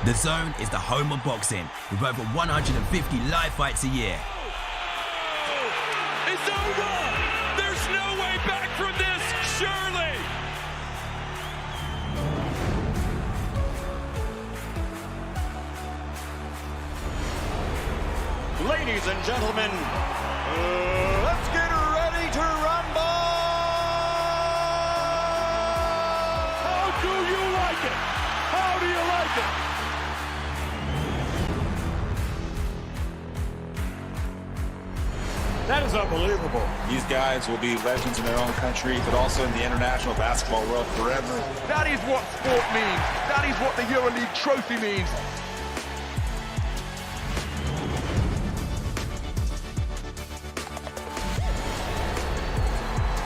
The Zone is the home of boxing, with over 150 live fights a year. It's over! There's no way back from this, surely! Ladies and gentlemen, let's get ready to rumble! How do you like it? How do you like it? That is unbelievable. These guys will be legends in their own country, but also in the international basketball world forever. That is what sport means. That is what the EuroLeague trophy means.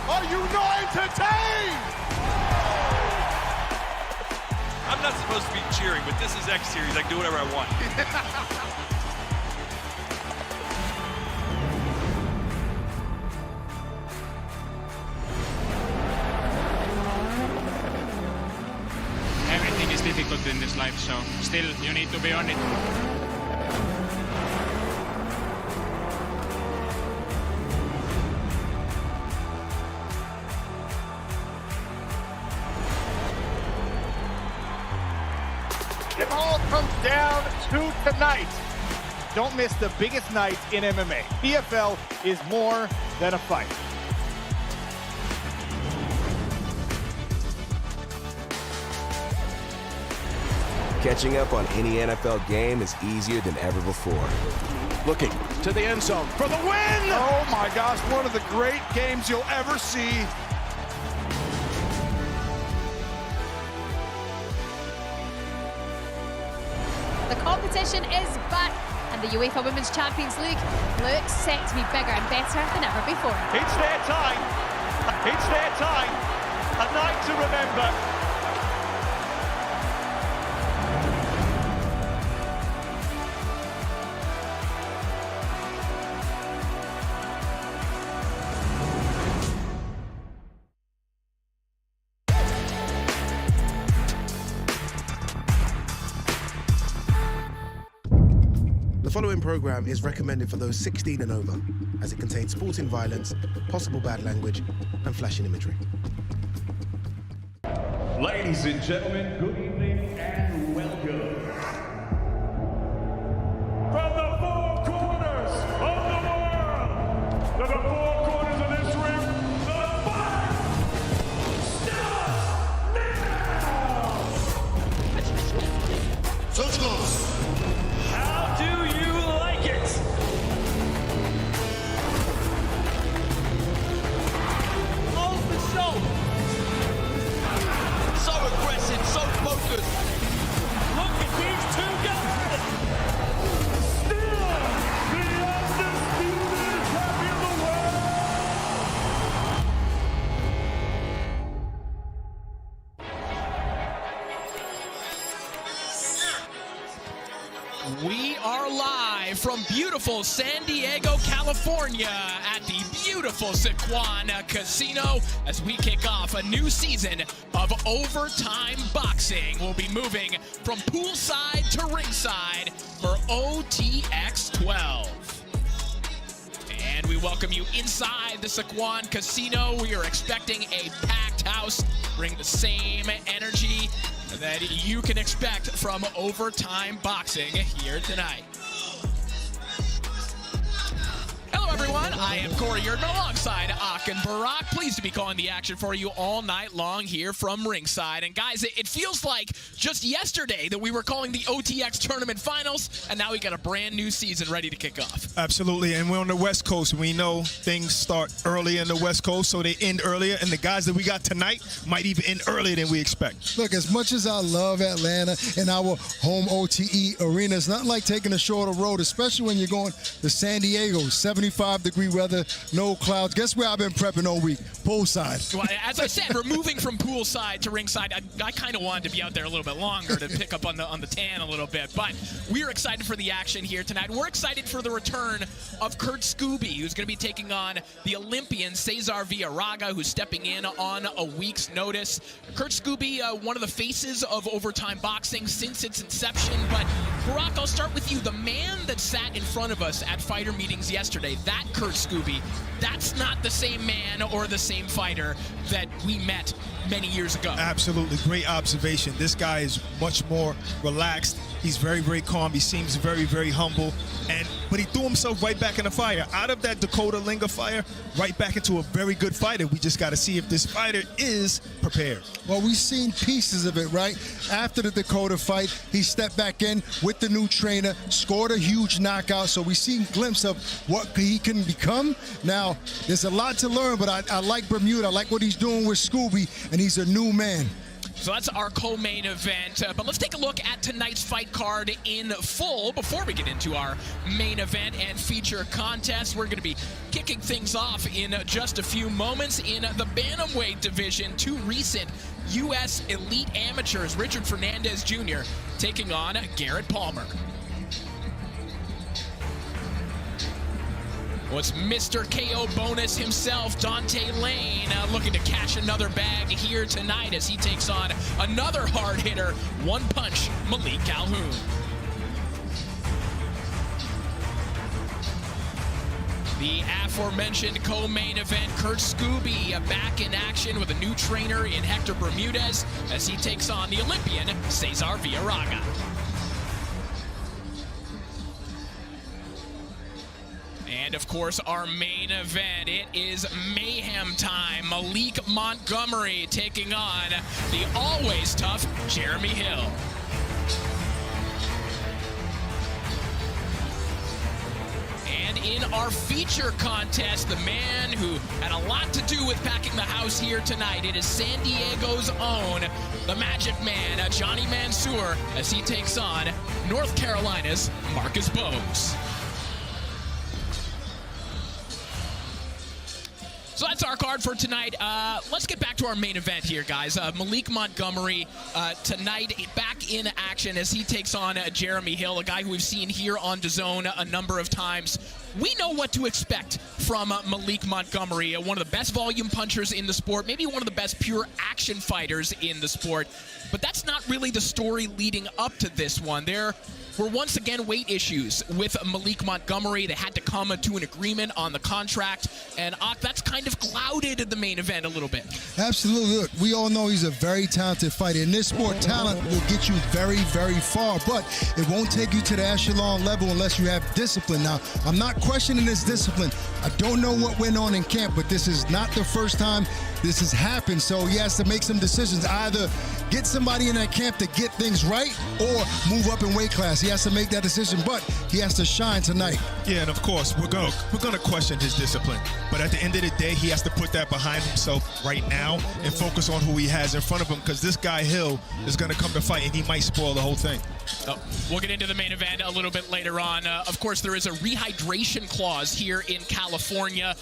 Are you not entertained? I'm not supposed to be cheering, but this is X Series. I can do whatever I want. Everything is difficult in this life, so still you need to be on it. It all comes down to tonight. Don't miss the biggest night in MMA. PFL is more than a fight. Catching up on any NFL game is easier than ever before. Looking to the end zone for the win! Oh my gosh, one of the great games you'll ever see. The competition is back, and the UEFA Women's Champions League looks set to be bigger and better than ever before. It's their time. It's their time. A night to remember. The following program is recommended for those 16 and over, as it contains sporting violence, possible bad language, and flashing imagery. Ladies and gentlemen, good evening and welcome. From the four corners of the world, to the four corners of this ring, the fight starts now! How do you like it? Off the shoulder. So aggressive, so focused. Look at these two guys. Still the undisputed champion of the We are live from beautiful San Diego, California at the beautiful Sequan Casino as we kick off a new season of Overtime Boxing. We'll be moving from poolside to ringside for OTX 12. And we welcome you inside the Sequan Casino. We are expecting a packed house, bring the same energy that you can expect from Overtime Boxing here tonight. Hello everyone, I am Corey Yurden alongside Akin Barak. Pleased to be calling the action for you all night long here from ringside. And guys, it feels like just yesterday that we were calling the OTX Tournament Finals, and now we got a brand new season ready to kick off. Absolutely, and we're on the West Coast. We know things start early in the West Coast, so they end earlier, and the guys that we got tonight might even end earlier than we expect. Look, as much as I love Atlanta and our home OTE arena, it's not like taking a shorter road, especially when you're going to San Diego, 75 85-degree weather, no clouds. Guess where I've been prepping all week? Poolside. Well, as I said, we're moving from poolside to ringside. I kind of wanted to be out there a little bit longer to pick up on the tan a little bit. But we're excited for the action here tonight. We're excited for the return of Kurt Scooby, who's going to be taking on the Olympian Cesar Villarraga, who's stepping in on a week's notice. Kurt Scooby, one of the faces of Overtime Boxing since its inception. But Barack, I'll start with you. The man that sat in front of us at fighter meetings yesterday, that Kurt Scooby, that's not the same man or the same fighter that we met many years ago. Absolutely. Great observation. This guy is much more relaxed. He's very, very calm. He seems very, very humble. But he threw himself right back in the fire. Out of that Dakota Linga fire, right back into a very good fighter. We just got to see if this fighter is prepared. Well, we've seen pieces of it, right? After the Dakota fight, he stepped back in with the new trainer, scored a huge knockout. So we've seen a glimpse of what he can become. Now, there's a lot to learn, but I like Bermuda. I like what he's doing with Scooby, and he's a new man. So that's our co-main event, but let's take a look at tonight's fight card in full before we get into our main event and feature contest. We're going to be kicking things off in just a few moments in the bantamweight division. Two recent U.S. elite amateurs, Richard Fernandez Jr. taking on Garrett Palmer. Was Mr. KO bonus himself, Dante Lane, looking to cash another bag here tonight as he takes on another hard hitter, One Punch, Malik Calhoun. The aforementioned co-main event, Kurt Scooby back in action with a new trainer in Hector Bermudez as he takes on the Olympian, Cesar Villarraga. And, of course, our main event, it is mayhem time. Maliek Montgomery taking on the always tough Jeremy Hill. And in our feature contest, the man who had a lot to do with packing the house here tonight, it is San Diego's own, the Magic Man, Johnny Mansour, as he takes on North Carolina's Marcus Bowes. So that's our card for tonight. Let's get back to our main event here, guys. Maliek Montgomery tonight back in action as he takes on Jeremy Hill, a guy who we've seen here on DAZN a number of times. We know what to expect from Maliek Montgomery, one of the best volume punchers in the sport, maybe one of the best pure action fighters in the sport. But that's not really the story leading up to this one. There were once again weight issues with Maliek Montgomery. They had to come to an agreement on the contract, and that's kind of clouded the main event a little bit. Absolutely. Look, we all know he's a very talented fighter. In this sport, talent will get you very, very far, but it won't take you to the echelon level unless you have discipline. Now, I'm not questioning his discipline. I don't know what went on in camp, but this is not the first time this has happened, so he has to make some decisions. Either get somebody in that camp to get things right or move up in weight class. He has to make that decision, but he has to shine tonight. Yeah, and of course, we're gonna question his discipline. But at the end of the day, he has to put that behind himself right now and focus on who he has in front of him, because this guy, Hill, is gonna come to fight, and he might spoil the whole thing. We'll get into the main event a little bit later on. Of course, there is a rehydration clause here in California.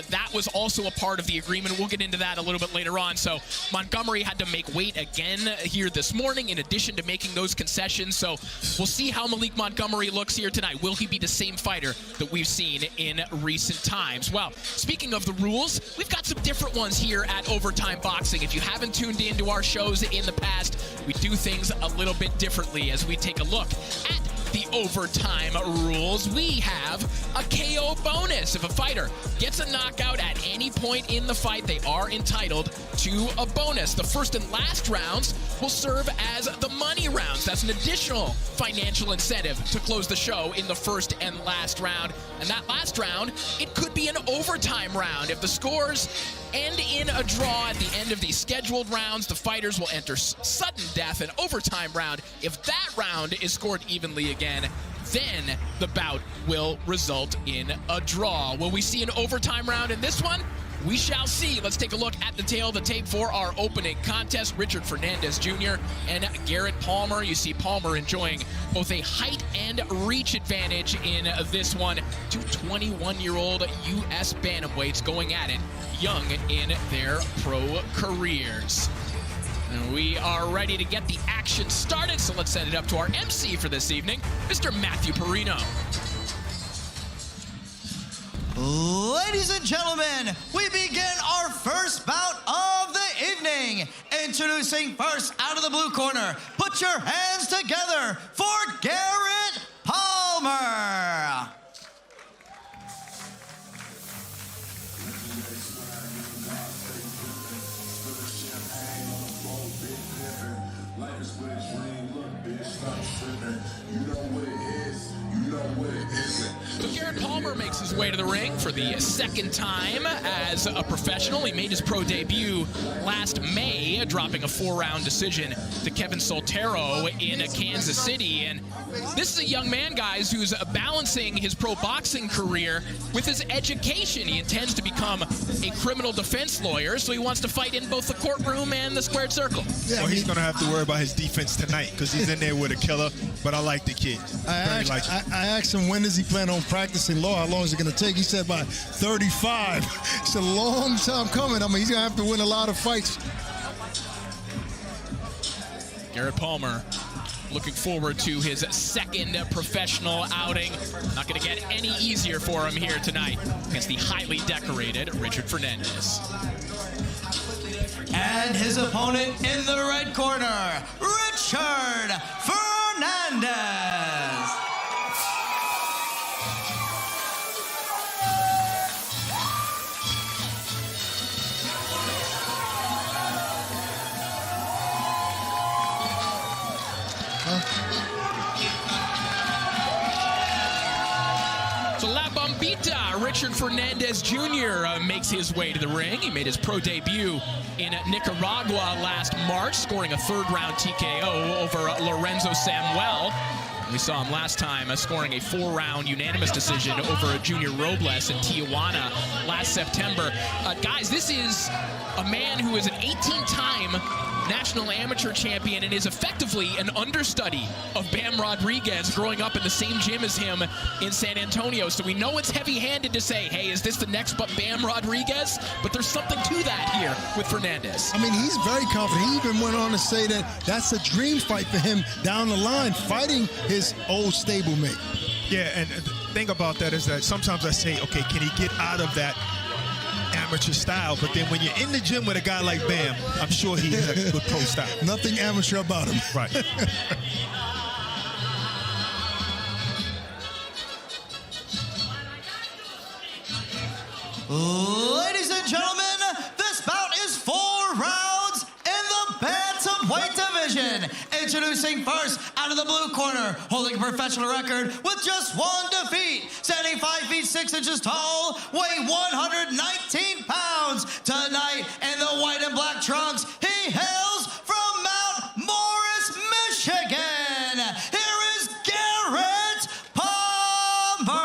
That was also a part of the agreement. We'll get into that a little bit later on. So Montgomery had to make weight again here this morning in addition to making those concessions. So we'll see how Maliek Montgomery looks here tonight. Will he be the same fighter that we've seen in recent times? Well, speaking of the rules, we've got some different ones here at Overtime Boxing. If you haven't tuned into our shows in the past, we do things a little bit differently as we take a look at the overtime rules. We have a KO bonus. If a fighter gets a knockout at any point in the fight, they are entitled to a bonus. The first and last rounds will serve as the money rounds. That's an additional financial incentive to close the show in the first and last round. And that last round, it could be an overtime round. If the scores end in a draw at the end of these scheduled rounds, the fighters will enter sudden death, an overtime round. If that round is scored evenly again, then the bout will result in a draw. Will we see an overtime round in this one? We shall see. Let's take a look at the tail of the tape for our opening contest. Richard Fernandez Jr. and Garrett Palmer. You see Palmer enjoying both a height and reach advantage in this one. Two 21-year-old U.S. bantamweights going at it young in their pro careers. And we are ready to get the action started, so let's send it up to our MC for this evening, Mr. Matthew Perino. Ladies and gentlemen, we begin our first bout of the evening. Introducing first out of the blue corner, put your hands together for Garrett Palmer. So Garrett Palmer makes his way to the ring for the second time as a professional. He made his pro debut last May, dropping a 4-round decision to Kevin Soltero in Kansas City. And this is a young man, guys, who's balancing his pro boxing career with his education. He intends to become a criminal defense lawyer, so he wants to fight in both the courtroom and the squared circle. Yeah, well, he's going to have to worry about his defense tonight because he's in there with a killer, but I like the kid. I asked him, when does he plan on practicing law? How long is it going to take? He said by 35. It's a long time coming. I mean, he's going to have to win a lot of fights. Garrett Palmer looking forward to his second professional outing. Not going to get any easier for him here tonight against the highly decorated Richard Fernandez. And his opponent in the red corner, Richard Fernandez. So La Bombita, Richard Fernandez Jr. Makes his way to the ring. He made his pro debut in Nicaragua last March, scoring a 3rd-round TKO over Lorenzo Samuel. We saw him last time scoring a 4-round unanimous decision over Junior Robles in Tijuana last September. Guys, this is a man who is an 18-time national amateur champion and is effectively an understudy of Bam Rodriguez, growing up in the same gym as him in San Antonio. So we know it's heavy-handed to say, hey, is this the next Bam Rodriguez? But there's something to that here with Fernandez. I mean, he's very confident. He even went on to say that that's a dream fight for him down the line, fighting his old stablemate. Yeah, and the thing about that is that sometimes I say, okay, can he get out of that amateur style? But then when you're in the gym with a guy like Bam, I'm sure he has a good pro style. Nothing amateur about him. Right. Ladies and gentlemen, this bout is 4 rounds in the bantamweight division. Introducing first out of the blue corner, holding a professional record with just 1 defeat, standing 5 feet 6 inches tall, weighing 119 pounds. Tonight in the white and black trunks, he hails from Mount Morris, Michigan. Here is Garrett Palmer.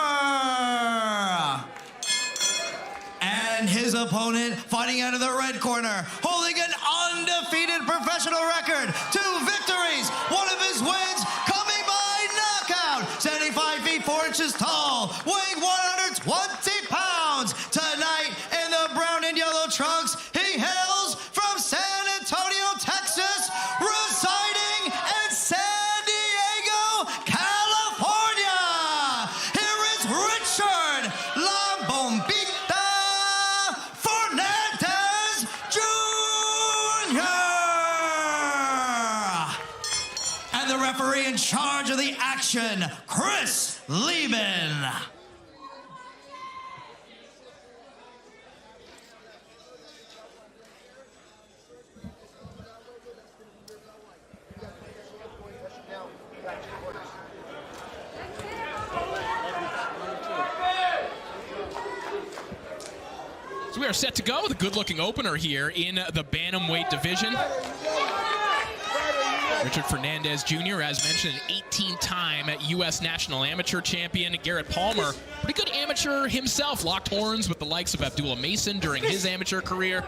And his opponent, fighting out of the red corner, holding an undefeated professional record, 2 victories, 1 of his wins coming by knockout, standing 5 feet 4 inches tall, weighing 120 pounds. Tonight in the brown and yellow trunks, he hails from San Antonio, Texas, residing in San Diego, California. Here is Richard La Bombita Fernandez Jr. And the referee in charge of the action, Chris Lieben. So we are set to go with a good-looking opener here in the bantamweight division. Richard Fernandez Jr., as mentioned, an 18-time U.S. National Amateur Champion. Garrett Palmer, pretty good amateur himself, locked horns with the likes of Abdullah Mason during his amateur career.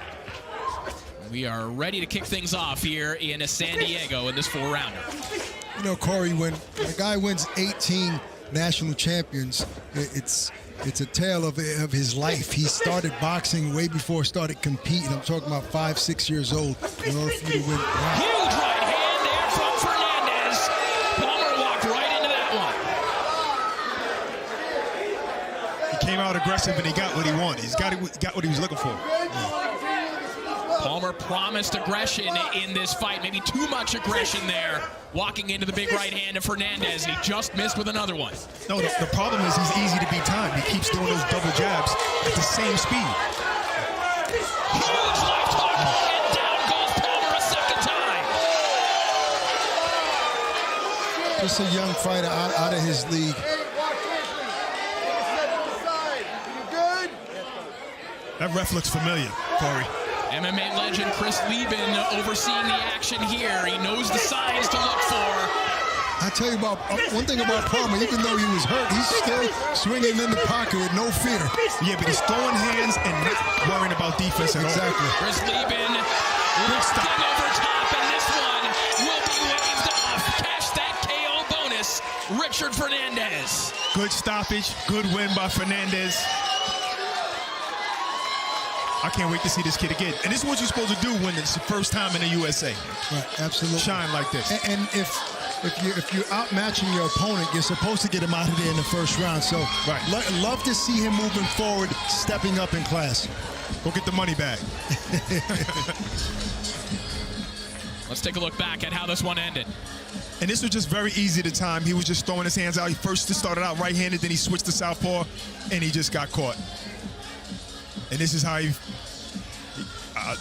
We are ready to kick things off here in San Diego in this 4-rounder. You know, Corey, when a guy wins 18 national champions, it's a tale of his life. He started boxing way before he started competing. I'm talking about 5, 6 years old in order for you to win. Wow. Huge right hand there from Fernandez. Palmer walked right into that He came out aggressive and he got what he wanted. He's got what he was looking for. Palmer promised aggression in this fight, maybe too much aggression there, walking into the big right hand of Fernandez, and he just missed with another one. No, the problem is he's easy to beat time. He keeps doing those double jabs at the same speed. Huge left hook, and down goes Palmer a second time. Just a young fighter out of his league. That ref looks familiar, Corey. MMA legend Chris Lieben overseeing the action here. He knows the signs to look for. I tell you about one thing about Palmer, even though he was hurt, he's still swinging in the pocket with no fear. Yeah, but he's throwing hands and not worrying about defense at all. Exactly. Chris Lieben lifting over top, and this one will be waved off. Cash that KO bonus, Richard Fernandez. Good stoppage, good win by Fernandez. I can't wait to see this kid again. And this is what you're supposed to do when it's the first time in the USA. Right, absolutely. Shine like this. And if you're outmatching your opponent, you're supposed to get him out of there in the first round. So love to see him moving forward, stepping up in class. Go get the money back. Let's take a look back at how this one ended. And this was just very easy at the time. He was just throwing his hands out. He first started out right-handed, then he switched to southpaw, and he just got caught. And this is how he,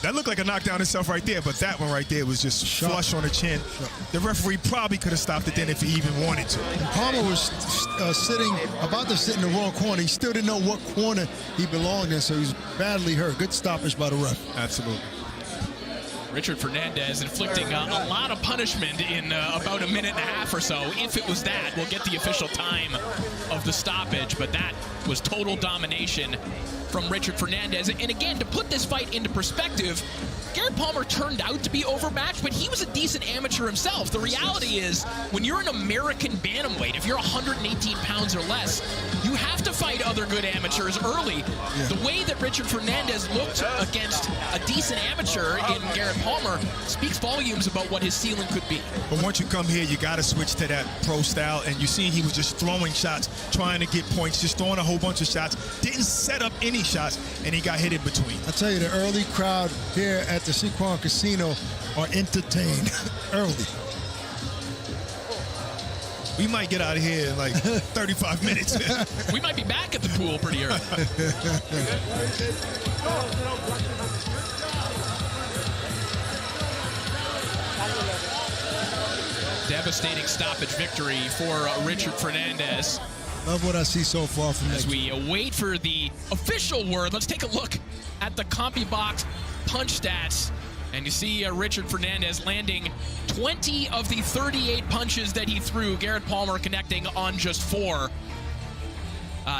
that looked like a knockdown itself right there, but that one right there was just flush on the chin. The referee probably could have stopped it then if he even wanted to. And Palmer was about to sit in the wrong corner. He still didn't know what corner he belonged in, so he was badly hurt. Good stoppage by the ref. Absolutely. Richard Fernandez inflicting a lot of punishment in about a minute and a half or so. If it was that, we'll get the official time of the stoppage, but that was total domination from Richard Fernandez. And again, to put this fight into perspective, Garrett Palmer turned out to be overmatched, but he was a decent amateur himself. The reality is, when you're an American bantamweight, if you're 118 pounds or less, you have to fight other good amateurs early. Yeah. The way that Richard Fernandez looked against a decent amateur in Garrett Palmer speaks volumes about what his ceiling could be. But once you come here, you got to switch to that pro style, and you see he was just throwing shots, trying to get points, just throwing a whole bunch of shots, didn't set up any shots, and he got hit in between. I tell you, the early crowd here at the Sequan Casino are entertained early. We might get out of here in like 35 minutes. We might be back at the pool pretty early. Devastating stoppage victory for Richard Fernandez. Love what I see so far from As we wait for the official word, let's take a look at the CompuBox punch stats. And you see Richard Fernandez landing 20 of the 38 punches that he threw. Garrett Palmer connecting on just 4.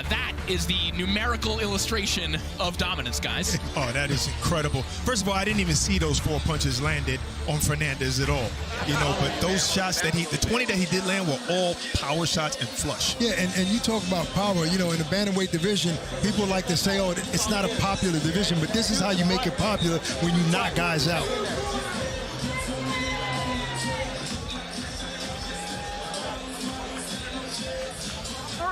That is the numerical illustration of dominance, guys. Oh, that is incredible. First of all, I didn't even see those 4 punches landed on Fernandez at all. You know, but those shots that the 20 that he did land were all power shots and flush. Yeah, and you talk about power, you know, in the bantamweight division, people like to say, oh, it's not a popular division, but this is how you make it popular when you knock guys out.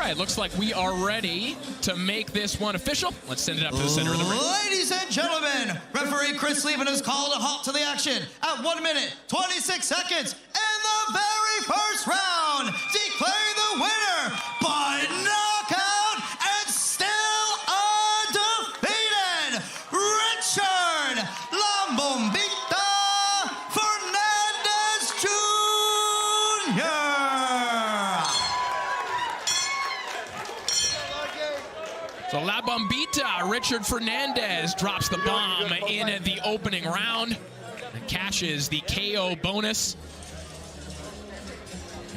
It looks like we are ready to make this one official. Let's send it up to the center of the ring. Ladies and gentlemen, referee Chris Lieben has called a halt to the action at 1 minute, 26 seconds in the very first round, declaring the winner by knockout and still undefeated, Richard La Bombita Fernandez Jr. So La Bombita, Richard Fernandez, drops the bomb in the opening round and cashes the KO bonus.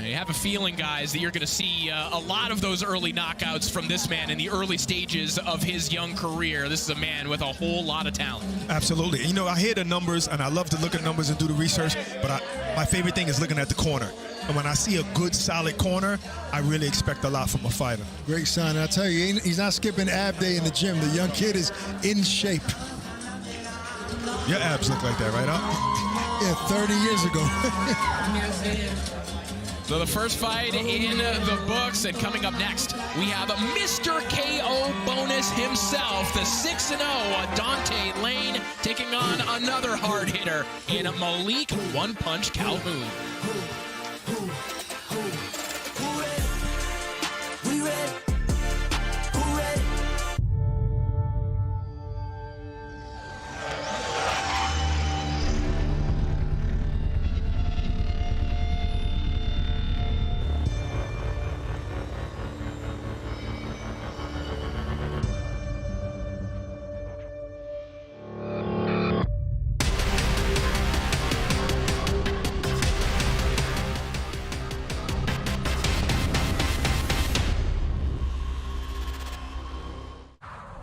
I have a feeling, guys, that you're going to see a lot of those early knockouts from this man in the early stages of his young career. This is a man with a whole lot of talent. Absolutely. You know, I hear the numbers, and I love to look at numbers and do the research, but my favorite thing is looking at the corner. And when I see a good, solid corner, I really expect a lot from a fighter. Great sign. I tell you, he's not skipping ab day in the gym. The young kid is in shape. Your abs look like that, right, Al? Yeah, 30 years ago. So the first fight in the books, and coming up next, we have Mr. KO bonus himself, the 6-0 Dante Lane, taking on another hard hitter in Maliek One Punch Calhoun.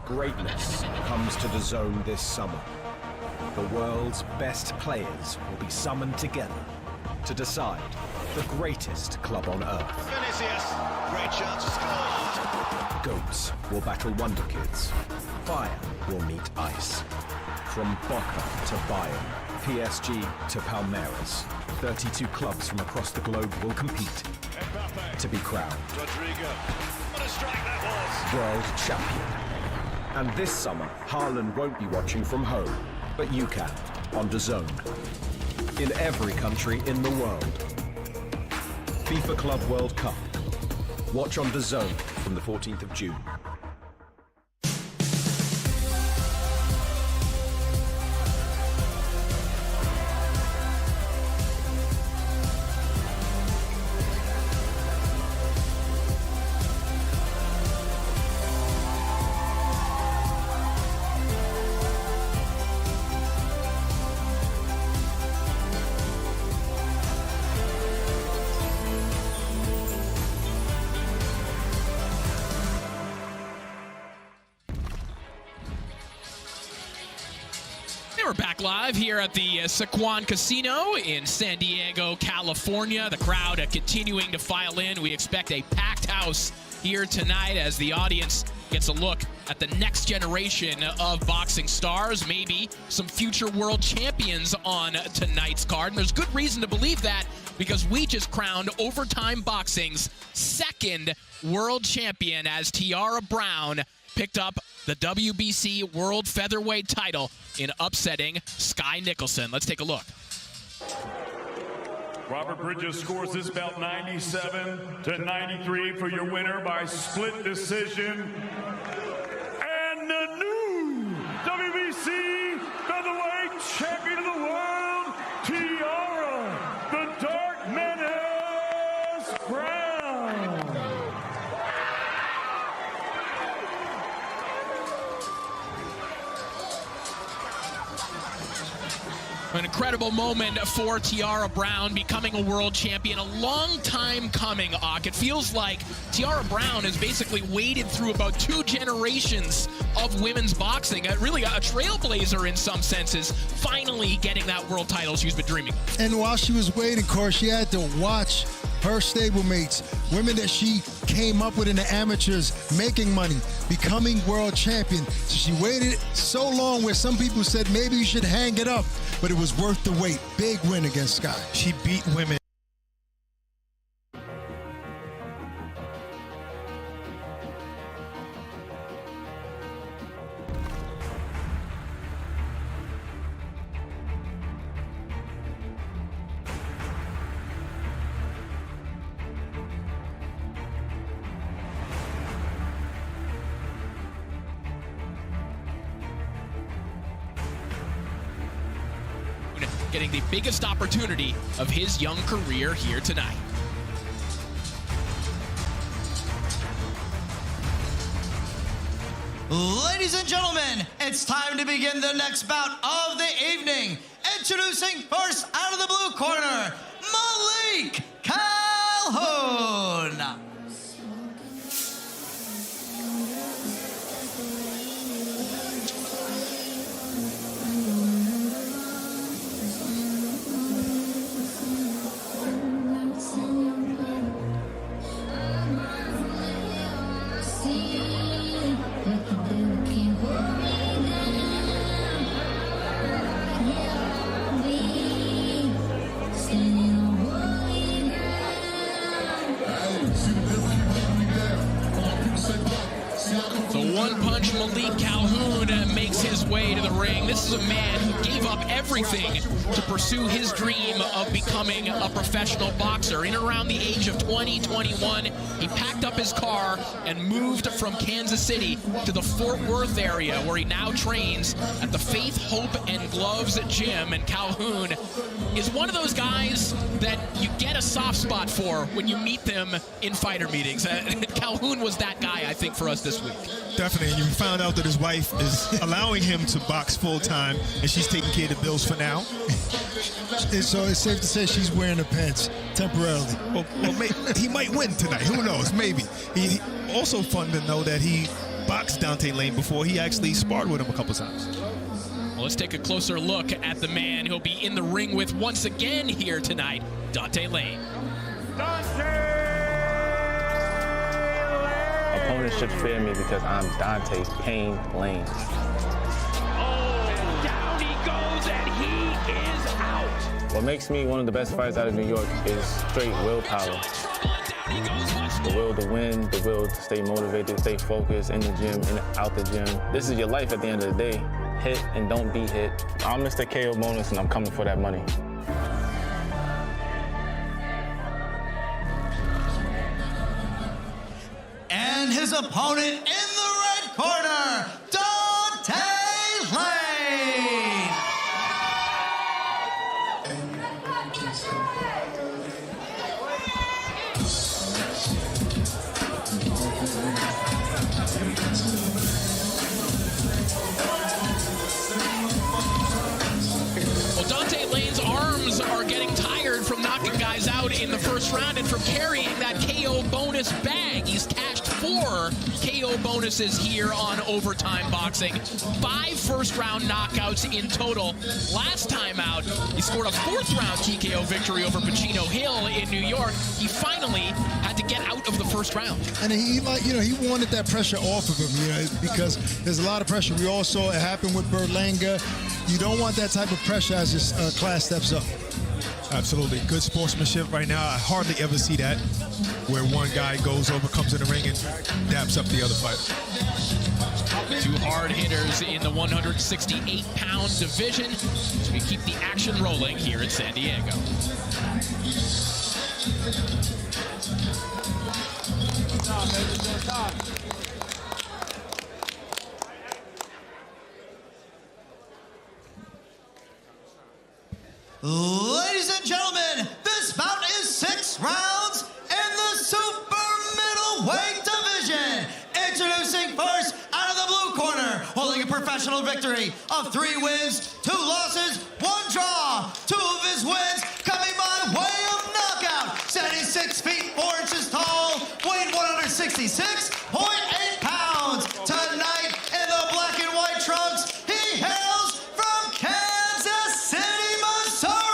Greatness comes to the DAZN this summer. The world's best players will be summoned together to decide the greatest club on earth. Vinicius, great chance to score. Goats will battle Wonder Kids. Fire will meet ice. From Boca to Bayern, PSG to Palmeiras, 32 clubs from across the globe will compete to be crowned Rodrigo, what a strike that was. world champion. And this summer, Haaland won't be watching from home, but you can, on DAZN. In every country in the world. FIFA Club World Cup. Watch on DAZN from the 14th of June. We're back live here at the Sequan Casino in San Diego, California. The crowd continuing to file in. We expect a packed house here tonight as the audience gets a look at the next generation of boxing stars, maybe some future world champions on tonight's card. And there's good reason to believe that because we just crowned Overtime Boxing's second world champion as Tiara Brown picked up the WBC World Featherweight title in upsetting Sky Nicholson. Let's take a look. Robert Bridges scores this bout 97-93 for your winner by split decision. And the new WBC Featherweight Champion of the World, Tiara, the Dark Menace Brown. An incredible moment for Tiara Brown, becoming a world champion. A long time coming, Ak. It feels like Tiara Brown has basically waded through about 2 generations of women's boxing. Really a trailblazer in some senses, finally getting that world title she's been dreaming of. And while she was waiting, of course, she had to watch her stablemates, women that she came up with in the amateurs, making money, becoming world champion. So she waited so long where some people said maybe you should hang it up, but it was worth the wait. Big win against Sky. She beat women. Getting the biggest opportunity of his young career here tonight. Ladies and gentlemen, it's time to begin the next bout of the evening. Introducing first out of the blue corner, Maliek Calhoun. punch, Maliek Calhoun makes his way to the ring. This is a man who gave up everything to pursue his dream of becoming a professional boxer. In and around the age of 20, 21, he packed up his car and moved from Kansas City to the Fort Worth area, where he now trains at the Faith, Hope, and Gloves Gym. And Calhoun is one of those guys that you get a soft spot for when you meet them in fighter meetings. Calhoun was that guy, I think, for us this week. Definitely, and you found out that his wife is allowing him to box full-time, and she's taking care of the bills for now. So it's safe to say she's wearing the pants temporarily. Well, he might win tonight. Who knows? Maybe. He also fun to know that he boxed Dante Lane before. He actually sparred with him a couple times. Well, let's take a closer look at the man he'll be in the ring with once again here tonight, Dante Lane. Opponents should fear me because I'm Dante Payne Lane. Oh, down he goes, and he is out. What makes me one of the best fighters out of New York is straight willpower. The will to win, the will to stay motivated, stay focused in the gym, and out the gym. This is your life at the end of the day. Hit and don't be hit. I'm Mr. KO Bonus, and I'm coming for that money. And his opponent in the red corner, Dante Lane. Well, Dante Lane's arms are getting tired from knocking guys out in the first round and from carrying that KO bonus bag. He's cashed 4 KO bonuses here on Overtime Boxing. 5 first-round knockouts in total. Last time out, he scored a 4th-round TKO victory over Pacino Hill in New York. He finally had to get out of the first round. And he wanted that pressure off of him, because there's a lot of pressure. We all saw it happen with Berlanga. You don't want that type of pressure as this class steps up. Absolutely. Good sportsmanship right now. I hardly ever see that, where one guy goes over, comes in the ring, and daps up the other fighter. 2 hard hitters in the 168-pound division as we keep the action rolling here in San Diego. Ladies and gentlemen, this bout is 6 rounds in the super middleweight division. Introducing first, out of the blue corner, holding a professional victory of 3 wins, 2 losses, 1 draw. 2 of his wins coming by way of knockout. Standing 6 feet 4 inches tall, weighing 166.8 pounds. Tonight in the black and white trunks, he hails from Kansas City, Missouri.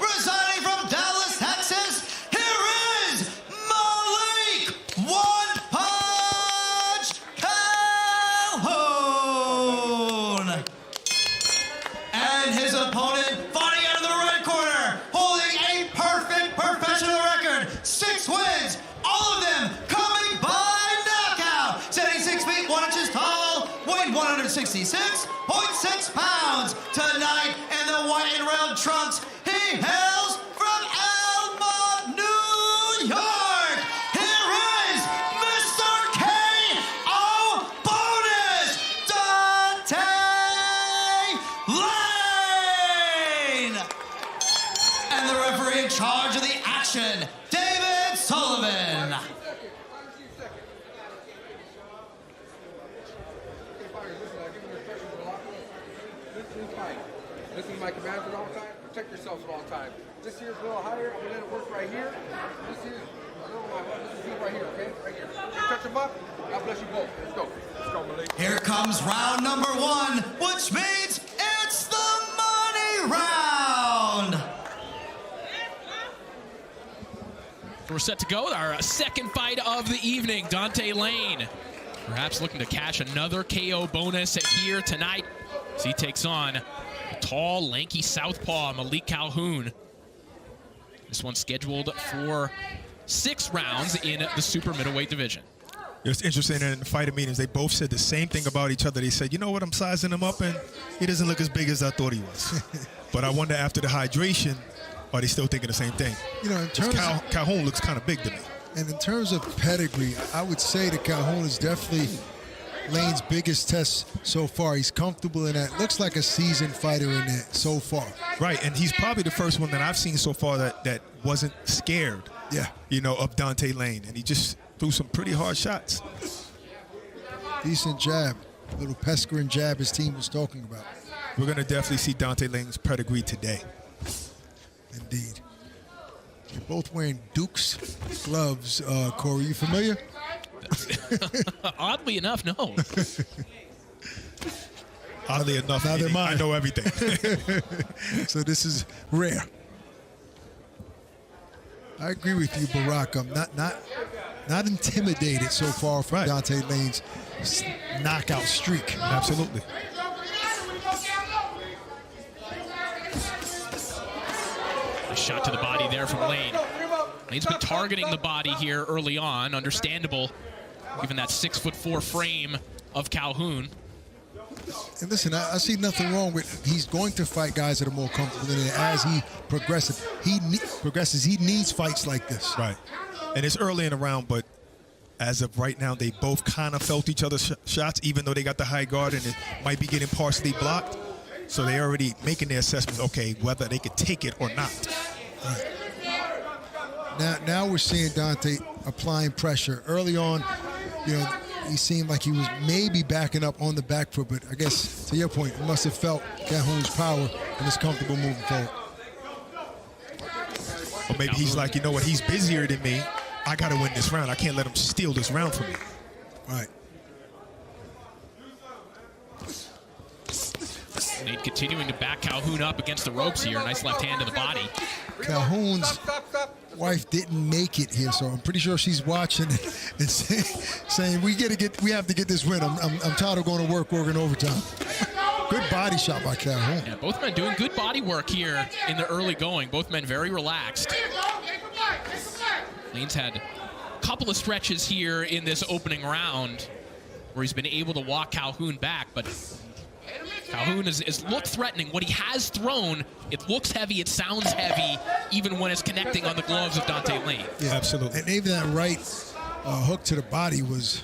Residing from Dallas, Texas, here is Maliek One Punch Calhoun. And his opponent, fighting out of the red corner, holding a perfect professional record. 6 wins, all of them coming by knockout. Standing 6 feet 1 inches tall, weighing 166.6 pounds. Tonight in the white and red trunks, he hails from Alma, New York. Here is Mr. KO Bonus, Dante Lane. And the referee in charge of the action, David Sullivan. Listen to my commands at all times. Protect yourselves at all times. This here's a little higher. I'm gonna let it work right here. This is right here, okay? Right here. Touch him up. God bless you both. Let's go. Let's go, Maliek. Here comes round number 1, which means it's the money round. We're set to go with our second fight of the evening. Dante Lane, perhaps looking to cash another KO bonus here tonight as he takes on tall, lanky southpaw Maliek Calhoun. This one's scheduled for 6 rounds in the super middleweight division. It's interesting in the fighter meetings, they both said the same thing about each other. They said, you know what, I'm sizing him up and he doesn't look as big as I thought he was. But I wonder after the hydration, are they still thinking the same thing? You know, in terms of Calhoun looks kind of big to me. And in terms of pedigree, I would say that Calhoun is definitely Lane's biggest test so far. He's comfortable in that. Looks like a seasoned fighter in that so far. Right, and he's probably the first one that I've seen so far that wasn't scared, you know, of Dante Lane. And he just threw some pretty hard shots. Decent jab. Little peskering jab his team was talking about. We're going to definitely see Dante Lane's pedigree today. Indeed. They're both wearing Duke's gloves. Corey, you familiar? Oddly enough, no. Oddly enough, neither mine. I know everything. So this is rare. I agree with you, Barack. I'm not intimidated so far from Dante Lane's knockout streak. Absolutely. A shot to the body there from Lane. Lane's been targeting the body here early on. Understandable, given that 6'4" frame of Calhoun. And listen, I see nothing wrong with he's going to fight guys that are more comfortable in it as he progresses. He needs fights like this. Right. And it's early in the round, but as of right now, they both kind of felt each other's shots, even though they got the high guard and it might be getting partially blocked. So they're already making their assessment, okay, whether they could take it or not. Right. Now we're seeing Dante applying pressure. Early on, you know, he seemed like he was maybe backing up on the back foot, but I guess, to your point, he must have felt Calhoun's power and is comfortable moving forward. Or maybe he's like, you know what, he's busier than me. I got to win this round. I can't let him steal this round from me. Right. Nate continuing to back Calhoun up against the ropes here. Nice left hand to the body. Calhoun's wife didn't make it here, so I'm pretty sure she's watching and saying, we have to get this win. I'm tired of going to work working overtime. Good body shot by Calhoun. Yeah, both men doing good body work here in the early going. Both men very relaxed. Lane's had a couple of stretches here in this opening round where he's been able to walk Calhoun back, but Calhoun has looked threatening. What he has thrown, it looks heavy, it sounds heavy, even when it's connecting on the gloves of Dante Lane. Yeah, absolutely. And even that right hook to the body was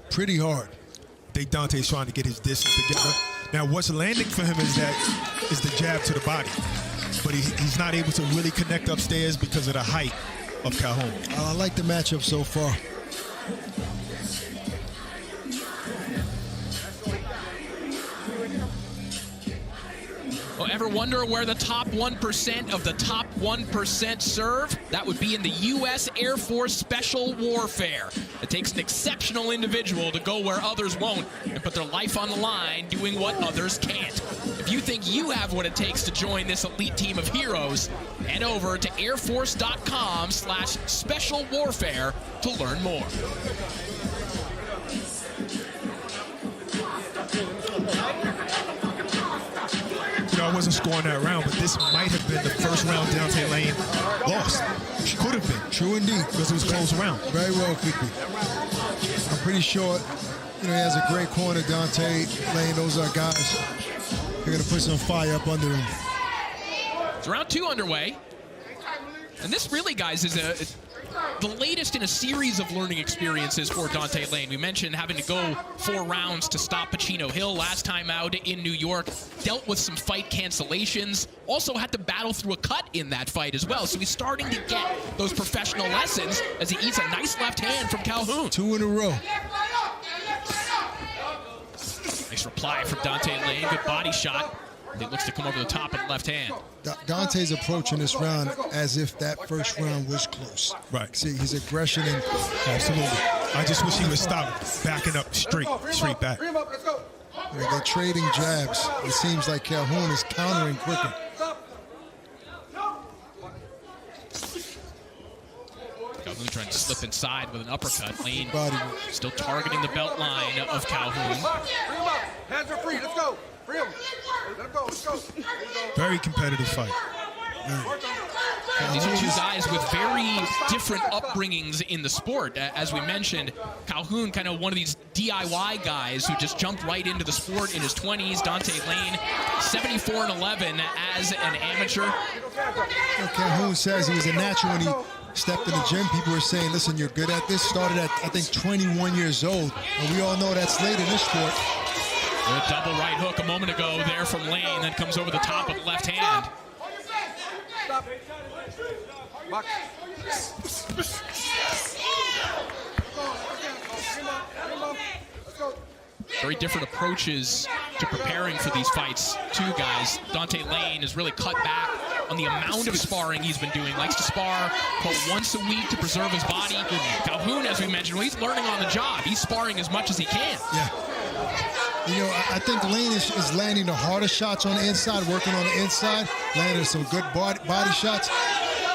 pretty hard. I think Dante's trying to get his distance together. Now, what's landing for him is the jab to the body. But he's not able to really connect upstairs because of the height of Calhoun. I like the matchup so far. Well, ever wonder where the top 1% of the top 1% serve? That would be in the U.S. Air Force Special Warfare. It takes an exceptional individual to go where others won't and put their life on the line doing what others can't. If you think you have what it takes to join this elite team of heroes, head over to airforce.com/special warfare to learn more. I wasn't scoring that round, but this might have been the first round Dante Lane lost. Could have been. True indeed. Because it was a close round. Very well could be. I'm pretty sure, you know, he has a great corner, Dante Lane. Those are guys, they're going to put some fire up under him. It's round 2 underway. And this really, guys, is the latest in a series of learning experiences for Dante Lane. We mentioned having to go 4 rounds to stop Pacino Hill last time out in New York. Dealt with some fight cancellations. Also had to battle through a cut in that fight as well. So he's starting to get those professional lessons as he eats a nice left hand from Calhoun. 2 in a row. Nice reply from Dante Lane. Good body shot. He looks to come over the top of the left hand. Dante's approaching this round as if that first round was close. Right. See his aggression and absolutely. I just wish he would stop backing up straight back. They're trading jabs. It seems like Calhoun is countering quicker. Calhoun trying to slip inside with an uppercut. Lane still targeting the belt line of Calhoun. Hands are free. Let's go. Free him. Let him go. Let's go. Very competitive fight. These are two guys with very different upbringings in the sport. As we mentioned, Calhoun, kind of one of these DIY guys who just jumped right into the sport in his 20s. Dante Lane, 74-11 as an amateur. Calhoun says he was a natural when he stepped in the gym. People were saying, listen, you're good at this. Started at, I think, 21 years old. And we all know that's late in this sport. A double right hook a moment ago there from Lane that comes over the top of the left hand. Stop. Box. Very different approaches to preparing for these fights. Two guys. Dante Lane has really cut back on the amount of sparring he's been doing. Likes to spar once a week to preserve his body. Calhoun, as we mentioned, well, he's learning on the job. He's sparring as much as he can. Yeah. You know, I think Lane is landing the harder shots on the inside, working on the inside, landing some good body shots.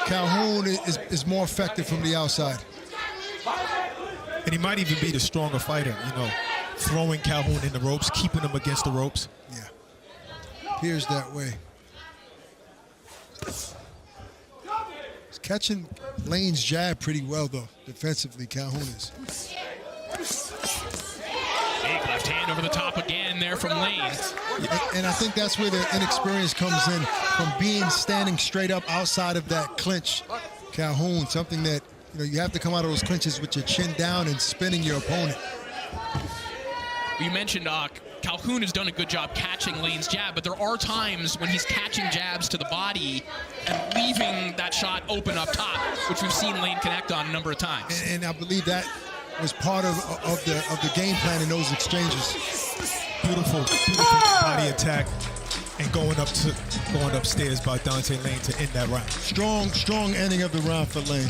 Calhoun is more effective from the outside. And he might even be the stronger fighter, you know, throwing Calhoun in the ropes, keeping him against the ropes. Yeah, appears that way. He's catching Lane's jab pretty well, though, defensively, Calhoun is. Big left hand over the top again there from Lane. And I think that's where the inexperience comes in, from being standing straight up outside of that clinch. Calhoun, something that, you know, you have to come out of those clinches with your chin down and spinning your opponent. You mentioned Calhoun has done a good job catching Lane's jab, but there are times when he's catching jabs to the body and leaving that shot open up top, which we've seen Lane connect on a number of times. And I believe that was part of the game plan in those exchanges. Beautiful body attack, and going upstairs by Dante Lane to end that round. Strong ending of the round for Lane.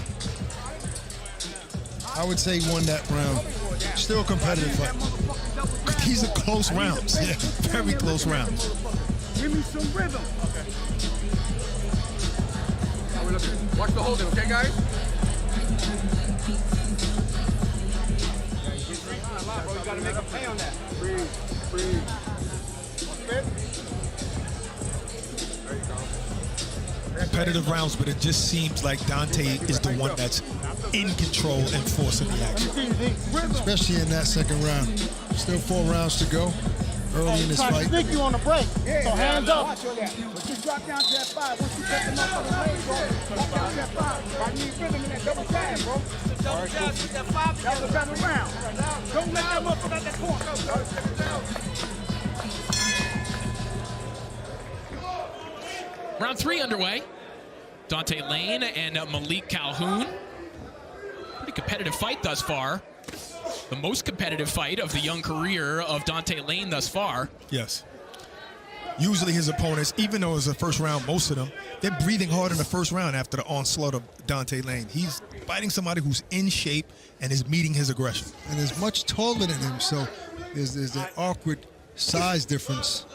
I would say he won that round. Still competitive fight. These are close rounds. Yeah, very close rounds. Give me some rhythm. Okay. Watch the holding, okay, guys? You gotta make a play on that. Breathe. There you go. Competitive rounds, but it just seems like Dante is the one that's in control and forcing the action. Especially in that second round. Still 4 rounds to go early in this fight. Stick you on the break. Yeah, so hands up. Watch on that. But just drop down to that 5. Once you cut them up on the leg, bro, drop down to that 5. I need rhythm in that double jab, bro. Double jab, that 5. That was a better round. Don't let them up at that corner. Round 3 underway. Dante Lane and Maliek Calhoun. Pretty competitive fight thus far. The most competitive fight of the young career of Dante Lane thus far. Yes. Usually his opponents, even though it was the first round, most of them, they're breathing hard in the first round after the onslaught of Dante Lane. He's fighting somebody who's in shape and is meeting his aggression. And is much taller than him, so there's an awkward size difference.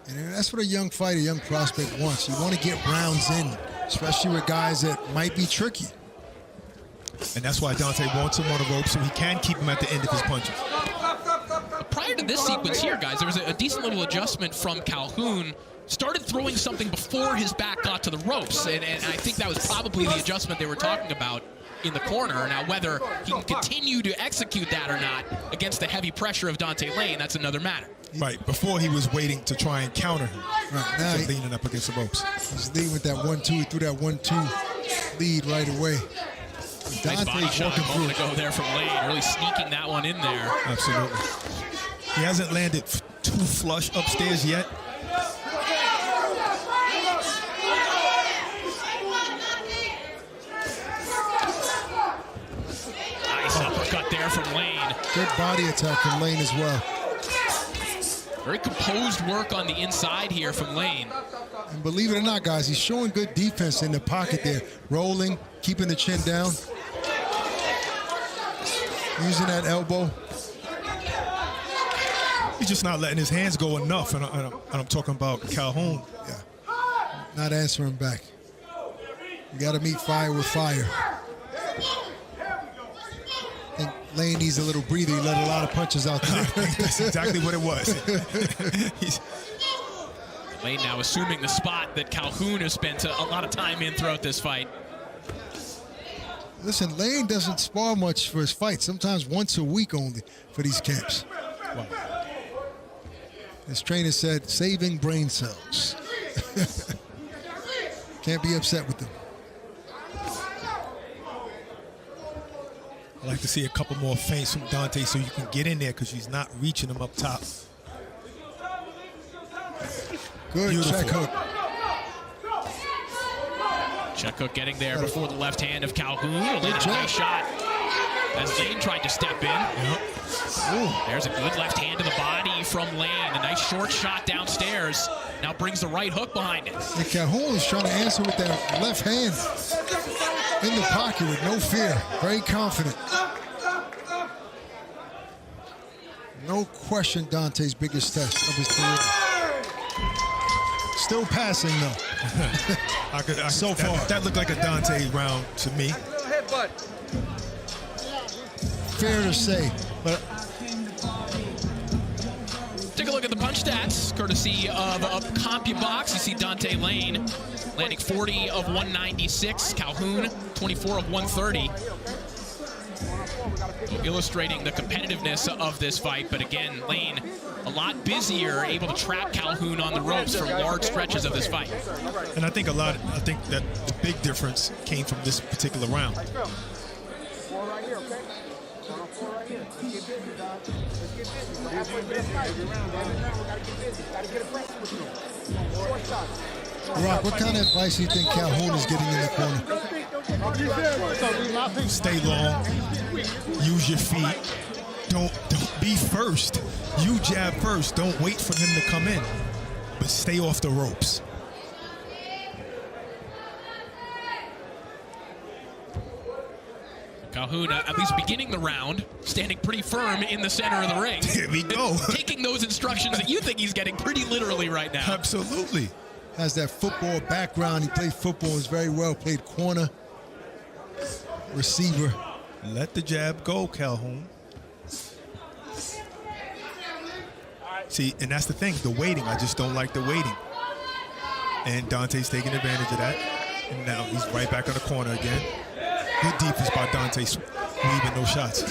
And that's what a young fighter, young prospect wants. You want to get rounds in, especially with guys that might be tricky. And that's why Dante wants him on the rope so he can keep him at the end of his punches. Prior to this sequence here, guys, there was a decent little adjustment from Calhoun. Started throwing something before his back got to the ropes, and I think that was probably the adjustment they were talking about in the corner. Now, whether he can continue to execute that or not against the heavy pressure of Dante Lane, that's another matter. Right, before he was waiting to try and counter him. Right, now so leaning up against the ropes. He's leading with that 1-2. He threw that 1-2 lead right away. Nice body shot a moment ago there from Lane, really sneaking that one in there. Absolutely. He hasn't landed too flush upstairs yet. Nice uppercut there from Lane. Good body attack from Lane as well. Very composed work on the inside here from Lane. And believe it or not, guys, he's showing good defense in the pocket there. Rolling, keeping the chin down. Using that elbow. He's just not letting his hands go enough, and I'm talking about Calhoun. Yeah, not answering back. You got to meet fire with fire. I think Lane needs a little breather. He let a lot of punches out there. That's exactly what it was. Lane now assuming the spot that Calhoun has spent a lot of time in throughout this fight. Listen, Lane doesn't spar much for his fights, sometimes once a week only for these camps. Wow. His trainer said, saving brain cells. Can't be upset with them. I'd like to see a couple more feints from Dante so you can get in there because she's not reaching him up top. Good check hook. Check hook getting there before the left hand of Calhoun. A nice shot as Lane tried to step in. Yep. There's a good left hand to the body from Lane. A nice short shot downstairs. Now brings the right hook behind it. And Calhoun is trying to answer with that left hand in the pocket with no fear. Very confident. No question Dante's biggest test of his career. Still passing though. So far. That looked like a Dante round to me. Fair to say, but take a look at the punch stats, courtesy of CompuBox. You see Dante Lane landing 40 of 196, Calhoun 24 of 130. Illustrating the competitiveness of this fight, but again, Lane a lot busier, able to trap Calhoun on the ropes for large stretches of this fight. And I think that the big difference came from this particular round. Rock, what kind of advice do you think Calhoun is getting in the corner? Stay long, use your feet, don't be first. You jab first, don't wait for him to come in, but stay off the ropes. Calhoun, at least beginning the round, standing pretty firm in the center of the ring. Here we go. Taking those instructions that you think he's getting pretty literally right now. Absolutely. Has that football background. He played football, is very well played corner, receiver. Let the jab go, Calhoun. See, and that's the thing, the waiting. I just don't like the waiting. And Dante's taking advantage of that. And now he's right back on the corner again. Good defense by Dante, weaving those shots.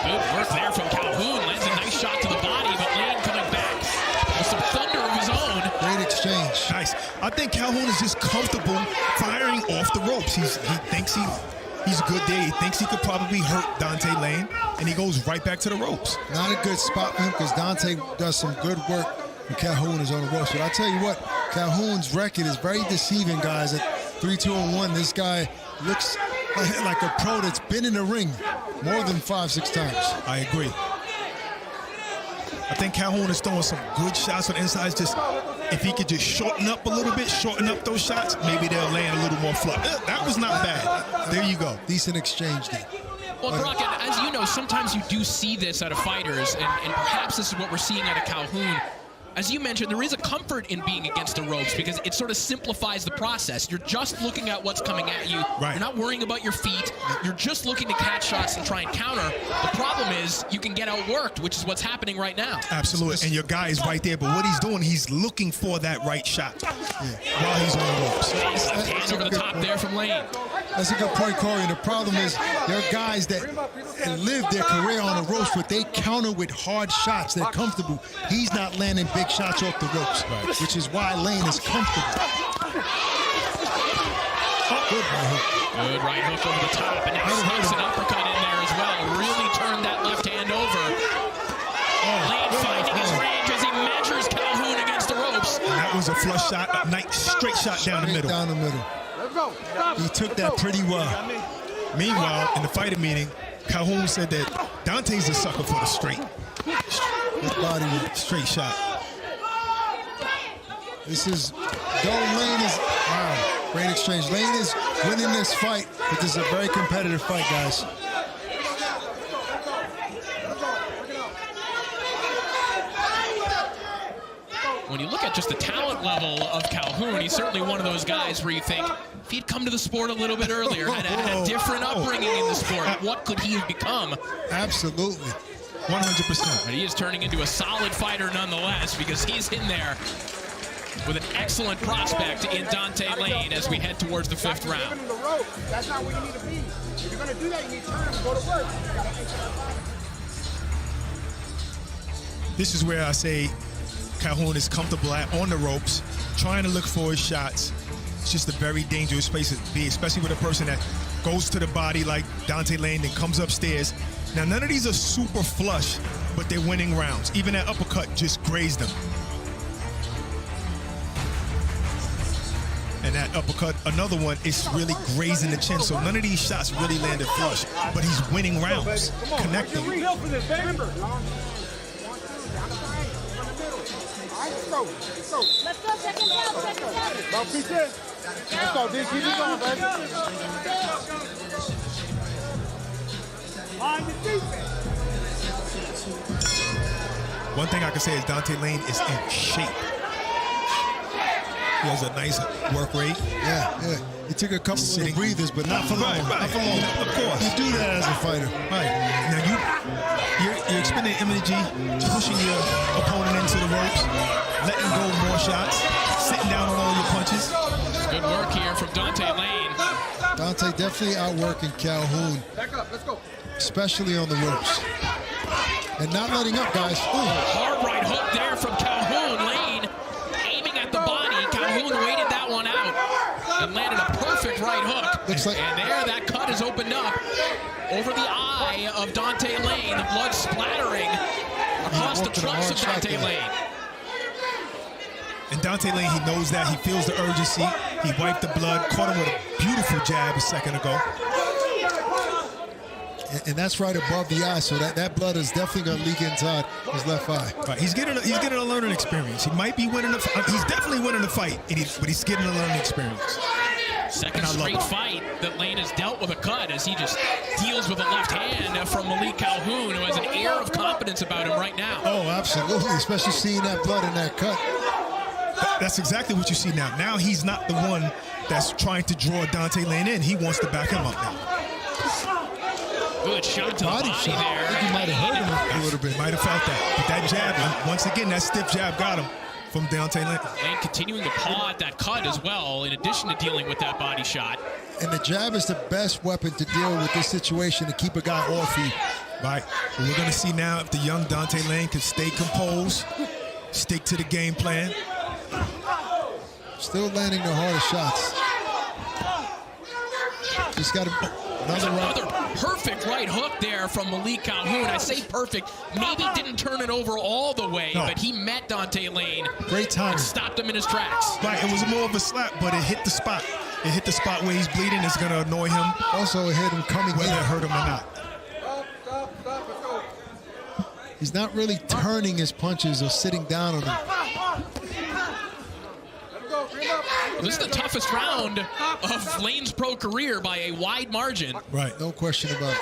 Good work there from Calhoun. Lands a nice shot to the body, but Lane coming back with some thunder of his own. Great exchange. Nice. I think Calhoun is just comfortable firing off the ropes. He thinks he's good there. He thinks he could probably hurt Dante Lane, and he goes right back to the ropes. Not a good spot for him because Dante does some good work when Calhoun is on the ropes. But I tell you what, Calhoun's record is very deceiving, guys. At 3-2-1, this guy looks like a pro that's been in the ring more than 5-6 times. I agree. I think Calhoun is throwing some good shots on the inside. Just if he could just shorten up a little bit, shorten up those shots, maybe they'll land a little more fluff. That was not bad. There you go. Decent exchange there. Well, Brock, as you know, sometimes you do see this out of fighters, and perhaps this is what we're seeing out of Calhoun. As you mentioned, there is a comfort in being against the ropes because it sort of simplifies the process. You're just looking at what's coming at you. Right. You're not worrying about your feet. You're just looking to catch shots and try and counter. The problem is you can get outworked, which is what's happening right now. Absolutely, and your guy is right there, but what he's doing, he's looking for that right shot while he's on the ropes. Nice hand over the top there from Lane. That's a good point, Corey. And the problem is there are guys that live their career on the ropes, but they counter with hard shots. They're comfortable. He's not landing big shots off the ropes, which is why Lane is comfortable. Good right hook. Good right hook over the top, and now sneaks an uppercut in there as well. Really turned that left hand over. Lane finding his range as he measures Calhoun against the ropes. And that was a flush shot, a nice straight shot down the middle. Down the middle. He took that pretty well. Meanwhile, in the fighting meeting, Calhoun said that Dante's a sucker for the straight. His body straight shot. This is, Lane is, wow, great exchange. Lane is winning this fight, but this is a very competitive fight, guys. When you look at just the talent level of Calhoun, he's certainly one of those guys where you think, if he'd come to the sport a little bit earlier, had a different upbringing in the sport, what could he have become? Absolutely. 100%. But he is turning into a solid fighter nonetheless, because he's in there with an excellent prospect in Dante Lane as we head towards the 5th round. That's not where you need to be. If you're going to do that, you need to turn and go to work. This is where I say Calhoun is comfortable on the ropes, trying to look for his shots. It's just a very dangerous place to be, especially with a person that goes to the body like Dante Lane, then comes upstairs. Now, none of these are super flush, but they're winning rounds. Even that uppercut just grazed him. And that uppercut, another one, is really grazing the chin. So none of these shots really landed flush, but he's winning rounds, connecting. Let's go, second down, second down. Let's go, dude. Keep it going, baby. On the defense. One thing I can say is Dante Lane is in shape. He has a nice work rate. Yeah. He took a couple of breathers, but not for long. Right. Not for long. Of course. You do that as a fighter. Right. Now you're expending energy, pushing your opponent into the ropes, letting go more shots, sitting down on all your punches. Good work here from Dante Lane. Dante definitely outworking Calhoun. Back up, let's go. Especially on the ropes. And not letting up, guys. Ooh. Hard right hook there from Calhoun. Lane aiming at the body. Calhoun waited that one out and landed a perfect right hook. Looks like, and there, that cut is opened up over the eye of Dante Lane. The blood splattering across the trunks of Dante Lane. And Dante Lane, he knows that. He feels the urgency. He wiped the blood, caught him with a beautiful jab a second ago. And that's right above the eye, so that blood is definitely going to leak inside his left eye. Right. He's getting a learning experience. He might be winning he's definitely winning the fight, but he's getting a learning experience. Second straight fight that Lane has dealt with a cut as he just deals with a left hand from Maliek Calhoun, who has an air of confidence about him right now. Oh, absolutely, especially seeing that blood in that cut. That's exactly what you see now. Now he's not the one that's trying to draw Dante Lane in. He wants to back him up now. Good shot to the body shot. there. I think he might have hurt him a little bit. Might have felt that. But that jab, once again, that stiff jab got him from Dante Lane. Lane continuing to paw at that cut as well, in addition to dealing with that body shot. And the jab is the best weapon to deal with this situation to keep a guy off feet. Right. Well, we're going to see now if the young Dante Lane can stay composed, stick to the game plan. Still landing the hardest shots. Just got another perfect right hook there from Maliek Calhoun. I say perfect, maybe didn't turn it over all the way, but he met Dante Lane. Great time. And stopped him in his tracks. Right, it was more of a slap, but it hit the spot. It hit the spot where he's bleeding. It's going to annoy him. Also, it hit him coming whether in. it hurt him or not. Stop, let's go. He's not really turning his punches or sitting down on them. This is the toughest round of Lane's pro career by a wide margin. Right, no question about it.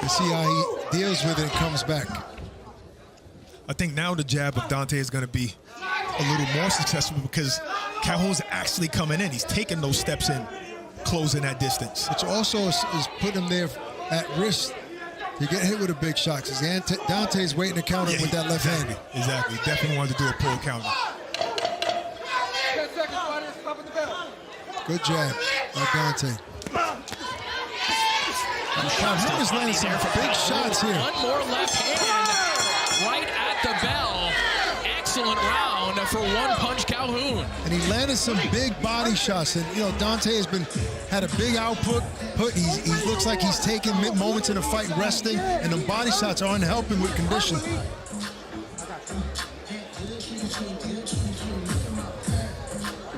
You see how he deals with it and comes back. I think now the jab of Dante is going to be a little more successful because Calhoun's actually coming in. He's taking those steps in, closing that distance. Which also is putting him there at risk to get hit with a big shot. Because Dante's waiting to counter with that left hand. Exactly. Definitely wanted to do a pull counter. Good jab by Dante. He was landing some big shots here. One more left hand right at the bell. Excellent round for one punch Calhoun. And he landed some big body shots. And you know, Dante had a big output. He looks like he's taking moments in the fight resting, and the body shots aren't helping with condition.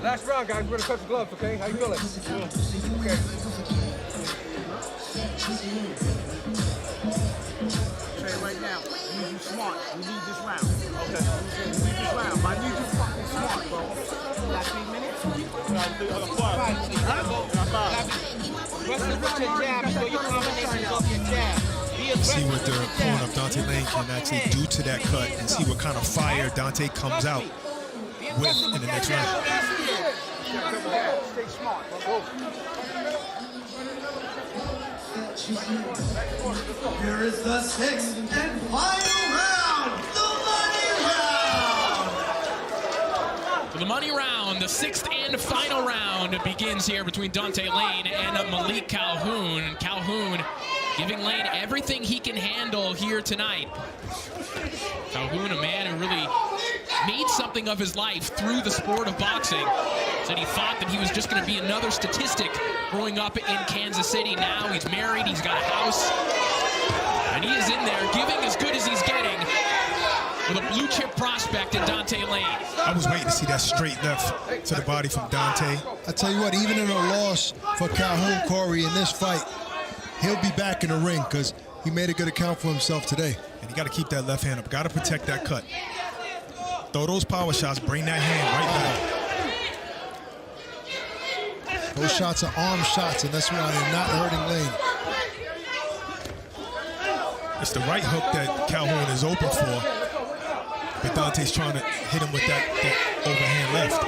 Last round, guys. We're gonna touch the gloves, okay? How you feeling? Okay. Say right now, we need you smart. We need this round. Okay. We need this round. I need you fucking smart, bro. Got 3 minutes? See what the opponent of Dante Lane can actually do to that cut and see what kind of fire Dante comes out with in the next round. Stay smart, bro. Here is the 6th and final round, the money round. The money round, the 6th and final round begins here between Dante Lane and Malik Calhoun. Calhoun giving Lane everything he can handle here tonight. Calhoun, a man who really made something of his life through the sport of boxing. Said he thought that he was just going to be another statistic growing up in Kansas City. Now he's married, he's got a house, and he is in there giving as good as he's getting with a blue chip prospect in Dante Lane. I was waiting to see that straight left to the body from Dante. I tell you what, even in a loss for Calhoun, Corey, in this fight, he'll be back in the ring because he made a good account for himself today. And you got to keep that left hand up. Got to protect that cut. Throw those power shots, bring that hand right back. Those shots are arm shots, and that's why they're not hurting Lane. It's the right hook that Calhoun is open for, but Dante's trying to hit him with that overhand left.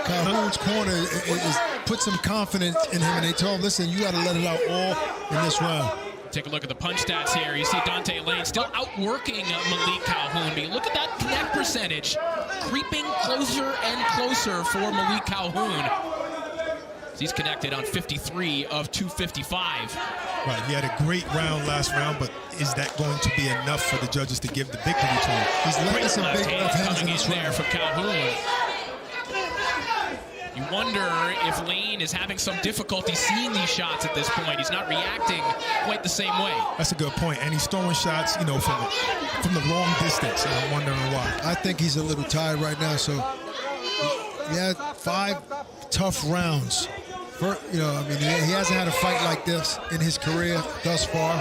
Calhoun's corner is put some confidence in him, and they told him, listen, you got to let it out all in this round. Take a look at the punch stats here. You see Dante Lane still outworking Malik Calhoun. But you look at that connect percentage, creeping closer and closer for Malik Calhoun. He's connected on 53 of 255. Right, he had a great round last round, but is that going to be enough for the judges to give the victory to him? He's letting some big left hands coming in this there round. for Calhoun. You wonder if Lane is having some difficulty seeing these shots at this point. He's not reacting quite the same way. That's a good point, and he's throwing shots, you know, from the wrong distance, and I'm wondering why. I think he's a little tired right now, so he had 5 tough rounds. I mean, he hasn't had a fight like this in his career thus far.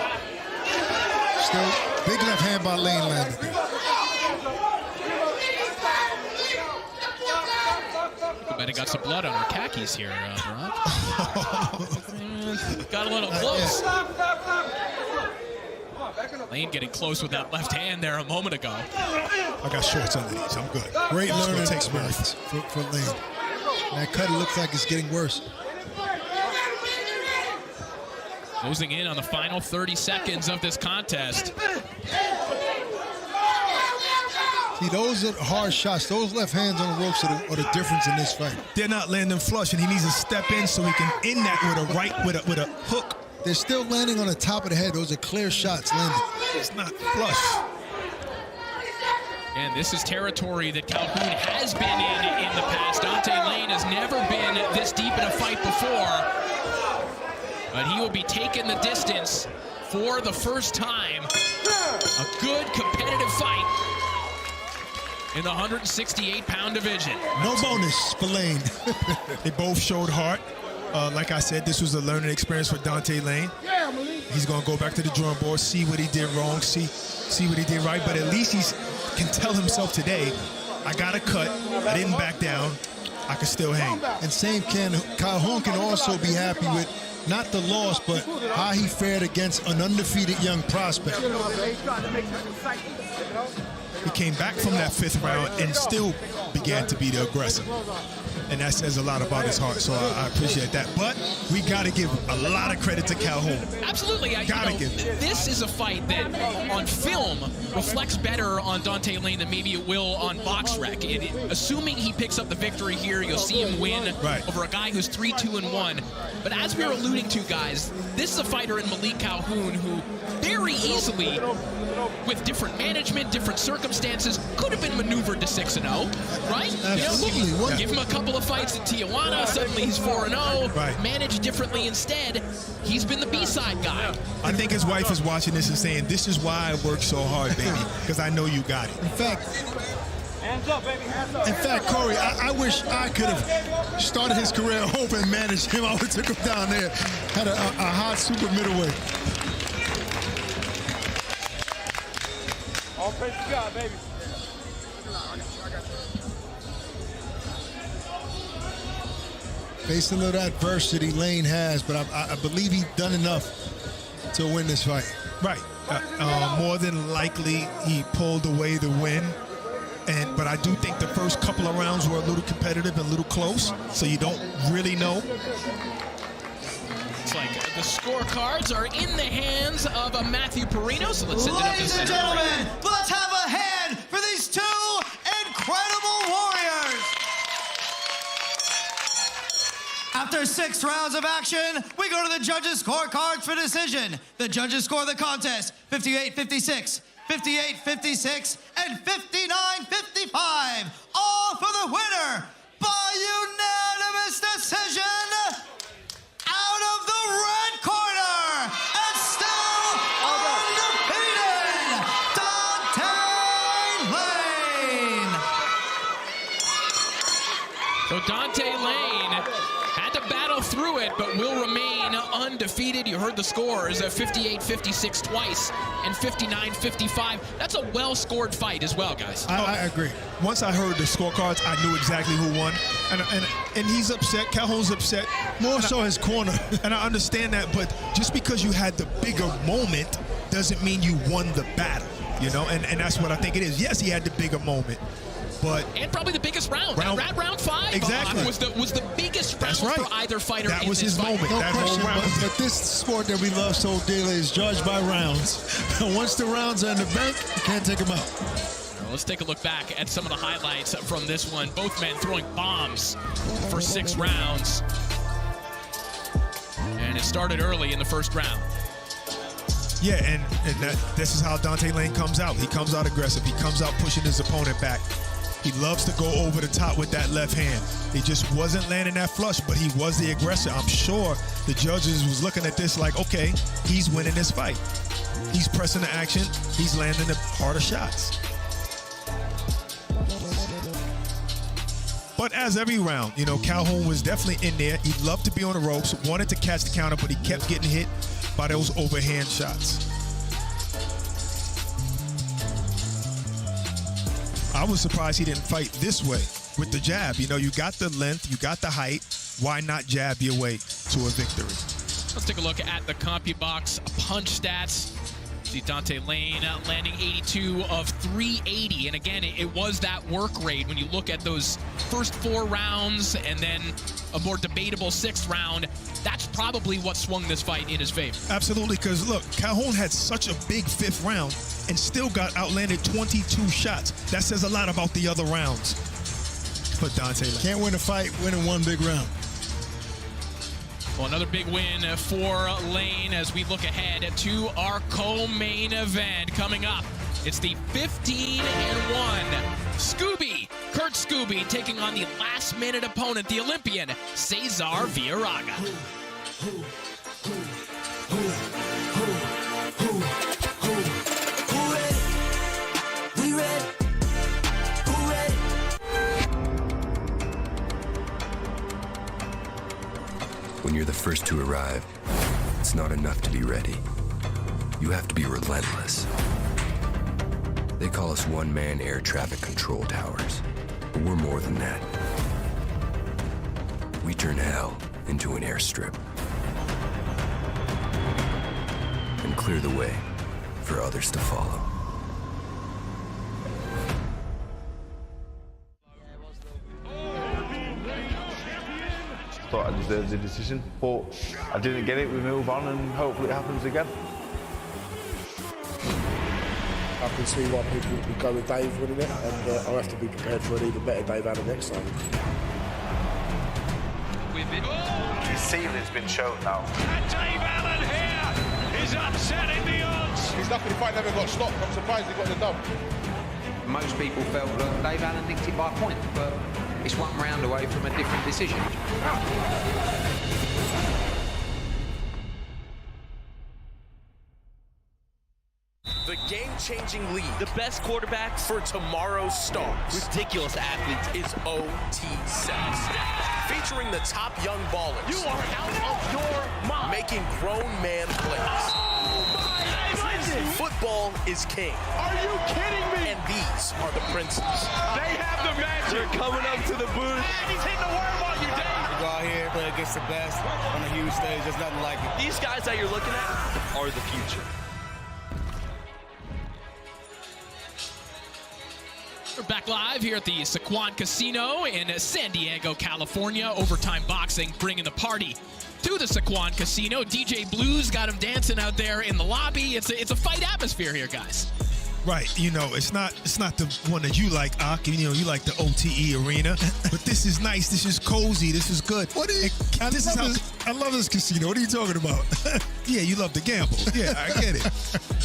Still, big left hand by Lane landed there. I bet he got some blood on her khakis here, Brock. Got a little close. Lane getting close with that left hand there a moment ago. I got shorts under these. I'm good. Great learning experience for Lane. And that cut looks like it's getting worse. Closing in on the final 30 seconds of this contest. See, those are hard shots. Those left hands on the ropes are the difference in this fight. They're not landing flush, and he needs to step in so he can end that with a hook. They're still landing on the top of the head. Those are clear shots landed. It's not flush. And this is territory that Calhoun has been in the past. Dante Lane has never been this deep in a fight before. But he will be taking the distance for the first time. A good competitive fight in the 168-pound division. No bonus for Lane. They both showed heart. Like I said, this was a learning experience for Dante Lane. He's going to go back to the drawing board, see what he did wrong, see what he did right. But at least he can tell himself today, I got a cut, I didn't back down, I can still hang. And Calhoun can also be happy with not the loss, but how he fared against an undefeated young prospect. He came back from that 5th round and still began to be the aggressor. And that says a lot about his heart, so I appreciate that. But we got to give a lot of credit to Calhoun. Absolutely. This is a fight that on film reflects better on Dante Lane than maybe it will on BoxRec. Assuming he picks up the victory here, you'll see him win over a guy who's 3-2-1. But as we were alluding to, guys, this is a fighter in Malik Calhoun who very easily, with different management, different circumstances, could have been maneuvered to 6-0, right? Absolutely. Give him a couple of fights in Tijuana, suddenly he's 4-0. Right. Managed differently instead. He's been the B-side guy. I think his wife is watching this and saying, this is why I work so hard, baby, because I know you got it. In fact, Corey, I wish I could have started his career home and managed him. I would have took him down there. Had a hot super middleweight. All praise to God, baby. Facing a little adversity Lane has, but I believe he's done enough to win this fight. Right. More than likely, he pulled away the win. But I do think the first couple of rounds were a little competitive and a little close, so you don't really know. It's like The scorecards are in the hands of Matthew Perino, so let's send it up to Ladies and center. gentlemen, let's have a hand for these two incredible warriors. After 6 rounds of action, we go to the judges' scorecards for decision. The judges score the contest 58-56, 58-56, and 59-55. All for the winner by unanimous decision. Out of the red corner, and still undefeated, Dante Lane. So Dante Lane had to battle through it, but will remain undefeated. You heard the scores, 58-56 twice and 59-55. That's a well-scored fight as well, guys. I agree. Once I heard the scorecards, I knew exactly who won. And he's upset. Calhoun's upset. More so his corner. And I understand that, but just because you had the bigger moment doesn't mean you won the battle, you know? And that's what I think it is. Yes, he had the bigger moment, but... And probably the biggest round. Round 5 exactly. was the biggest round for either fighter that in was this his fight. moment. No that question, whole round. but this sport that we love so dearly is judged by rounds. Once the rounds are in the bank, you can't take them out. Let's take a look back at some of the highlights from this one. Both men throwing bombs for 6 rounds. And it started early in the first round. Yeah, and this is how Dante Lane comes out. He comes out aggressive. He comes out pushing his opponent back. He loves to go over the top with that left hand. He just wasn't landing that flush, but he was the aggressor. I'm sure the judges was looking at this like, okay, he's winning this fight. He's pressing the action. He's landing the harder shots. But as every round, you know, Calhoun was definitely in there. He loved to be on the ropes, wanted to catch the counter, but he kept getting hit by those overhand shots. I was surprised he didn't fight this way with the jab. You know, you got the length, you got the height. Why not jab your way to a victory? Let's take a look at the CompuBox punch stats. See Dante Lane landing 82 of 380. And again, it was that work rate. When you look at those first 4 rounds and then a more debatable 6th round, that's probably what swung this fight in his favor. Absolutely, because look, Calhoun had such a big 5th round and still got outlanded 22 shots. That says a lot about the other rounds for Dante Lane. Can't win a fight winning one big round. Well, another big win for Lane as we look ahead to our co-main event coming up. It's the 15-1 Kurt Scooby taking on the last-minute opponent, the Olympian Cesar Villaraga. When you're the first to arrive, it's not enough to be ready. You have to be relentless. They call us one-man air traffic control towers, but we're more than that. We turn hell into an airstrip and clear the way for others to follow. Thought I deserved the decision, but I didn't get it. We move on and hopefully it happens again. I can see why people would go with Dave winning it, and I'll have to be prepared for an even better Dave Allen next time. His ceiling's been shown now. And Dave Allen here is upsetting the odds. He's lucky the fight never got stopped. I'm surprised he got the dub. Most people felt that Dave Allen nicked it by a point, but it's one round away from a different decision. The game-changing league. The best quarterbacks for tomorrow's stars. Ridiculous athletes is OT7. Featuring the top young ballers. You are out of your mind. Making grown man plays. Football is king. Are you kidding me? And these are the princes. They have the magic. They're coming up to the booth. And he's hitting the worm on you, Dave. Go out here, play against the best on a huge stage. There's nothing like it. These guys that you're looking at are the future. We're back live here at the Sequan Casino in San Diego, California. Overtime Boxing bringing the party to the Saquon Casino. DJ Blues got him dancing out there in the lobby. It's a fight atmosphere here, guys. Right, you know, it's not the one that you like, Ak. You know, you like the OTE arena, but this is nice. This is cozy. This is good. What is? I love this casino. What are you talking about? Yeah, you love to gamble. Yeah, I get it.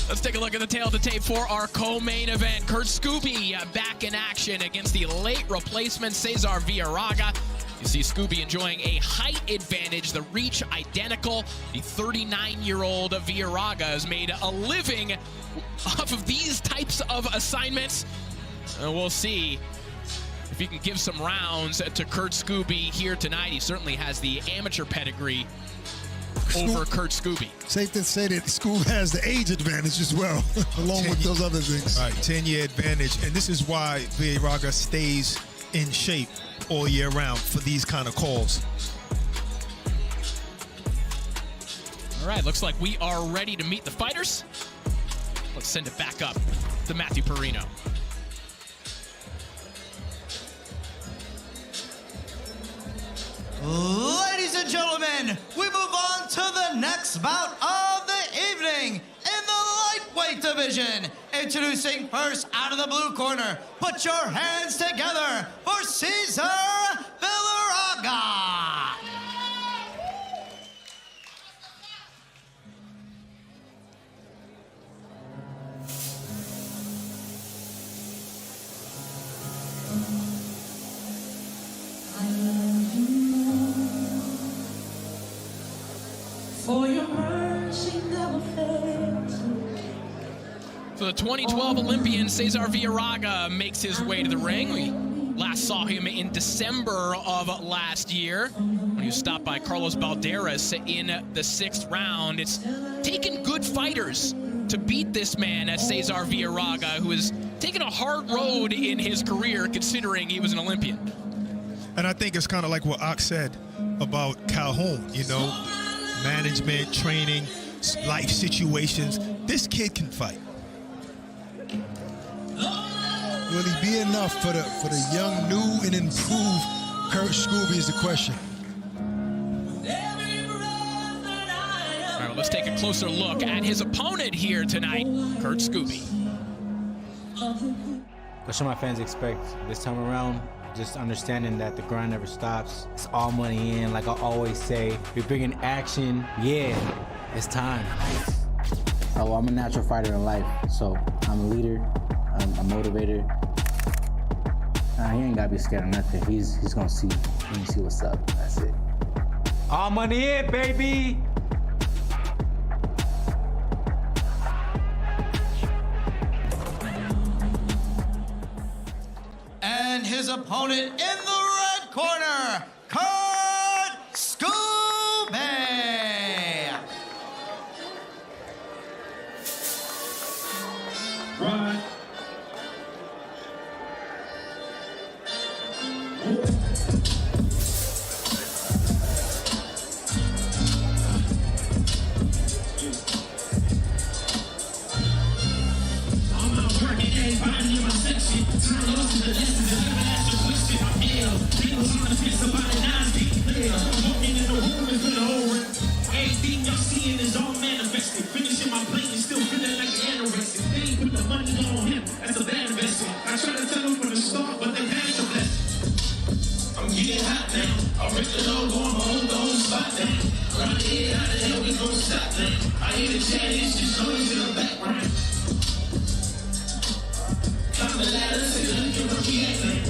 Let's take a look at the tail of the tape for our co-main event. Kurt Scooby back in action against the late replacement Cesar Villaraga. You see Scooby enjoying a height advantage, the reach identical. The 39-year-old Villaraga has made a living off of these types of assignments. We'll see if he can give some rounds to Kurt Scooby here tonight. He certainly has the amateur pedigree over Kurt Scooby. Safe to say that Scoob has the age advantage as well, along with those other things. All right, 10-year advantage, and this is why Villaraga stays in shape all year round for these kind of calls. All right, looks like we are ready to meet the fighters. Let's send it back up to Matthew Perino. Ladies and gentlemen, we move on to the next bout of the evening in the lightweight division. Introducing first out of the blue corner, put your hands together for Cesar Villaraga. For your mercy never fails. So the 2012 Olympian Cesar Villaraga makes his way to the ring. We last saw him in December of last year when he was stopped by Carlos Balderas in the 6th round. It's taken good fighters to beat this man, Cesar Villaraga, who has taken a hard road in his career considering he was an Olympian. And I think it's kind of like what Ak said about Calhoun, you know, management, training, life situations. This kid can fight. Will he be enough for the young, new, and improved Kurt Scooby is the question. All right, well, let's take a closer look at his opponent here tonight, Kurt Scooby. What should my fans expect this time around? Just understanding that the grind never stops. It's all money in, like I always say. We're bringing action. Yeah, it's time. Oh, well, I'm a natural fighter in life, so I'm a leader. I'm a motivator. He ain't gotta be scared of nothing. He's gonna see. He's gonna see what's up. That's it. All money in, baby. And his opponent in the red corner, Kurt Scooby. Right. Everything y'all seeing is all manifested. Finishing my plate and still feeling like anorexic. They ain't put the money on him. That's a bad investment. I tried to tell them from the start, but they had to bless. I'm getting hot now. I ripped the logo, I'ma hold the whole spot down. Around the head, how the hell we gon' stop now? I hear the chat, it's just noise in the background. Climb the ladder, say the look at react now.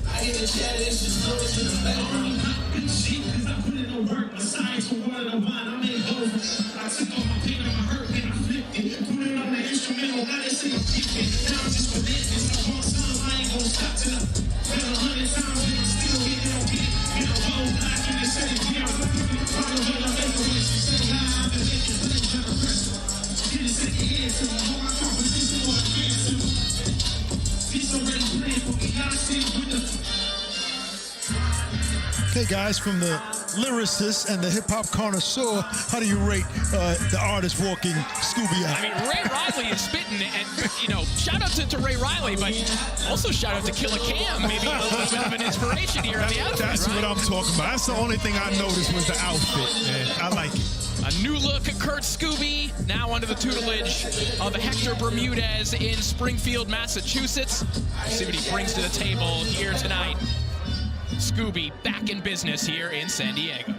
I hear the chat, it's just noise in the background. Good shit, cause I put in the work. Besides for water the wine, I made hoes. I took all my pain and my hurt and I flipped it. Put it on the instrumental, now they say I'm gifted. Now I'm just for business. I want some, I ain't gon' stop till I fell 100 times and I'm still getting on it. In a row, black in the city, we are looking. Follow what I'm making with. She said, nah, I've been making play, trying to press her. Get it second hand to me, hold my competition what I'm to. He's already playing for me, I see with the. Okay, guys, from the lyricist and the hip-hop connoisseur, how do you rate the artist walking Scooby out? I mean, Ray Riley is spitting, and, you know, shout out to Ray Riley, but also shout out to Killer Cam, maybe a little bit of an inspiration here on the outfit. That's what I'm talking about. That's the only thing I noticed was the outfit, man. I like it. A new look at Kurt Scooby, now under the tutelage of Hector Bermudez in Springfield, Massachusetts. See what he brings to the table here tonight. Scooby back in business here in San Diego.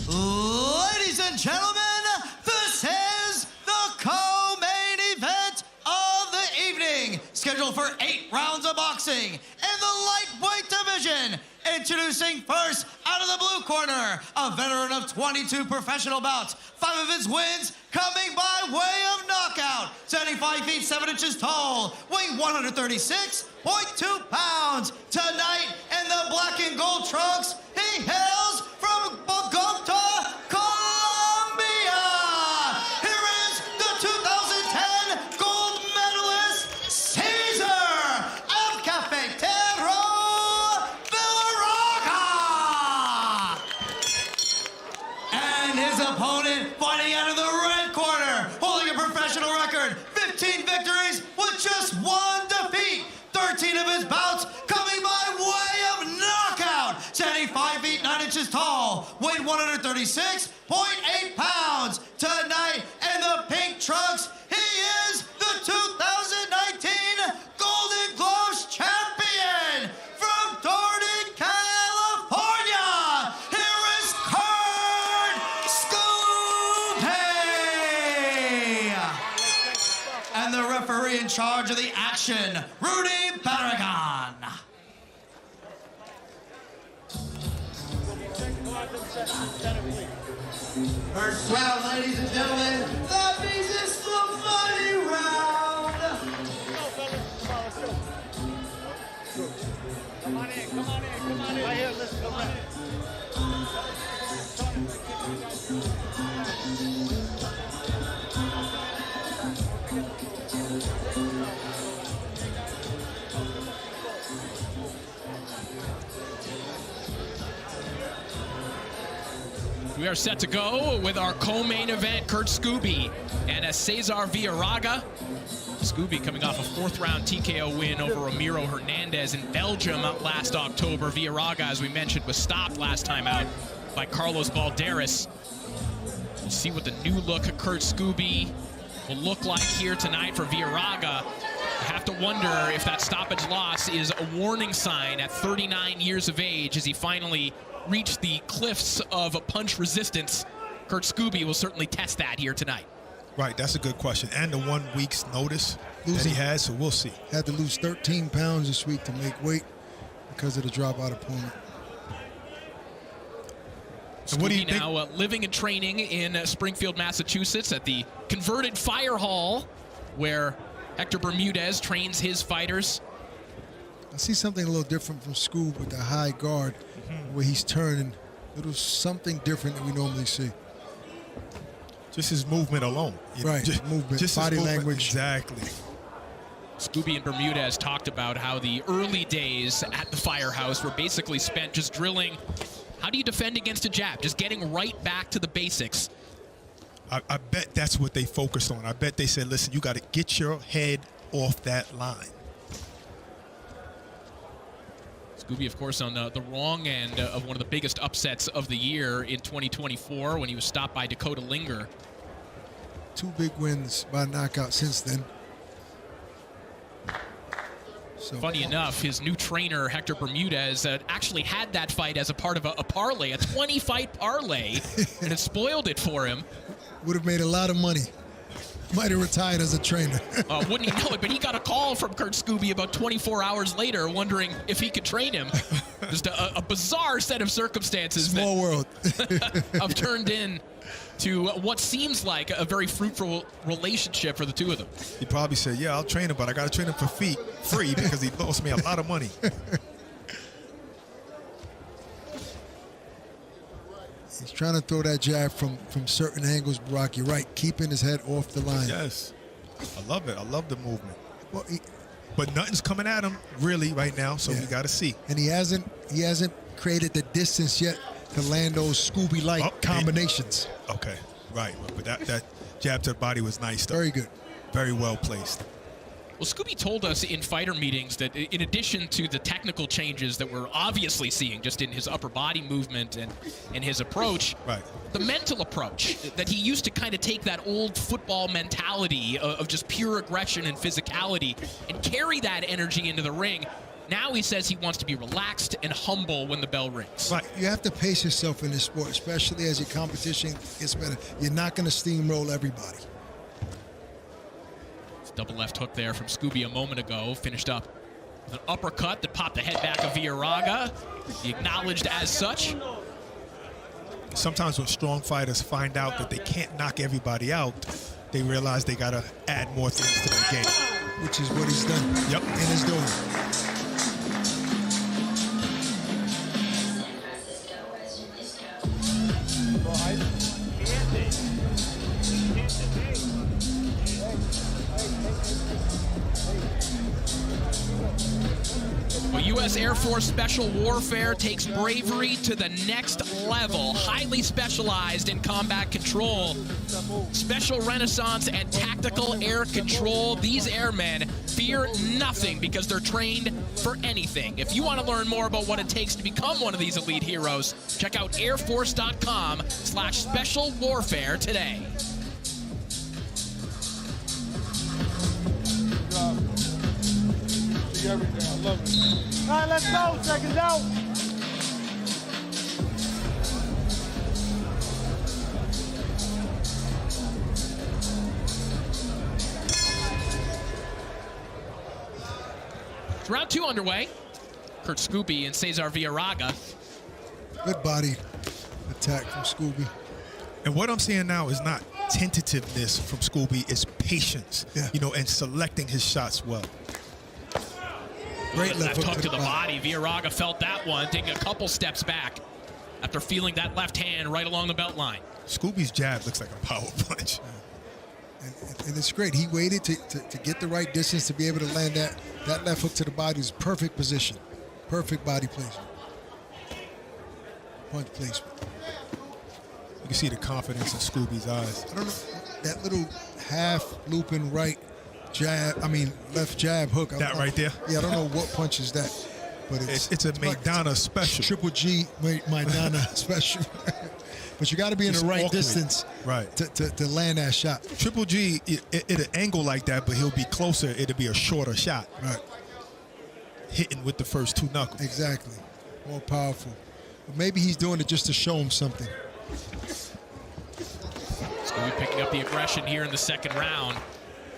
Ladies and gentlemen, this is the co-main event of the evening, scheduled for 8 rounds of boxing in the lightweight division. Introducing first, out of the blue corner, a veteran of 22 professional bouts, 5 of his wins coming by way of knockout. 75 feet 7 inches tall, weighing 136.2 pounds. Tonight in the black and gold trunks, he hails from Bogota, Colombia. Here is the 2010 gold medalist, Cesar El Cafetero Villaraga. And his opponent fighting out of the red corner, holding a professional record, 15 victories with just 1 defeat. 13 of his bouts coming by way of knockout. 75 feet 9 inches tall, weighed 136.8 pounds. Tonight in the pink trunks, he is the 2019 Golden Gloves champion from Dorton, California. Here is Kurt Scooby. And the referee in charge of the action, Rudy Barragan. First round, ladies and gentlemen, that means it's the money round. Come on in, come on in, come on in. Right here, listen, come on in. We are set to go with our co-main event, Kurt Scooby and Cesar Villaraga. Scooby coming off a 4th-round TKO win over Ramiro Hernandez in Belgium last October. Villaraga, as we mentioned, was stopped last time out by Carlos Balderas. We'll see what the new look at Kurt Scooby will look like here tonight for Villaraga. I have to wonder if that stoppage loss is a warning sign at 39 years of age as he finally reached the cliffs of punch resistance. Kurt Scooby will certainly test that here tonight. Right, that's a good question. And the 1 week's notice that he has, so we'll see. Had to lose 13 pounds this week to make weight because of the dropout opponent. Scooby what do you now living and training in Springfield, Massachusetts at the converted fire hall where Hector Bermudez trains his fighters. I see something a little different from Scoob with the high guard, where he's turning. It was something different than we normally see. Just his movement alone. Right, movement, just body movement, language. Exactly. Scooby and Bermudez talked about how the early days at the firehouse were basically spent just drilling. How do you defend against a jab? Just getting right back to the basics. I bet that's what they focused on. I bet they said, listen, you got to get your head off that line. Scooby, of course, on the wrong end of one of the biggest upsets of the year in 2024 when he was stopped by Dakota Linger. 2 big wins by knockout since then. So, funny enough, his new trainer, Hector Bermudez, actually had that fight as a part of a parlay, a 20-fight parlay, and it spoiled it for him. Would have made a lot of money. Might have retired as a trainer. Wouldn't he know it, but he got a call from Kurt Scooby about 24 hours later wondering if he could train him. Just a bizarre set of circumstances. Small world. I've turned in to what seems like a very fruitful relationship for the two of them. He probably said, yeah, I'll train him, but I got to train him for free because he lost me a lot of money. He's trying to throw that jab from certain angles, Barack. You're right, keeping his head off the line. Yes. I love it. I love the movement. Well, But nothing's coming at him really right now, so we got to see. And he hasn't created the distance yet to land those Scooby-like combinations. Okay, right. But that jab to the body was nice, though. Very good. Very well placed. Well, Scooby told us in fighter meetings that in addition to the technical changes that we're obviously seeing just in his upper body movement and his approach, the mental approach, that he used to kind of take that old football mentality of just pure aggression and physicality and carry that energy into the ring. Now he says he wants to be relaxed and humble when the bell rings. Right. You have to pace yourself in this sport, especially as your competition gets better. You're not going to steamroll everybody. Double left hook there from Scooby a moment ago. Finished up with an uppercut that popped the head back of Villarraga. He acknowledged as such. Sometimes when strong fighters find out that they can't knock everybody out, they realize they got to add more things to their game. Which is what he's done. Yep. And is doing. Well, U.S. Air Force Special Warfare takes bravery to the next level. Highly specialized in combat control, special renaissance, and tactical air control. These airmen fear nothing because they're trained for anything. If you want to learn more about what it takes to become one of these elite heroes, check out airforce.com/special warfare today. Everything. I love it. All right, let's go. Seconds out. It's round 2 underway. Kurt Scooby and Cesar Villarraga. Good body attack from Scooby. And what I'm seeing now is not tentativeness from Scooby, it's patience, and selecting his shots well. Great left hook to the body. Villarraga felt that one, taking a couple steps back after feeling that left hand right along the belt line. Scooby's jab looks like a power punch. And it's great. He waited to get the right distance to be able to land that left hook to the body. Is perfect position. Perfect body placement. Punch placement. You can see the confidence in Scooby's eyes. I don't know, that little half looping right jab, left jab hook. That right there? Yeah, I don't know what punch is that, but it's a Maidana special. Triple G Maidana special. But you got to be in the right distance to land that shot. Triple G, it'll angle like that, but he'll be closer. It'll be a shorter shot. Right. Hitting with the first 2 knuckles. Exactly. More powerful. But maybe he's doing it just to show him something. Scooby picking up the aggression here in the second round.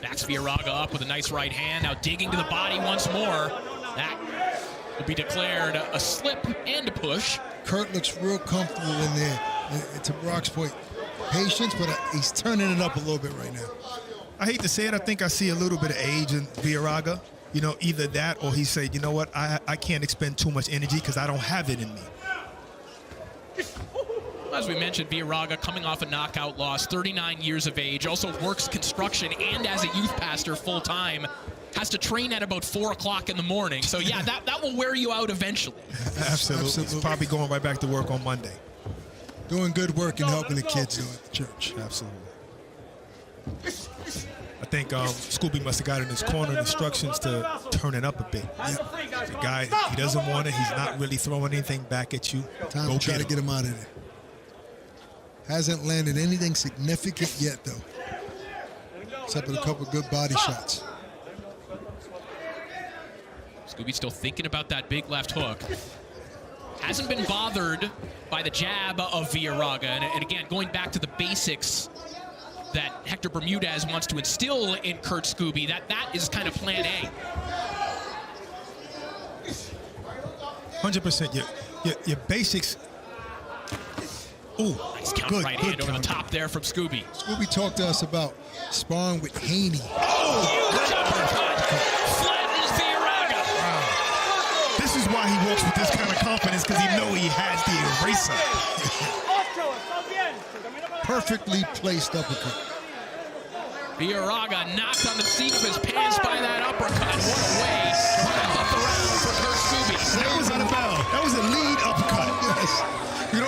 Backs Villarraga up with a nice right hand. Now digging to the body once more. That will be declared a slip and a push. Kurt looks real comfortable in there. And to Brock's point, patience, but he's turning it up a little bit right now. I hate to say it, I think I see a little bit of age in Villarraga. Either that or he said, you know what, I can't expend too much energy because I don't have it in me. As we mentioned, Villarraga coming off a knockout loss, 39 years of age, also works construction and as a youth pastor full-time, has to train at about 4 o'clock in the morning. So yeah, that will wear you out eventually. Absolutely. He's probably going right back to work on Monday. Doing good work and helping the kids at the church. Absolutely. I think Scooby must have got in his corner instructions to turn it up a bit. Yep. The guy, he doesn't want it. He's not really throwing anything back at you. Time to try to get him out of there. Hasn't landed anything significant yet, though, except for a couple good body shots. Scooby still thinking about that big left hook. Hasn't been bothered by the jab of Villarraga. And again, going back to the basics that Hector Bermudez wants to instill in Kurt Scooby, that is kind of plan A. 100%. Your basics. Ooh, nice counter right hand over the top there from Scooby. Scooby talked to us about sparring with Haney. Huge uppercut! Flattens Villarraga. Wow. This is why he walks with this kind of confidence, because he knows he has the eraser. Perfectly placed uppercut. Villarraga knocked on the seat of his pants by that uppercut. What a way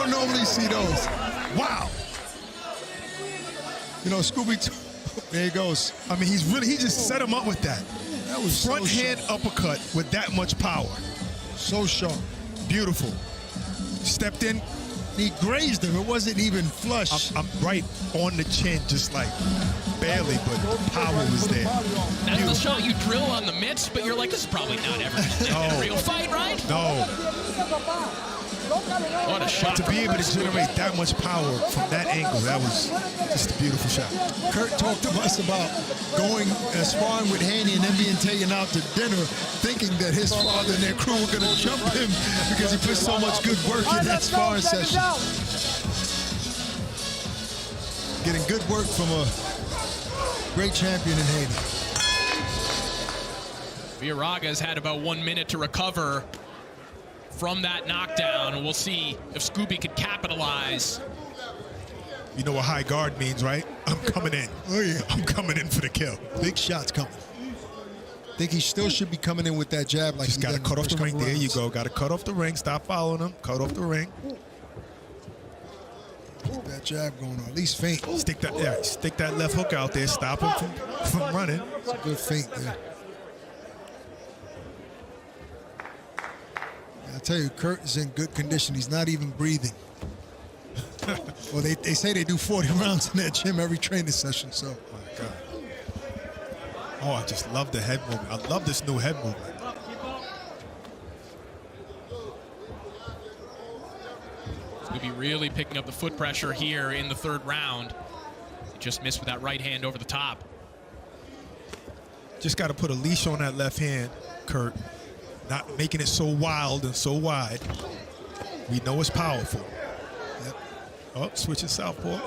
don't normally see those. Wow. You know, Scooby, there he goes. I mean, he just set him up with that. That was front so hand sharp. uppercut with that much power. So sharp. Beautiful. Stepped in. He grazed him. It wasn't even flush. I'm right on the chin, just like barely, but power was there. That's the shot you drill on the mitts, but you're like, this is probably not ever a real fight, right? No. What a shot. To be able to generate that much power from that angle, that was just a beautiful shot. Kurt talked to us about going and sparring with Haney and then being taken out to dinner, thinking that his father and their crew were going to jump him because he put so much good work in that sparring session. Getting good work from a great champion in Haney. Villanueva has had about 1 minute to recover from that knockdown. We'll see if Scooby could capitalize. You know what high guard means, right? I'm coming in. Oh, yeah. I'm coming in for the kill. Big shots coming. Think he still should be coming in with that jab like just got to cut off the ring. There you go. Got to cut off the ring. Stop following him. Cut off the ring. Keep that jab going on. At least feint. Stick that left hook out there. Stop him from running. It's a good feint there. I tell you, Kurt is in good condition. He's not even breathing. Well, they say they do 40 rounds in that gym every training session, so. Oh, my God. Oh, I just love the head movement. I love this new head movement. Scooby really picking up the foot pressure here in the third round. He just missed with that right hand over the top. Just got to put a leash on that left hand, Kurt. Not making it so wild and so wide. We know it's powerful. Yep. Oh, switching southpaw.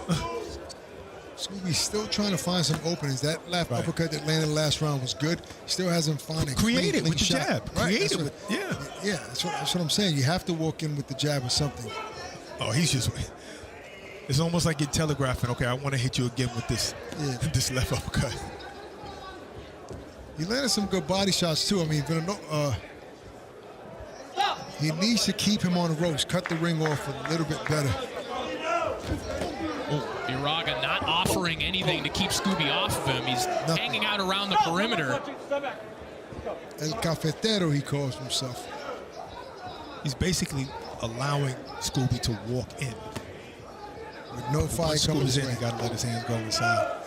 Scooby's still trying to find some openings. That left uppercut that landed the last round was good. Still hasn't found it. Created with the jab. Right. Created with, yeah. Yeah, that's what I'm saying. You have to walk in with the jab or something. Oh, he's just, it's almost like you're telegraphing, okay, I want to hit you again with this, this left uppercut. He landed some good body shots, too. I mean, he needs to keep him on the ropes, cut the ring off a little bit better. Villanueva not offering anything to keep Scooby off of him. He's hanging out around the perimeter. El Cafetero, he calls himself. He's basically allowing Scooby to walk in. With no fight coming his way. He got to let his hands go inside.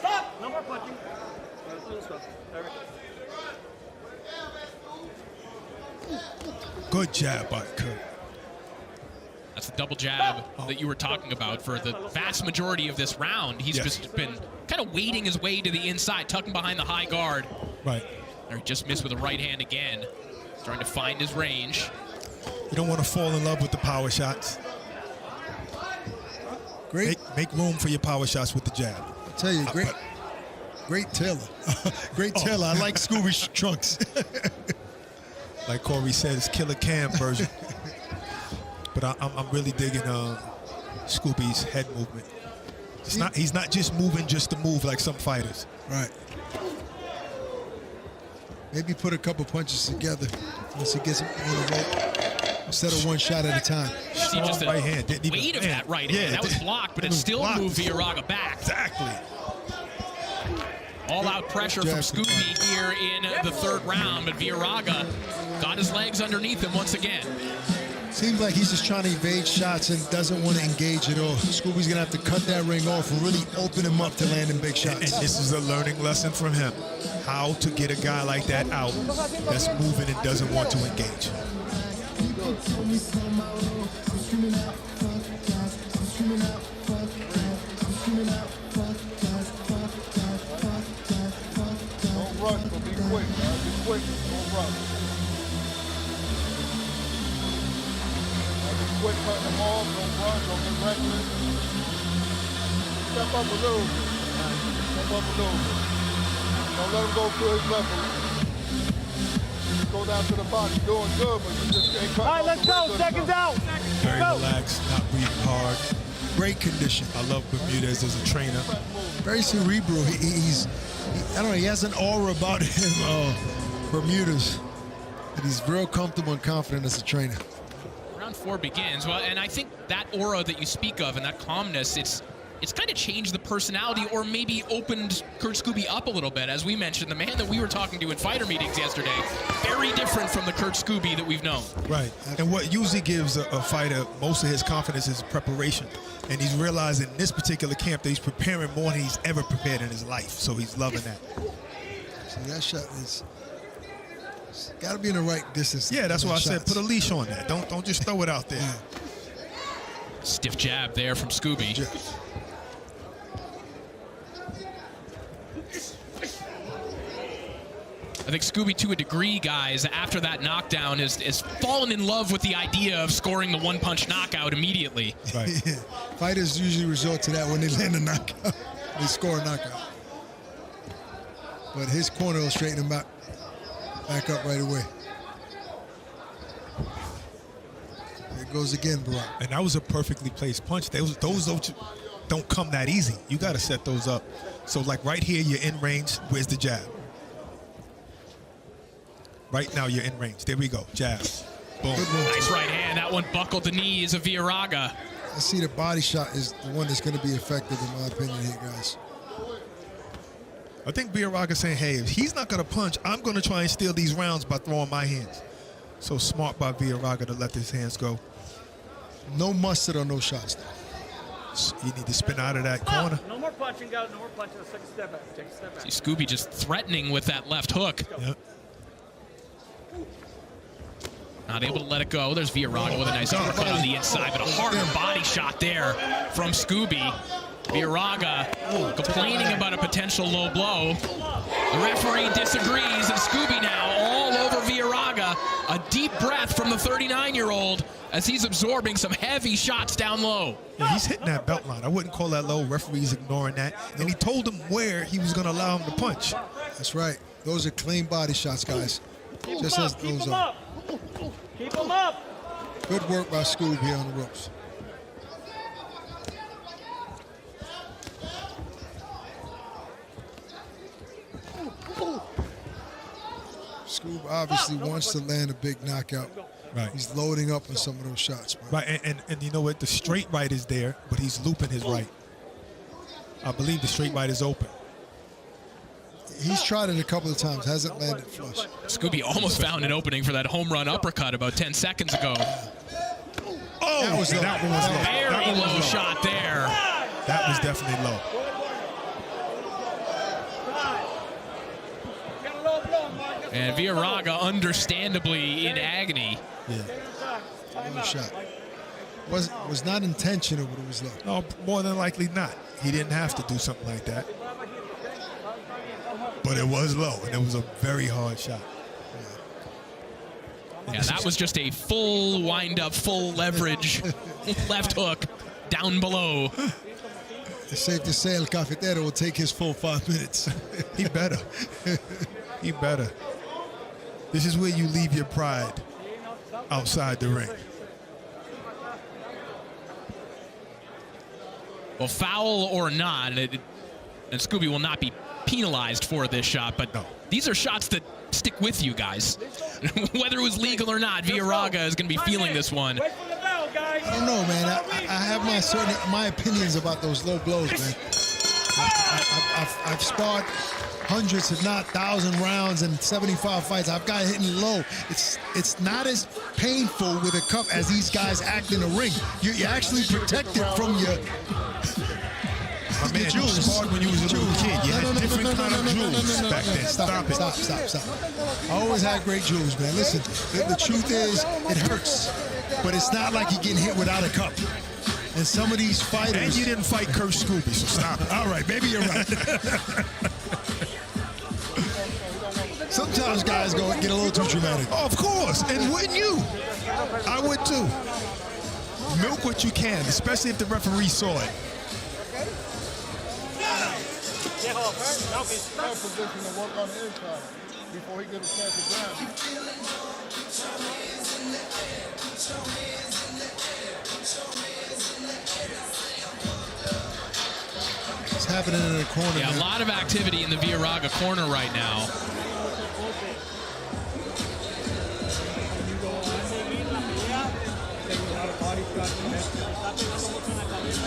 Good jab by Kurt. That's the double jab that you were talking about for the vast majority of this round. He's just been kind of wading his way to the inside, tucking behind the high guard. Right. Or he just missed with a right hand again. He's trying to find his range. You don't want to fall in love with the power shots. Great. Make room for your power shots with the jab. I tell you, great tailor. Great tailor. I like Scooby's trunks. Like Corey said, it's Killer Cam version. But I'm really digging Scooby's head movement. He's not just moving just to move like some fighters. Right. Maybe put a couple punches together once he gets him on the rope instead of one shot at a time. See just the right hand. weight of that right hand. That was blocked, but it still moved Villanueva back. Exactly. All-out pressure from Scooby here in the third round, but Villanueva got his legs underneath him once again. Seems like he's just trying to evade shots and doesn't want to engage at all. Scooby's going to have to cut that ring off and really open him up to landing big shots. And this is a learning lesson from him. How to get a guy like that out that's moving and doesn't want to engage. Don't rush, but be quick, man. Be quick, don't rush. Quick, cut them off, don't run, don't get reckless. Step up a little bit. Step up a little bit. Don't let him go through his level. Go down to the body, doing good, but you just can't cut. All right, let's go, seconds out. Very relaxed, not breathing hard. Great condition. I love Bermudez as a trainer. Very cerebral. I don't know, he has an aura about him, Bermudez. And he's real comfortable and confident as a trainer. round 4 begins. Well, and I think that aura that you speak of and that calmness, it's kind of changed the personality, or maybe opened Kurt Scooby up a little bit. As we mentioned, the man that we were talking to in fighter meetings yesterday, very different from the Kurt Scooby that we've known. Right. And what usually gives a fighter most of his confidence is preparation. And he's realizing in this particular camp that he's preparing more than he's ever prepared in his life. So he's loving that. See, that shot is got to be in the right distance. Yeah, that's why I said put a leash on that. Don't just throw it out there. Stiff jab there from Scooby. I think Scooby, to a degree, guys, after that knockdown, is fallen in love with the idea of scoring the one-punch knockout immediately. Right. Fighters usually resort to that when they land a knockout. They score a knockout. But his corner will straighten him back up right away. There it goes again, Barack. And that was a perfectly placed punch. Those don't come that easy. You got to set those up. So, like right here, you're in range. Where's the jab? Right now, you're in range. There we go. Jab. Boom. Nice right hand. That one buckled the knees of Villarraga. I see the body shot is the one that's going to be effective, in my opinion, here, guys. I think Villarraga saying, hey, if he's not going to punch, I'm going to try and steal these rounds by throwing my hands. So smart by Villarraga to let his hands go. No mustard or no shots. You need to spin out of that corner. No more punching, guys. No more punching. Let's take a step back. Take a step back. See Scooby just threatening with that left hook. Yep. Not able to let it go. There's Villarraga with a nice uppercut on the inside, but a harder body shot there from Scooby. Villarraga complaining about a potential low blow. The referee disagrees, and Scooby now all over Villarraga. A deep breath from the 39-year-old as he's absorbing some heavy shots down low. Yeah, he's hitting that belt line. I wouldn't call that low. Referee's ignoring that. And he told him where he was going to allow him to punch. That's right. Those are clean body shots, guys. Just as those are. Keep him up. Good work by Scoob here on the ropes. Scoob obviously wants to land a big knockout. Right. He's loading up on some of those shots, bro. Right, and you know what? The straight right is there, but he's looping his right. I believe the straight right is open. He's tried it a couple of times, hasn't landed flush. Scooby almost found an opening for that home run uppercut about 10 seconds ago. Oh, that one was low. Very low shot there. That was definitely low. And Villarraga understandably in agony. Yeah. Low shot. Was not intentional, but it was low. No, more than likely not. He didn't have to do something like that. But it was low, and it was a very hard shot. Yeah, that was just a full wind-up, full leverage left hook down below. It's safe to say El Cafetero will take his full 5 minutes. He better. He better. This is where you leave your pride outside the ring. Well, foul or not, and Scooby will not be penalized for this shot, but these are shots that stick with you guys. Whether it was legal or not, Villarraga is going to be feeling this one. I don't know, man. I have my opinions about those low blows, man. I've sparred hundreds, if not 1,000 rounds and 75 fights. I've got hitting low. It's not as painful with a cup as these guys act in the ring. You're actually protected from your My man, you sparred when you was a little kid. You had different kind of jewels back then. Stop it. Stop. I always had great jewels, man. Listen, the truth is, it hurts. But it's not like you're getting hit without a cup. And some of these fighters... And you didn't fight Kurt Scooby, so stop it. All right, maybe you're right. Sometimes guys get a little too dramatic. Oh, of course. And wouldn't you? I would too. Milk what you can, especially if the referee saw it. Now he's in position to work on the inside before he gets a chance to grab. It's happening in the corner. Yeah, a lot of activity in the Villarraga corner right now.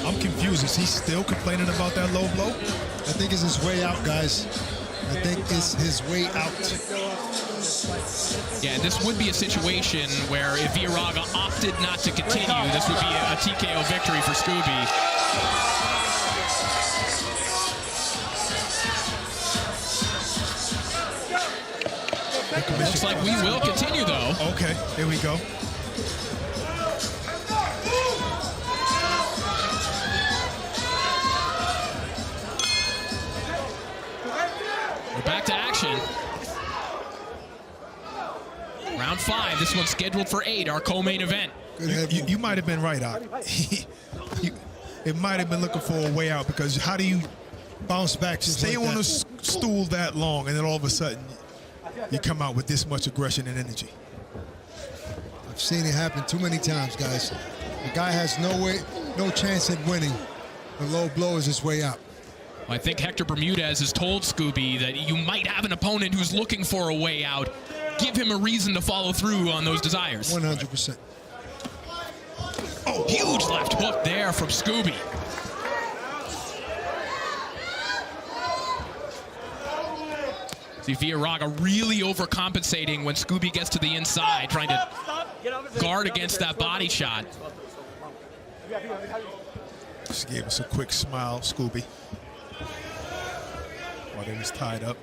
I'm confused. Is he still complaining about that low blow? I think it's his way out, guys. I think it's his way out. Yeah, this would be a situation where if Villaroga opted not to continue, this would be a TKO victory for Scooby. Looks like we will continue, though. Okay, here we go. We're back to action. Round 5. This one's scheduled for 8, our co-main event. You might have been right, Ock. It might have been looking for a way out, because how do you bounce back, stay on a stool that long, and then all of a sudden you come out with this much aggression and energy? I've seen it happen too many times, guys. The guy has no chance at winning. The low blow is his way out. I think Hector Bermudez has told Scooby that you might have an opponent who's looking for a way out. Give him a reason to follow through on those desires. 100%. Oh, huge left hook there from Scooby. See Villaroga really overcompensating when Scooby gets to the inside, trying to guard against that body shot. Just gave us a quick smile, Scooby, while they was tied up.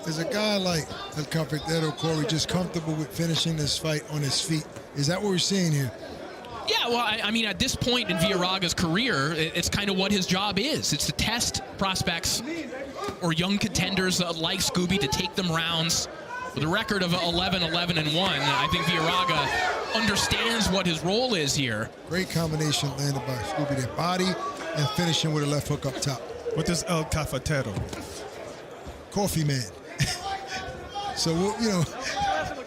Is a guy like El Cafetero, Corey, just comfortable with finishing this fight on his feet? Is that what we're seeing here? Yeah, well, I mean, at this point in Villaraga's career, it's kind of what his job is. It's to test prospects or young contenders like Scooby, to take them rounds. With a record of 11-11-1, I think Villaroga understands what his role is here. Great combination landed by Scooby, their body and finishing with a left hook up top. What does El Cafetero? Coffee man. So you know,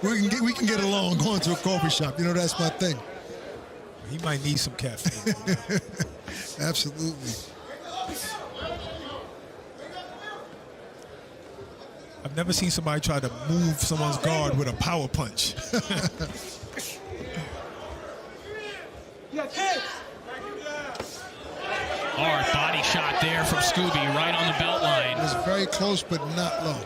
we can get along going to a coffee shop. You know, that's my thing. He might need some caffeine. Absolutely. I've never seen somebody try to move someone's guard with a power punch. Hard body shot there from Scooby, right on the belt line. It was very close, but not low.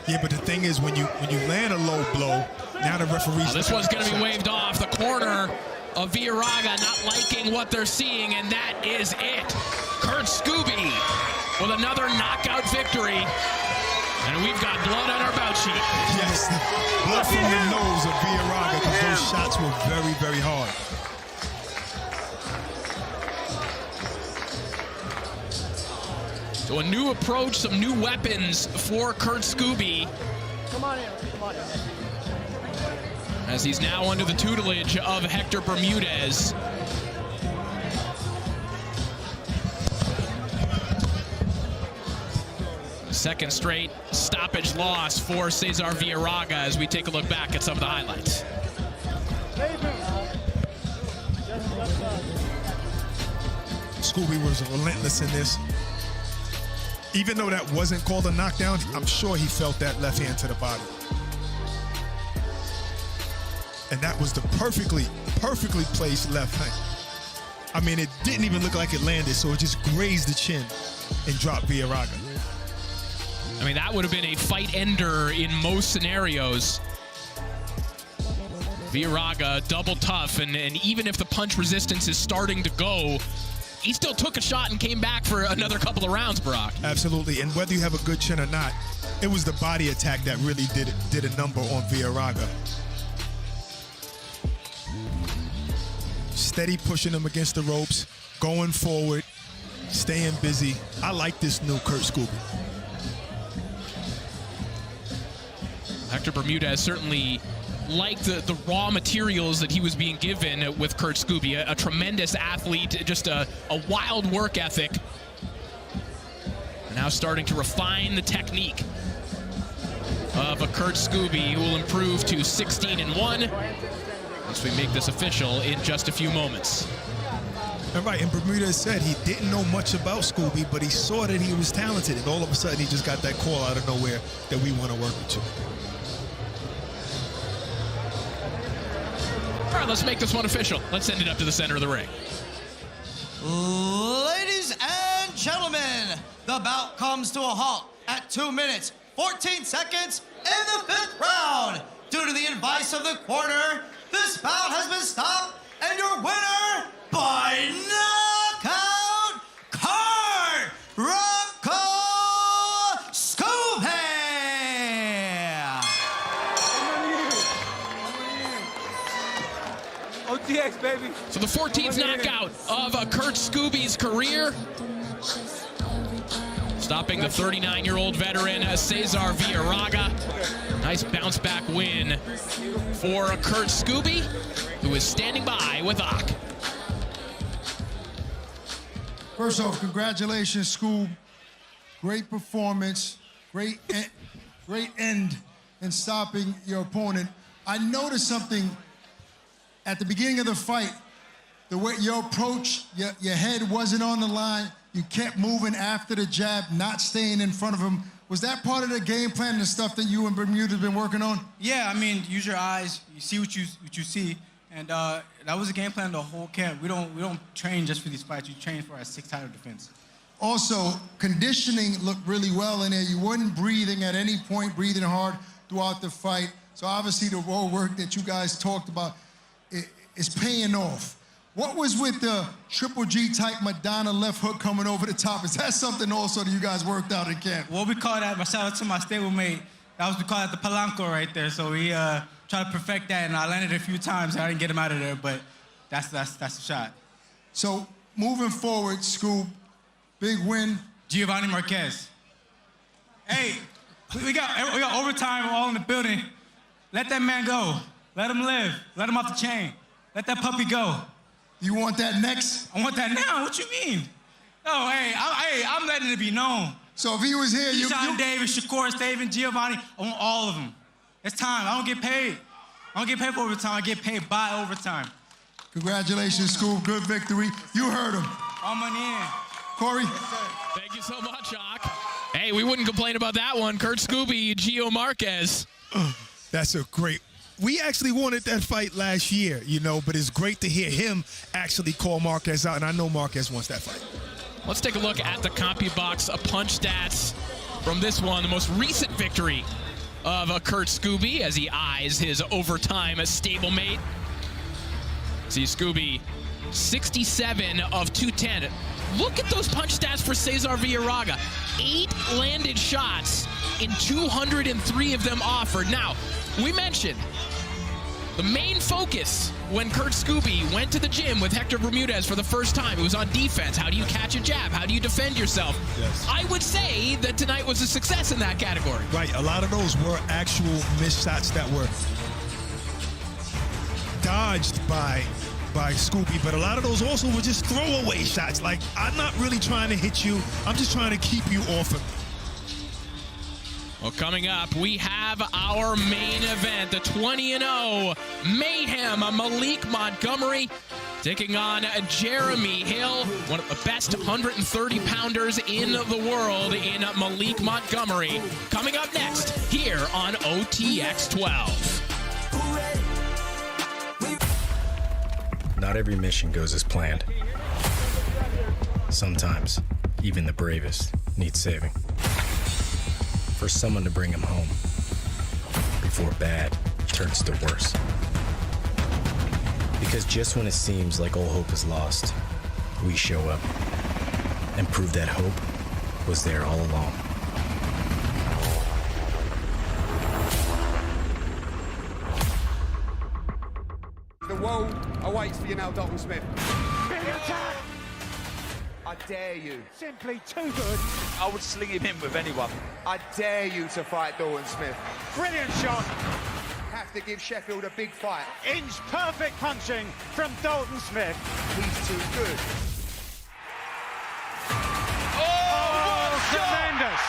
Yeah, but the thing is, when you land a low blow, now the referee's... This one's going to be waved off. The corner of Villaroga not liking what they're seeing, and that is it. Kurt Scooby with another knockout victory. And we've got blood on our bout sheet. Yes, blood from the nose of Villaroga, because those shots were very, very hard. So a new approach, some new weapons for Kurt Scooby. Come on in, come on in. As he's now under the tutelage of Hector Bermudez. Second straight stoppage loss for Cesar Villaroga as we take a look back at some of the highlights. Scooby was relentless in this. Even though that wasn't called a knockdown, I'm sure he felt that left hand to the body. And that was the perfectly placed left hand. I mean, it didn't even look like it landed, so it just grazed the chin and dropped Villaroga. I mean, that would have been a fight ender in most scenarios. Villaroga double tough, and even if the punch resistance is starting to go, he still took a shot and came back for another couple of rounds, Brock. Absolutely, and whether you have a good chin or not, it was the body attack that really did a number on Villaroga. Steady pushing him against the ropes, going forward, staying busy. I like this new Kurt Scooby. Hector Bermudez certainly liked the raw materials that he was being given with Kurt Scooby. A tremendous athlete, just a wild work ethic. Now starting to refine the technique of a Kurt Scooby, who will improve to 16-1 once we make this official in just a few moments. And right, and Bermudez said he didn't know much about Scooby, but he saw that he was talented, and all of a sudden he just got that call out of nowhere that we want to work with you. right, let's make this one official. Let's send it up to the center of the ring. Ladies and gentlemen, the bout comes to a halt at 2 minutes, 14 seconds in the 5th round. Due to the advice of the corner, this bout has been stopped, and your winner by knockout, Rocco Scooby. OTX, baby. So the 14th knockout of Kurt Scooby's career. Stopping the 39-year-old veteran Cesar Villaraga. Nice bounce-back win for Kurt Scooby, who is standing by with Ak. First off, congratulations, Scoob. Great performance, great end in stopping your opponent. I noticed something at the beginning of the fight. The way your approach, your head wasn't on the line. You kept moving after the jab, not staying in front of him. Was that part of the game plan and the stuff that you and Bermuda have been working on? Yeah, I mean, use your eyes. You see what you see, and that was the game plan the whole camp. We don't train just for these fights. We train for our 6th title defense. Also, conditioning looked really well in there. You weren't breathing at any point, breathing hard throughout the fight. So obviously the raw work that you guys talked about is paying off. What was with the Triple G type Madonna left hook coming over the top? Is that something also that you guys worked out in camp? Well, we call that, shout out to my stablemate, we call that the Palanco right there. So we tried to perfect that, and I landed a few times. I didn't get him out of there, but that's the shot. So moving forward, Scoob, big win. Giovanni Marquez. Hey, we got overtime all in the building. Let that man go. Let him live. Let him off the chain. Let that puppy go. You want that next? I want that now. What you mean? Oh, I'm letting it be known. So if he was here, Sean Davis, Shakur, Staven, Giovanni, I want all of them. It's time. I don't get paid. I don't get paid for overtime. I get paid by overtime. Congratulations, Scoob. Good victory. You heard him. All money in. Corey? Thank you so much, Ak. Hey, we wouldn't complain about that one. Kurt Scooby, Gio Marquez. That's a great. We actually wanted that fight last year, but it's great to hear him actually call Marquez out, and I know Marquez wants that fight. Let's take a look at the CompuBox punch stats from this one, the most recent victory of Kurt Scooby as he eyes his overtime stablemate. See, Scooby, 67 of 210. Look at those punch stats for Cesar Villaraga. 8 landed shots and 203 of them offered. Now, we mentioned the main focus when Kurt Scooby went to the gym with Hector Bermudez for the first time, it was on defense. How do you catch a jab? How do you defend yourself? Yes. I would say that tonight was a success in that category. Right, a lot of those were actual missed shots that were dodged by Scooby, but a lot of those also were just throwaway shots. Like, I'm not really trying to hit you. I'm just trying to keep you off of me. Well, coming up, we have our main event, the 20-0 Mayhem Maliek Montgomery taking on Jeremy Hill, one of the best 130-pounders in the world in Maliek Montgomery. Coming up next here on OTX 12. Not every mission goes as planned. Sometimes, even the bravest need saving. For someone to bring him home before bad turns to worse. Because just when it seems like all hope is lost, we show up and prove that hope was there all along. The world awaits for you now, Dalton Smith. Big attack! I dare you. Simply too good. I would sling him in with anyone. I dare you to fight Dalton Smith. Brilliant shot. Have to give Sheffield a big fight. Inch perfect punching from Dalton Smith. He's too good. Oh, tremendous!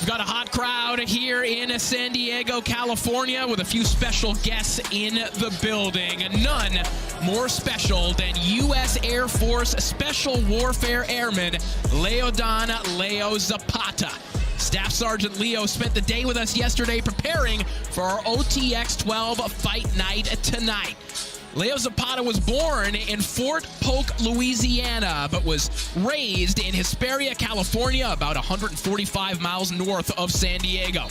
We've got a hot crowd here in San Diego, California, with a few special guests in the building. None more special than U.S. Air Force Special Warfare Airman Leodon Leo Zapata. Staff Sergeant Leo spent the day with us yesterday preparing for our OTX 12 fight night tonight. Leo Zapata was born in Fort Polk, Louisiana, but was raised in Hesperia, California, about 145 miles north of San Diego.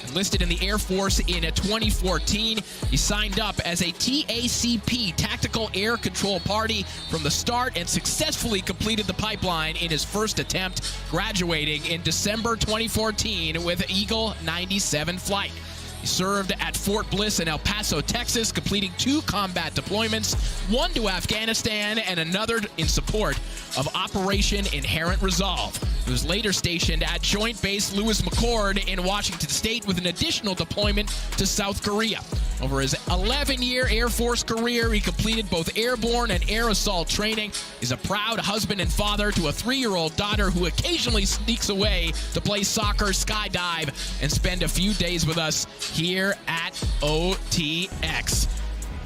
Enlisted in the Air Force in 2014, he signed up as a TACP, Tactical Air Control Party, from the start and successfully completed the pipeline in his first attempt, graduating in December 2014 with Eagle 97 flight. He served at Fort Bliss in El Paso, Texas, completing 2 combat deployments, one to Afghanistan and another in support of Operation Inherent Resolve. He was later stationed at Joint Base Lewis McChord in Washington State with an additional deployment to South Korea. Over his 11-year Air Force career, he completed both airborne and air assault training. He's a proud husband and father to a 3-year-old daughter who occasionally sneaks away to play soccer, skydive, and spend a few days with us here at OTX.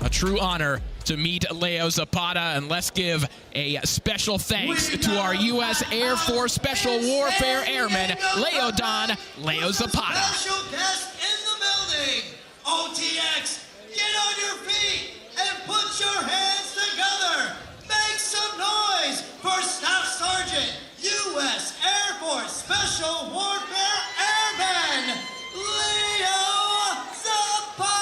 A true honor to meet Leo Zapata, and let's give a special thanks to our U.S. Air Force Special Warfare Airman, Leodon Leo Zapata. Special guest in the building, OTX, get on your feet and put your hands together. Make some noise for Staff Sergeant, U.S. Air Force Special Warfare Airman, Leo Zapata.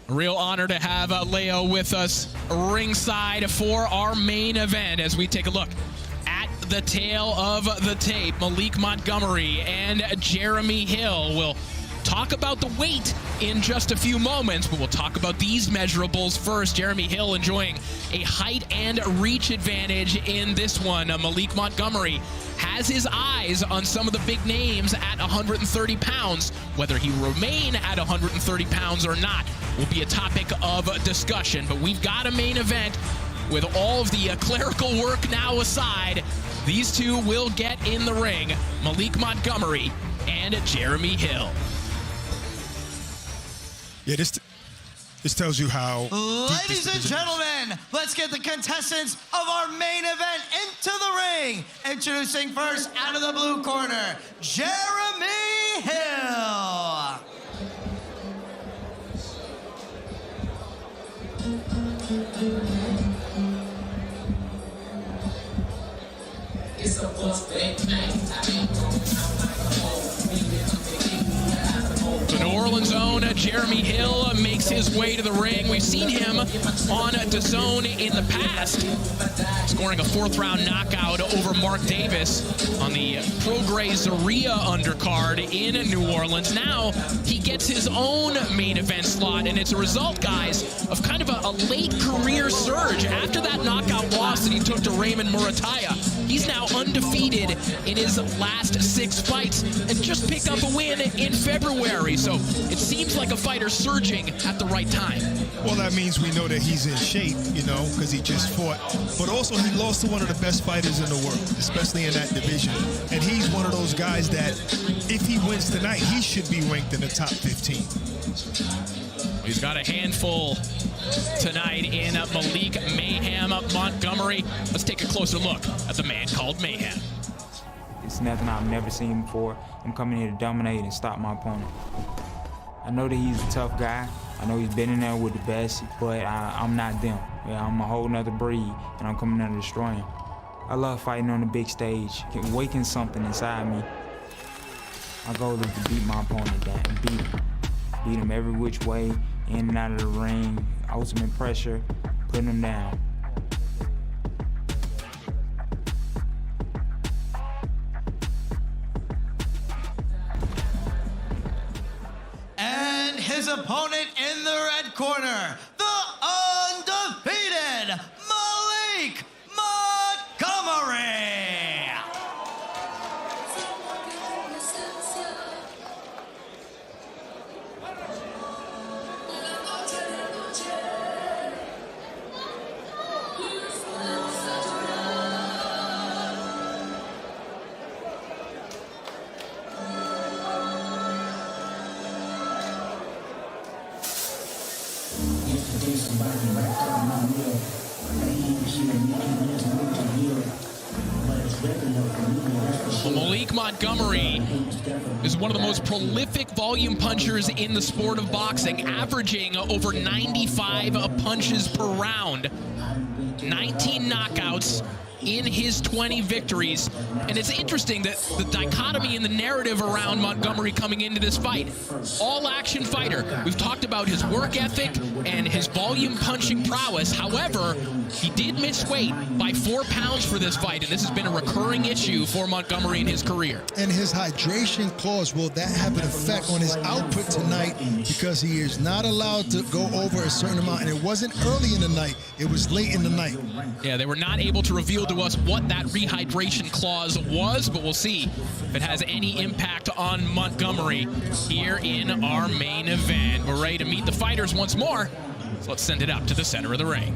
A real honor to have Leo with us ringside for our main event as we take a look at the tail of the tape. Maliek Montgomery and Jeremy Hill will talk about the weight in just a few moments, but we'll talk about these measurables first. Jeremy Hill enjoying a height and reach advantage in this one. Maliek Montgomery has his eyes on some of the big names at 130 pounds. Whether he will remain at 130 pounds or not will be a topic of discussion, but we've got a main event. With all of the clerical work now aside, these two will get in the ring. Maliek Montgomery and Jeremy Hill. Yeah, this tells you how. Ladies and gentlemen, let's get the contestants of our main event into the ring. Introducing first, out of the blue corner, Jeremy Hill. It's a birthday tonight. The New Orleans own Jeremy Hill makes his way to the ring. We've seen him on DAZN in the past, scoring a 4th-round knockout over Mark Davis on the Prograis Zaria undercard in New Orleans. Now he gets his own main event slot, and it's a result, guys, of kind of a late career surge. After that knockout loss that he took to Raymond Murataya, he's now undefeated in his last 6 fights and just picked up a win in February. So it seems like a fighter surging at the right time. Well, that means we know that he's in shape, you know, because he just fought. But also he lost to one of the best fighters in the world, especially in that division. And he's one of those guys that if he wins tonight, he should be ranked in the top 15. He's got a handful tonight in Maliek Mayhem Montgomery. Let's take a closer look at the man called Mayhem. It's nothing I've never seen before. I'm coming here to dominate and stop my opponent. I know that he's a tough guy. I know he's been in there with the best, but I'm not them. Yeah, I'm a whole nother breed, and I'm coming there to destroy him. I love fighting on the big stage. It awakens something inside me. My goal is to beat my opponent down and beat him. Beat him every which way, in and out of the ring, ultimate pressure, putting him down. And his opponent in the red corner, the undefeated Maliek Montgomery. Well, Maliek Montgomery is one of the most prolific volume punchers in the sport of boxing, averaging over 95 punches per round. 19 knockouts in his 20 victories. And it's interesting that the dichotomy in the narrative around Montgomery coming into this fight. All-action fighter. We've talked about his work ethic and his volume punching prowess. However, he did miss weight by 4 pounds for this fight, and this has been a recurring issue for Montgomery in his career. And his hydration clause, will that have an effect on his output tonight? Because he is not allowed to go over a certain amount, and it wasn't early in the night, it was late in the night. Yeah, they were not able to reveal to us what that rehydration clause was, but we'll see if it has any impact on Montgomery here in our main event. We're ready to meet the fighters once more, so let's send it up to the center of the ring.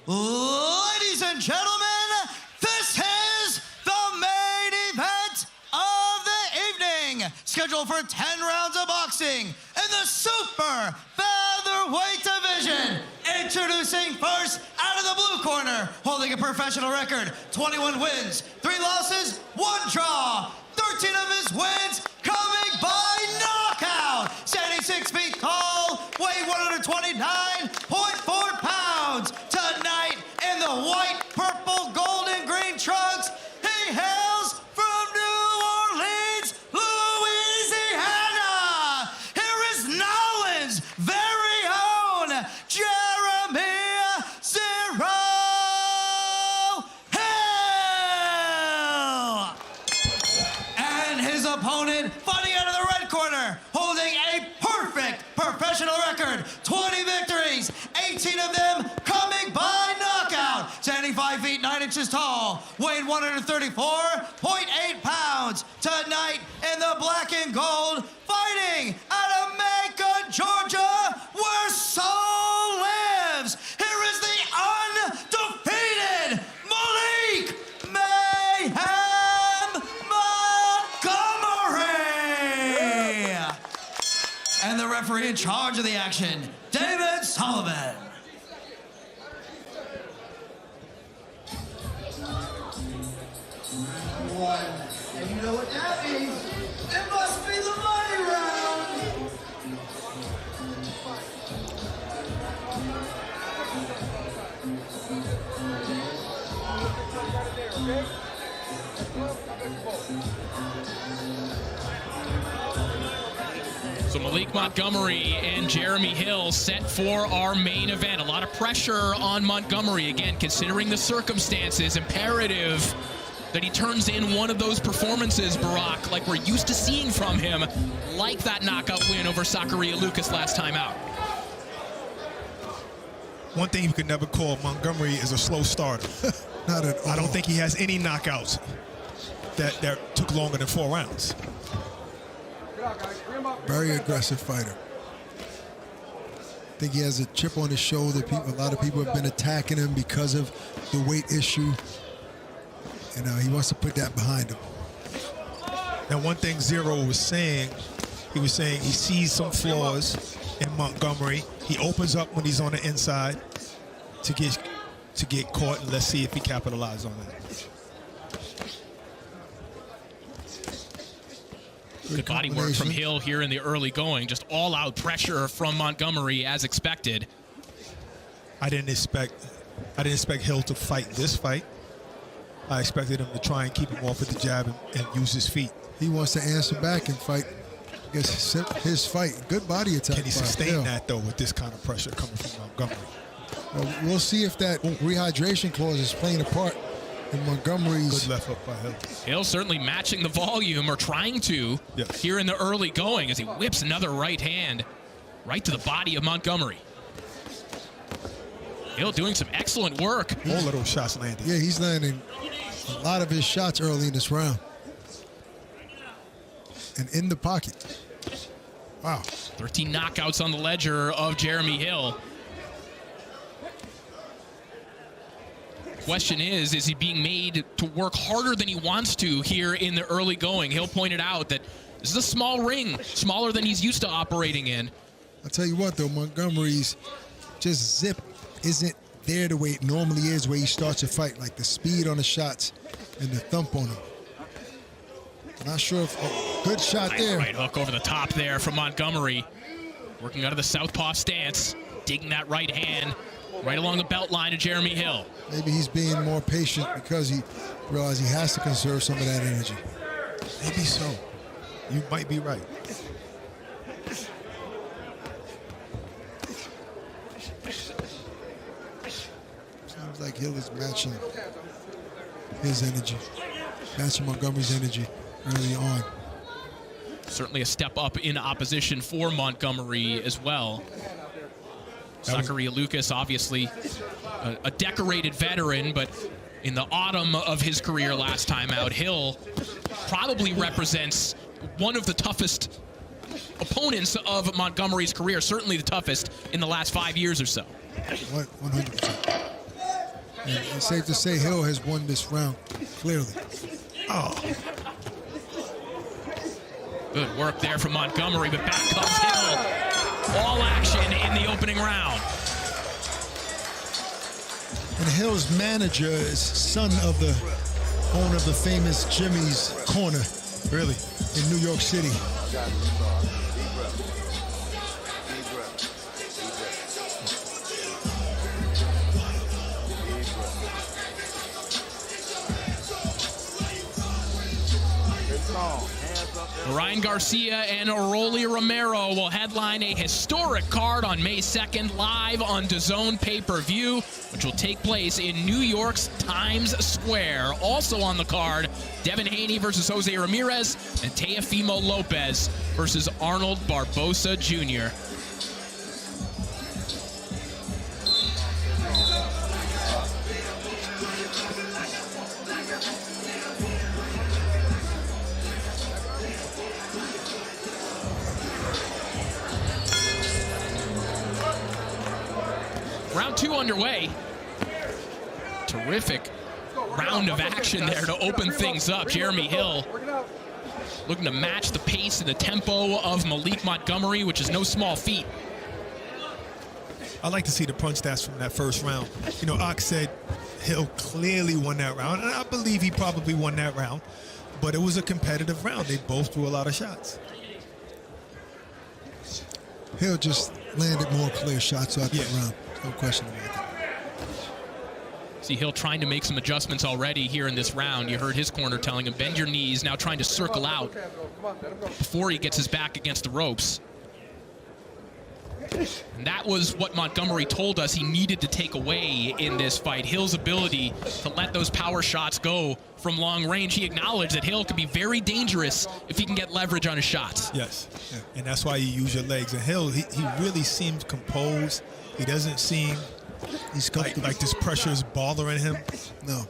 Ladies and gentlemen, this is the main event of the evening, scheduled for 10 rounds of boxing in the super featherweight division. Introducing first, out of the blue corner, holding a professional record, 21 wins, 3 losses, 1 draw. 13 of his wins coming by knockout. Standing 6 feet tall, weighing 129.4 pounds. Tonight in the white, purple, gold, and green trunks, he hails from New Orleans, Louisiana. Here is Nolan's very own Jeremy Zero Hill. And his opponent, fighting out of the red corner, holding a perfect professional record, 20 victories, 18 of them coming by knockout. Standing 5 feet 9 inches tall, weighing 134.8 pounds. Tonight in the black and gold, fighting out of Macon, Georgia, where soul lives. Here is the undefeated Maliek Mayhem Montgomery. And the referee in charge of the action, David Sullivan. And you know what that means? It must be the money round. So Maliek Montgomery and Jeremy Hill set for our main event. A lot of pressure on Montgomery, again, considering the circumstances, imperative that he turns in one of those performances, Barack, like we're used to seeing from him, like that knockout win over Zachariah Lucas last time out. One thing you can never call Montgomery is a slow starter. Not at all. I don't think he has any knockouts that took longer than 4 rounds. Very aggressive fighter. I think he has a chip on his shoulder. A lot of people have been attacking him because of the weight issue. And he wants to put that behind him. Now, one thing Zero was saying, he sees some flaws in Montgomery. He opens up when he's on the inside to get caught, and let's see if he capitalizes on that. Good body work from Hill here in the early going. Just all-out pressure from Montgomery as expected. I didn't expect Hill to fight this fight. I expected him to try and keep him off with the jab and use his feet. He wants to answer back and fight. I guess his fight. Good body attack. Can he sustain that, though, with this kind of pressure coming from Montgomery? Well, we'll see if that rehydration clause is playing a part in Montgomery's. Good left hook by Hill. Hill certainly matching the volume, or trying to, here in the early going, as he whips another right hand right to the body of Montgomery. Hill doing some excellent work. All of those shots landed. Yeah, he's landing a lot of his shots early in this round. And in the pocket. Wow. 13 knockouts on the ledger of Jeremy Hill. Question is he being made to work harder than he wants to here in the early going? Hill pointed out that This is a small ring, smaller than he's used to operating in. I'll tell you what, though, Montgomery's just zip isn't there the way it normally is where he starts a fight, like the speed on the shots and the thump on him. Not sure if good shot there. Right hook over the top there from Montgomery. Working out of the southpaw stance, digging that right hand right along the belt line of Jeremy Hill. Maybe he's being more patient because he realized he has to conserve some of that energy. Maybe so. You might be right. Seems like Hill is matching his energy, matching Montgomery's energy early on. Certainly a step up in opposition for Montgomery as well. Zachary Lucas, obviously a decorated veteran, but in the autumn of his career last time out, Hill probably represents one of the toughest opponents of Montgomery's career, certainly the toughest in the last 5 years or so. 100%. And it's safe to say Hill has won this round, clearly. Oh. Good work there from Montgomery, but back comes Hill. All action in the opening round. And Hill's manager is son of the owner of the famous Jimmy's Corner, really, in New York City. Ryan Garcia and Rolly Romero will headline a historic card on May 2nd, live on DAZN pay-per-view, which will take place in New York's Times Square. Also on the card, Devin Haney versus Jose Ramirez and Teofimo Lopez versus Arnold Barbosa Jr. Round two underway. Terrific round of action there to open things up. Jeremy Hill looking to match the pace and the tempo of Maliek Montgomery, which is no small feat. I like to see the punch stats from that first round. You know, Ox said Hill clearly won that round, and I believe he probably won that round, but it was a competitive round. They both threw a lot of shots. Hill just landed more clear shots out that round. No question about that. See Hill trying to make some adjustments already here in this round. You heard his corner telling him, bend your knees, now trying to circle out before he gets his back against the ropes. And that was what Montgomery told us he needed to take away in this fight. Hill's ability to let those power shots go from long range. He acknowledged that Hill could be very dangerous if he can get leverage on his shots. Yes, and that's why you use your legs. And Hill, he really seems composed. He doesn't seem like this pressure is bothering him. No.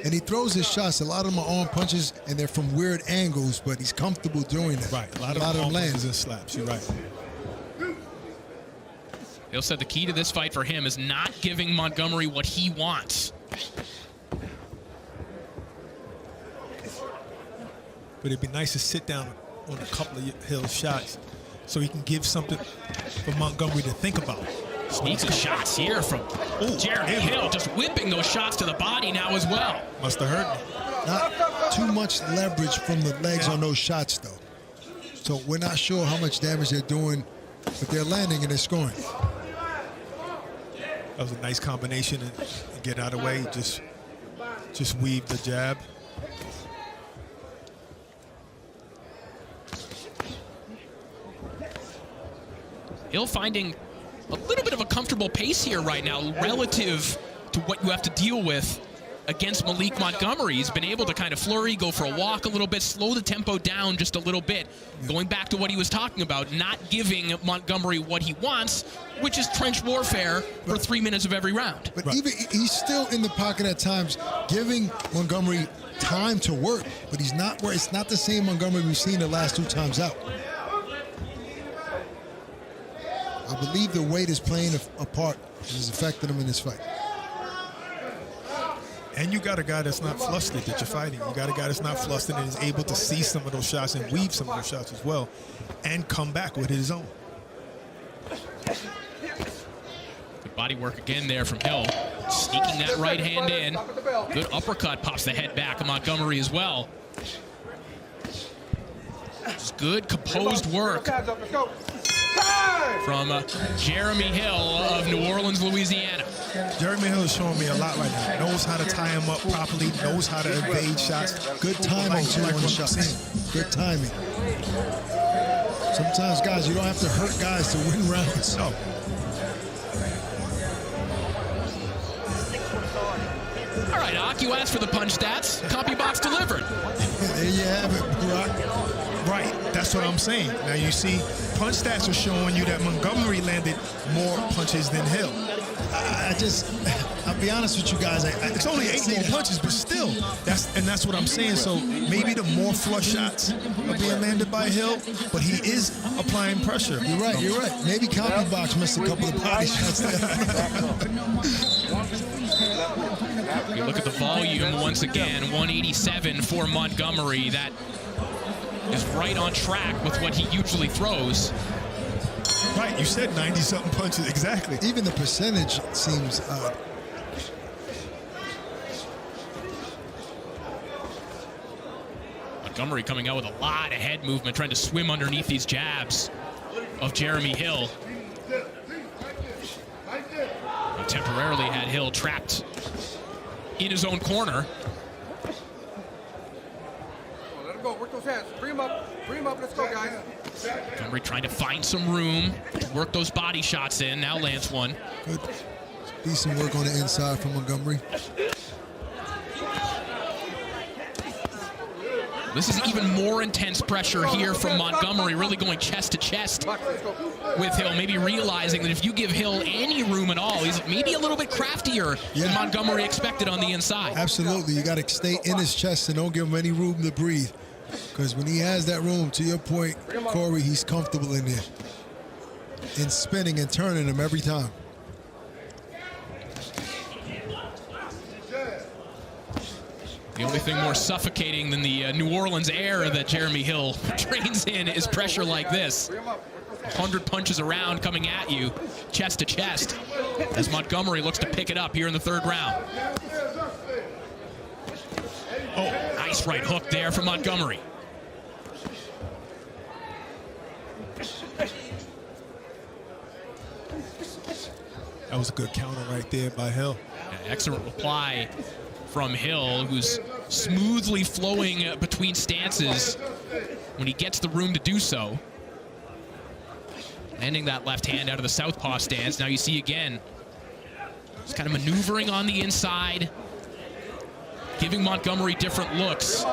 And he throws his shots. A lot of them are arm punches, and they're from weird angles, but he's comfortable doing that. Right. A lot of them lands and slaps. You're right. Hill said the key to this fight for him is not giving Montgomery what he wants. But it'd be nice to sit down on a couple of Hill's shots so he can give something for Montgomery to think about. Sneaks of shots here from Jeremy Hill, just whipping those shots to the body now as well. Must have hurt me. Not too much leverage from the legs on those shots, though. So we're not sure how much damage they're doing, but they're landing and they're scoring. That was a nice combination and get out of the way. Just weave the jab. Hill finding a little bit of a comfortable pace here right now relative to what you have to deal with against Maliek Montgomery. He's been able to kind of flurry, go for a walk a little bit, slow the tempo down just a little bit, going back to what he was talking about, not giving Montgomery what he wants, which is trench warfare for 3 minutes of every round. But even he's still in the pocket at times, giving Montgomery time to work, but he's not where it's not the same Montgomery we've seen the last 2 times out. I believe the weight is playing a part and has affected him in this fight. And you got a guy that's not flustered that you're fighting. You got a guy that's not flustered and is able to see some of those shots and weave some of those shots as well and come back with his own. Good body work again there from Hill. Sneaking that right hand in. Good uppercut, pops the head back of Montgomery as well. Just good composed work from Jeremy Hill of New Orleans, Louisiana. Jeremy Hill is showing me a lot right now. Knows how to tie him up properly, knows how to evade shots. Good timing too on the shots. Good timing. Sometimes, guys, you don't have to hurt guys to win rounds. No. All right, Ak, you asked for the punch stats. CompuBox delivered. There you have it, Brock. Right, that's what I'm saying. Now you see, punch stats are showing you that Montgomery landed more punches than Hill. I'll be honest with you guys. It's only 8 more punches, but still, that's what I'm saying. So maybe the more flush shots are being landed by Hill, but he is applying pressure. You're right. Maybe CompuBox missed a couple of body shots there. You look at the volume once again, 187 for Montgomery. That is right on track with what he usually throws. Right, you said 90-something punches, exactly. Even the percentage seems odd. Montgomery coming out with a lot of head movement, trying to swim underneath these jabs of Jeremy Hill. He temporarily had Hill trapped in his own corner. Let him go. Work those hands. Free him up. Free him up. Let's go, guys. Montgomery trying to find some room to work those body shots in. Now lands one. Good. Decent work on the inside from Montgomery. This is even more intense pressure here from Montgomery, really going chest to chest with Hill, maybe realizing that if you give Hill any room at all, he's maybe a little bit craftier than Montgomery expected on the inside. Absolutely. You got to stay in his chest and don't give him any room to breathe. Because when he has that room, to your point, Corey, he's comfortable in there. And spinning and turning him every time. The only thing more suffocating than the New Orleans air that Jeremy Hill trains in is pressure like this. 100 punches around coming at you, chest to chest, as Montgomery looks to pick it up here in the third round. Oh, nice right hook there from Montgomery. That was a good counter right there by Hill. Excellent reply from Hill, who's smoothly flowing between stances when he gets the room to do so. Landing that left hand out of the southpaw stance. Now you see again, just kind of maneuvering on the inside, giving Montgomery different looks.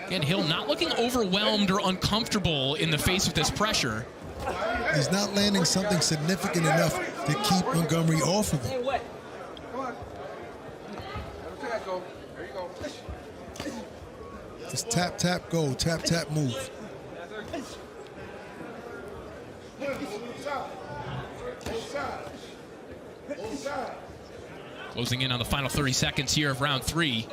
Again, Hill not looking overwhelmed or uncomfortable in the face of this pressure. He's not landing something significant enough to keep Montgomery off of him. Come on. There you go. Just tap, tap, go. Tap, tap, move. Closing in on the final 30 seconds here of round 3.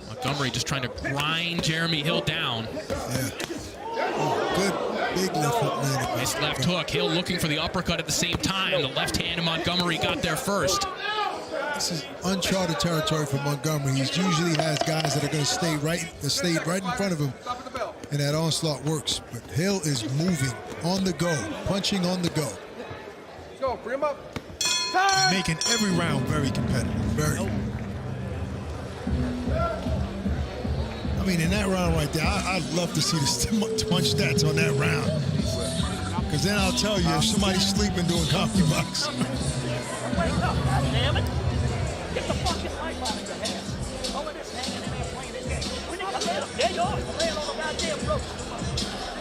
Montgomery just trying to grind Jeremy Hill down. Yeah. Oh, good big left hook landed. Nice left hook. Hill looking for the uppercut at the same time. The left hand of Montgomery got there first. This is uncharted territory for Montgomery. He usually has guys that are going to stay right in front of him, and that onslaught works. But Hill is moving on the go, punching on the go. Let's go. Bring him up. Making every round very competitive. Very. I mean, in that round right there, I'd love to see the punch stats on that round. Because then I'll tell you if somebody's sleeping doing CompuBox. Wake up, goddammit! Get the fucking light out of your head. All of this hanging in there playing this game. When you come in, there you are, laying on the goddamn rope.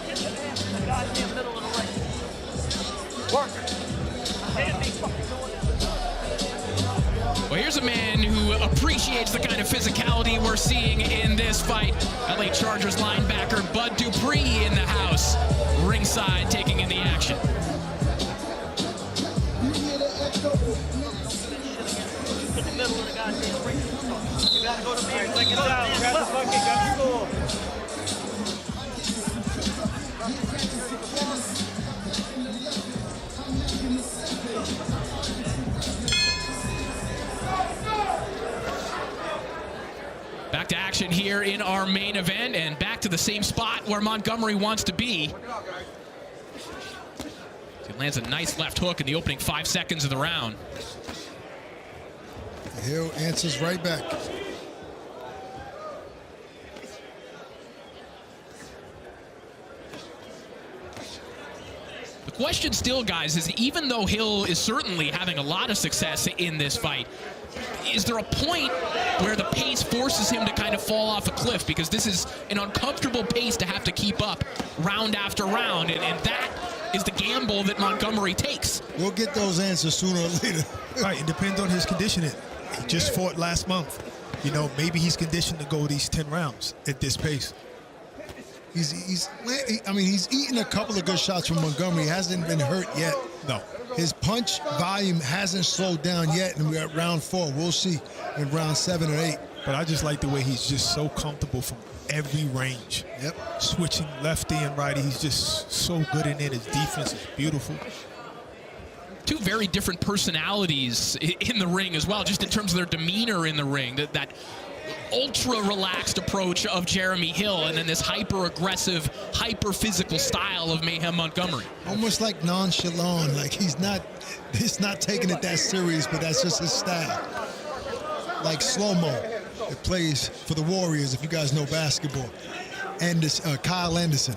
Get your ass in the goddamn middle of the ring. Work it. I can't be fucking doing this. Well, here's a man who appreciates appreciates the kind of physicality we're seeing in this fight. LA Chargers linebacker Bud Dupree in the house, ringside taking in the action. In the middle of the goddamn ring. You gotta go to me. Take it down. Grab the bucket. Got the score. Back to action here in our main event, and back to the same spot where Montgomery wants to be. He lands a nice left hook in the opening 5 seconds of the round. Hill answers right back. The question still, guys, is even though Hill is certainly having a lot of success in this fight, is there a point where the pace forces him to kind of fall off a cliff? Because this is an uncomfortable pace to have to keep up round after round, and that is the gamble that Montgomery takes. We'll get those answers sooner or later. Right, it depends on his conditioning. He just fought last month. You know, maybe he's conditioned to go these 10 rounds at this pace. He's eaten a couple of good shots from Montgomery. He hasn't been hurt yet. No. His punch volume hasn't slowed down yet, and we're at round 4. We'll see in round 7 or 8. But I just like the way he's just so comfortable from every range. Yep. Switching lefty and righty. He's just so good in it. His defense is beautiful. Two very different personalities in the ring as well, just in terms of their demeanor in the ring. That ultra-relaxed approach of Jeremy Hill, and then this hyper-aggressive, hyper-physical style of Mayhem Montgomery. Almost like nonchalant, like he's not taking it that serious, but that's just his style. Like slow-mo, it plays for the Warriors, if you guys know basketball. And this Kyle Anderson.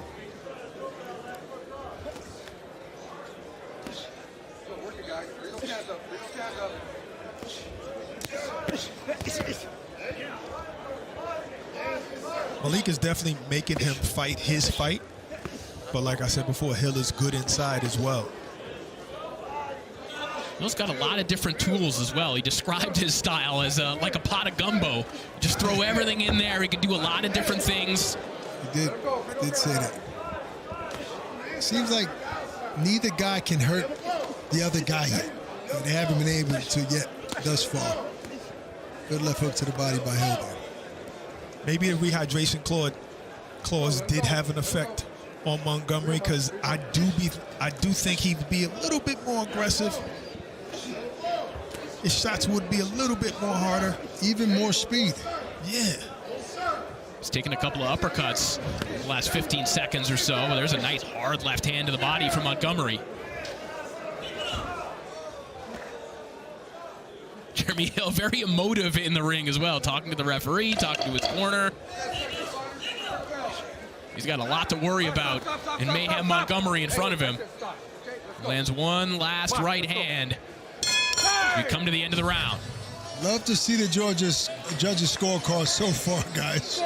Maliek is definitely making him fight his fight. But like I said before, Hill is good inside as well. Hill's got a lot of different tools as well. He described his style as like a pot of gumbo. Just throw everything in there. He can do a lot of different things. He did say that. Seems like neither guy can hurt the other guy yet. They haven't been able to yet thus far. Good left hook to the body by Hill there. Maybe the rehydration clause did have an effect on Montgomery, because I do think he'd be a little bit more aggressive. His shots would be a little bit more harder. Even more speed. Yeah. He's taken a couple of uppercuts in the last 15 seconds or so. But there's a nice hard left hand to the body from Montgomery. Jeremy Hill, very emotive in the ring as well, talking to the referee, talking to his corner. He's got a lot to worry about, and Mayhem Montgomery in front of him. Lands one last right hand. We come to the end of the round. Love to see the judges' scorecard so far, guys.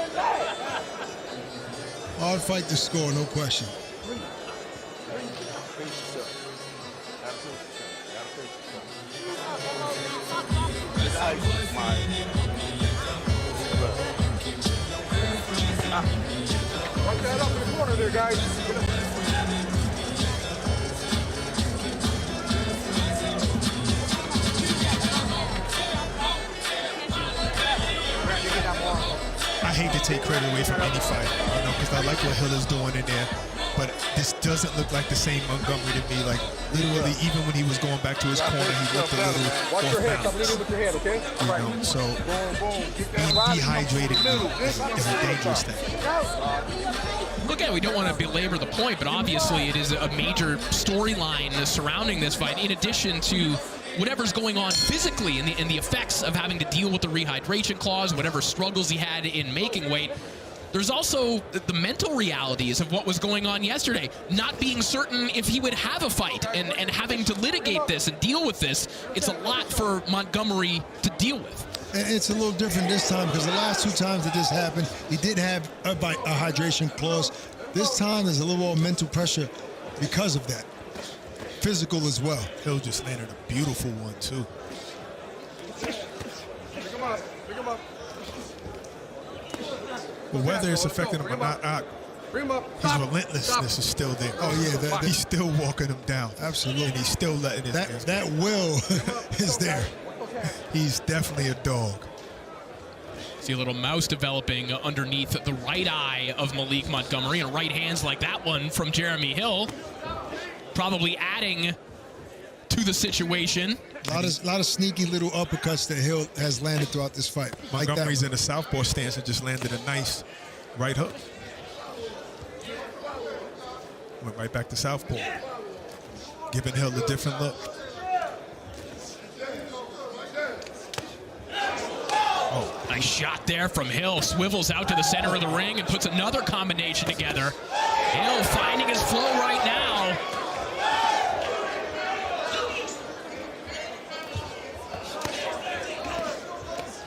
Hard fight to score, no question. Wipe that up in the corner there, guys. I hate to take credit away from any fight, you know, because I like what Hill is doing in there. But this doesn't look like the same Montgomery to me. Like, literally, even when he was going back to his corner, he looked a little Watch your head. off Stop balance. leaning with your head, okay? You know, so being dehydrated is a dangerous thing. Again, we don't want to belabor the point, but obviously it is a major storyline surrounding this fight, in addition to whatever's going on physically and the effects of having to deal with the rehydration clause, whatever struggles he had in making weight. There's also the mental realities of what was going on yesterday, not being certain if he would have a fight and having to litigate this and deal with this. It's a lot for Montgomery to deal with. And it's a little different this time, because the last 2 times that this happened, he did have a hydration clause. This time there's a little more mental pressure because of that. Physical as well. Hill just landed a beautiful one, too. Pick him up. Pick him up. But whether it's affecting him or not, Bring him up. his relentlessness is still there. Oh yeah, he's still walking him down. Absolutely. And he's still letting his that will is there. He's definitely a dog. See a little mouse developing underneath the right eye of Maliek Montgomery, and right hands like that one from Jeremy Hill, probably adding to the situation. A lot of sneaky little uppercuts that Hill has landed throughout this fight. Montgomery's in a southpaw stance and just landed a nice right hook. Went right back to southpaw, giving Hill a different look. Oh, nice shot there from Hill. Swivels out to the center of the ring and puts another combination together. Hill finding his flow right now.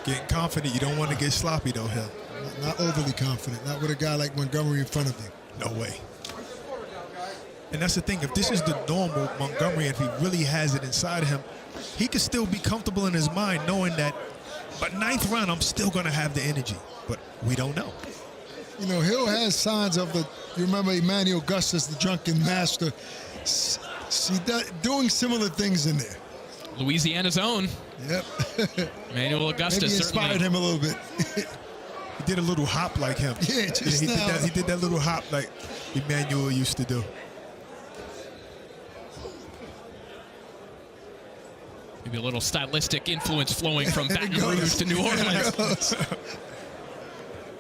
Getting confident. You don't want to get sloppy, though, Hill. Not overly confident. Not with a guy like Montgomery in front of you. No way. And that's the thing. If this is the normal Montgomery, if he really has it inside of him, he could still be comfortable in his mind knowing that, but ninth round, I'm still going to have the energy. But we don't know. You know, Hill has signs of the, you remember Emmanuel Augustus, the drunken master, doing similar things in there. Louisiana's own. Yep. Emmanuel Augustus Maybe inspired him a little bit. He did a little hop like him. Yeah, just now. He did that little hop like Emmanuel used to do. Maybe a little stylistic influence flowing from Baton Rouge to New Orleans.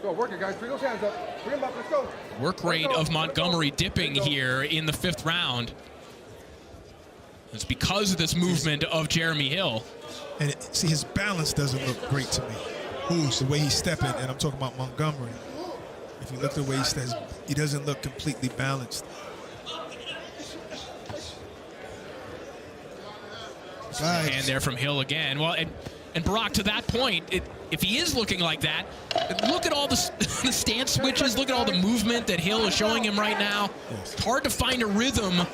Go, work it, guys. Bring those hands up. Bring them up. Let's go. Work rate of Montgomery dipping here in the 5th round. It's because of this movement of Jeremy Hill. And see, his balance doesn't look great to me. Who's the way he's stepping, and I'm talking about Montgomery. If you look at the way he steps, he doesn't look completely balanced. And there from Hill again. Well, and Barack, to that point, if he is looking like that, look at all the stance switches, look at all the movement that Hill is showing him right now. Yes. It's hard to find a rhythm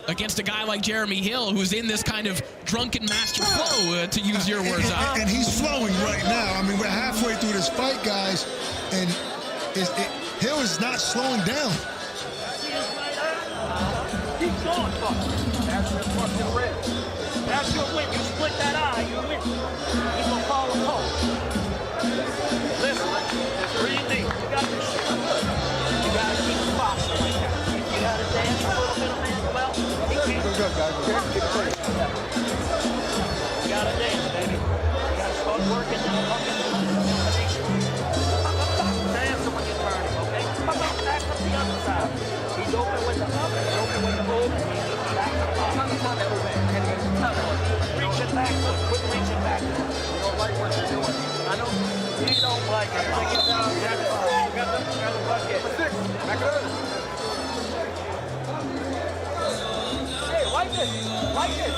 against a guy like Jeremy Hill, who's in this kind of drunken master flow, to use your words. And he's flowing right now. I mean, we're halfway through this fight, guys, and Hill is not slowing down. Keep going, fucker. That's your fucking red. That's your win. You split that eye, you win. He's gonna follow home. Listen, breathe deep. You got this shit. You gotta keep the box like that. You gotta dance a little bit, man. Well, he can't. Good, guys. Okay? Get it clear. You gotta dance, baby. You gotta start working that fucking combination. Dance when you're turning, okay? Come on, back up the other side. He's open with the up, he's open with the move, and he's back to the bottom. Reach it back, quit reaching back. You don't like what you're doing. I know you don't like it. Bring it down, got the bucket. Back it up. Hey, like this.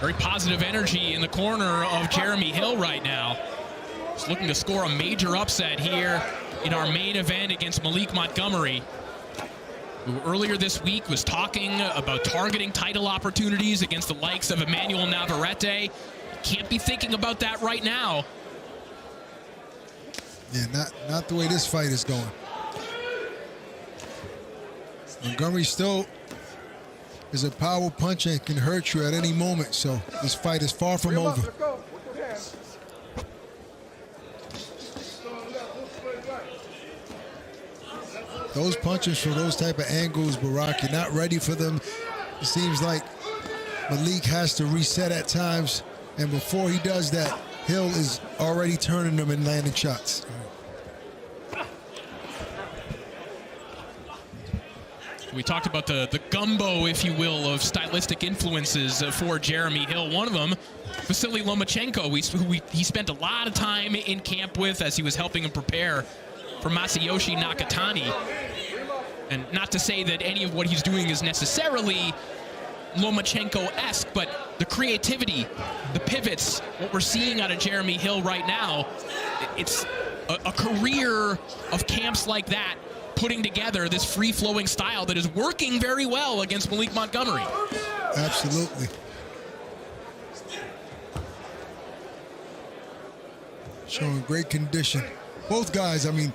Very positive energy in the corner of Jeremy Hill right now. He's looking to score a major upset here in our main event against Maliek Montgomery, who earlier this week was talking about targeting title opportunities against the likes of Emmanuel Navarrete. Can't be thinking about that right now. Yeah, not the way this fight is going. Montgomery still is a power puncher and can hurt you at any moment, so this fight is far from over. Let's go. Work those hands. Those punches from those type of angles, Barack, you're not ready for them. It seems like Maliek has to reset at times, and before he does that, Hill is already turning them and landing shots. We talked about the gumbo, if you will, of stylistic influences for Jeremy Hill. One of them, Vasily Lomachenko, who he spent a lot of time in camp with as he was helping him prepare for Masayoshi Nakatani. And not to say that any of what he's doing is necessarily Lomachenko-esque, but the creativity, the pivots, what we're seeing out of Jeremy Hill right now, it's a career of camps like that, putting together this free-flowing style that is working very well against Maliek Montgomery. Absolutely. showing great condition. Both guys, I mean,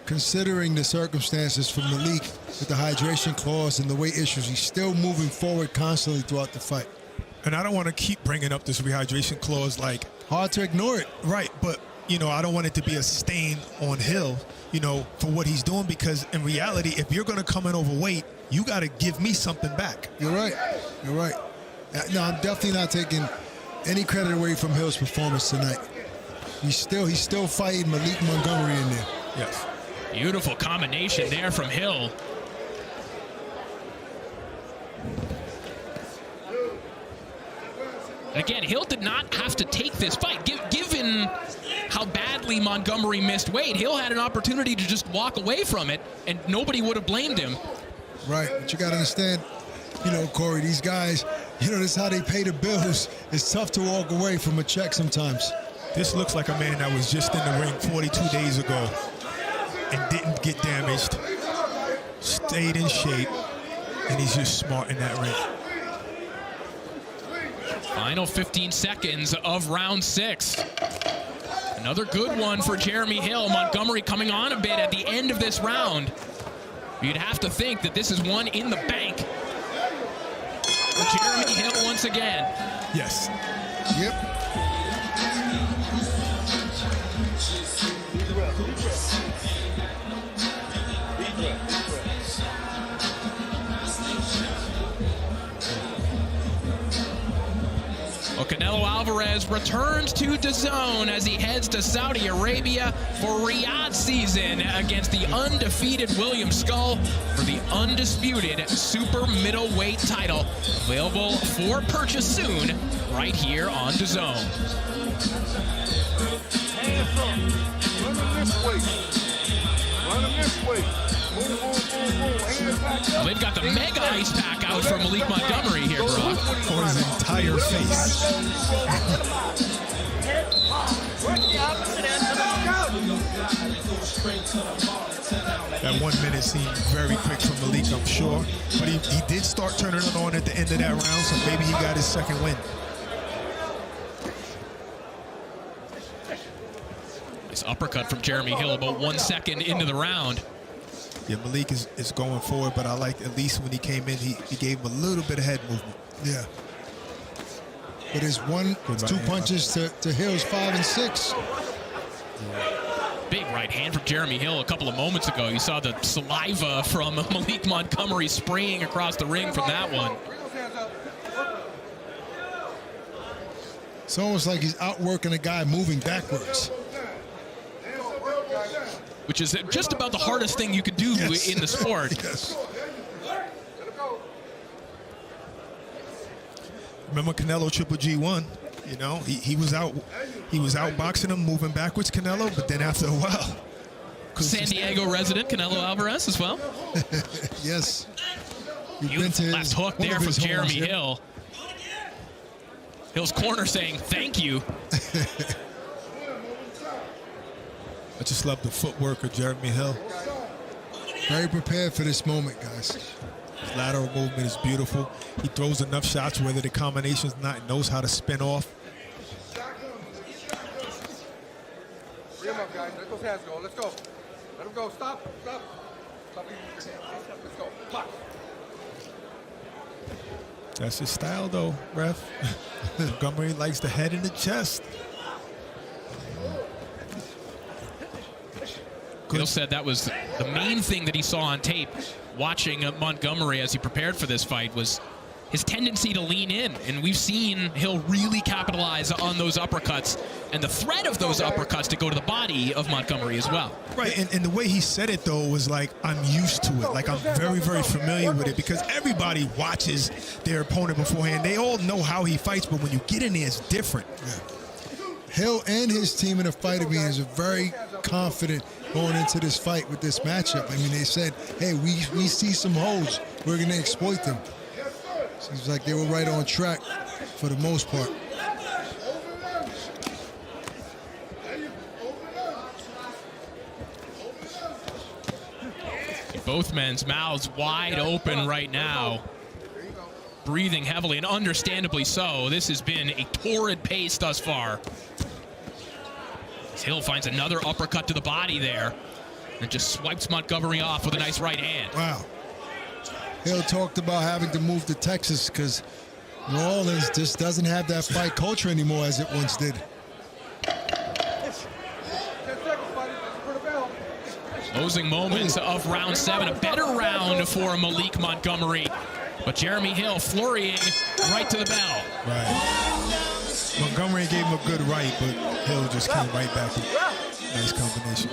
considering the circumstances for Maliek with the hydration clause and the weight issues, he's still moving forward constantly throughout the fight. And I don't want to keep bringing up this rehydration clause, like, hard to ignore it. Right, but, you know, I don't want it to be a stain on Hill, you know, for what he's doing, because in reality, if you're going to come in overweight, you got to give me something back. You're right. You're right. No, I'm definitely not taking any credit away from Hill's performance tonight. He's still fighting Maliek Montgomery in there. Yes. Beautiful combination there from Hill. And again, Hill did not have to take this fight. Given how badly Montgomery missed weight, Hill had an opportunity to just walk away from it, and nobody would have blamed him. Right, but you got to understand, you know, Corey, these guys, you know, this is how they pay the bills. It's tough to walk away from a check sometimes. This looks like a man that was just in the ring 42 days ago and didn't get damaged, stayed in shape, and he's just smart in that ring. Final 15 seconds of round 6. Another good one for Jeremy Hill. Montgomery coming on a bit at the end of this round. You'd have to think that this is one in the bank for Jeremy Hill once again. Yes. Yep. Well, Canelo Alvarez returns to DAZN as he heads to Saudi Arabia for Riyadh season against the undefeated William Skull for the undisputed super middleweight title. Available for purchase soon right here on DAZN. Hands up. Run them this way. Run them this way. Boom, boom, boom, boom. Hands back up. Well, they've got the mega ice pack out from Maliek Montgomery here, Brock. For his entire face. That 1 minute seemed very quick for Maliek, I'm sure. But he did start turning it on at the end of that round, so maybe he got his second win. This uppercut from Jeremy Hill about 1 second into the round. Yeah, Maliek is going forward, but I liked at least when he came in, he gave him a little bit of head movement. Yeah. But his two punches to Hill's 5 and 6. Big right hand from Jeremy Hill a couple of moments ago. You saw the saliva from Maliek Montgomery spraying across the ring from that one. It's almost like he's outworking a guy moving backwards. Which is just about the hardest thing you could do in the sport. Yes. Remember Canelo Triple G1? You know, he was out boxing him, moving backwards, Canelo, but then after a while. San Diego resident Canelo Alvarez as well. Yes. Beautiful left hook there from Jeremy Hill. Hill's corner saying thank you. I just love the footwork of Jeremy Hill. Very prepared for this moment, guys. His lateral movement is beautiful. He throws enough shots, whether the combination's not, knows how to spin off. Bring him up, guys. Let those hands go. Let's go. Let him go. Stop. Stop. Stop using your hands. Let's go. Pop. That's his style, though, ref. Montgomery likes the head and the chest. Hill said that was the main thing that he saw on tape watching Montgomery as he prepared for this fight was his tendency to lean in. And we've seen Hill really capitalize on those uppercuts and the threat of those uppercuts to go to the body of Montgomery as well. Right, and the way he said it, though, was like, I'm used to it. Like, I'm very, very familiar with it because everybody watches their opponent beforehand. They all know how he fights, but when you get in there, it's different. Yeah. Hill and his team in the fight, I mean, is very confident going into this fight with this matchup. I mean, they said, hey, we see some holes. We're going to exploit them. Seems like they were right on track for the most part. Both men's mouths wide open right now. Breathing heavily, and understandably so. This has been a torrid pace thus far. Hill finds another uppercut to the body there and just swipes Montgomery off with a nice right hand. Wow. Hill talked about having to move to Texas because New Orleans just doesn't have that fight culture anymore as it once did. Closing moments of round 7. A better round for Maliek Montgomery. But Jeremy Hill flurrying right to the bell. Right. Montgomery gave him a good right, but Hill just came right back. Nice combination.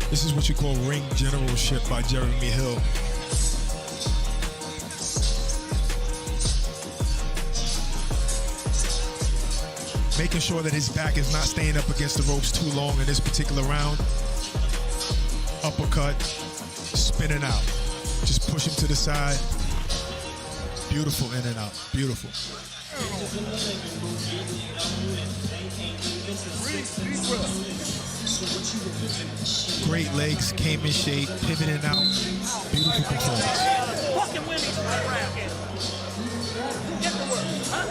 This is what you call ring generalship by Jeremy Hill. Making sure that his back is not staying up against the ropes too long in this particular round. Uppercut, spinning out. Just push him to the side. Beautiful in and out, beautiful. Great legs, came in shape, pivoting out. Beautiful performance. Fucking win these round games. Get to work, huh?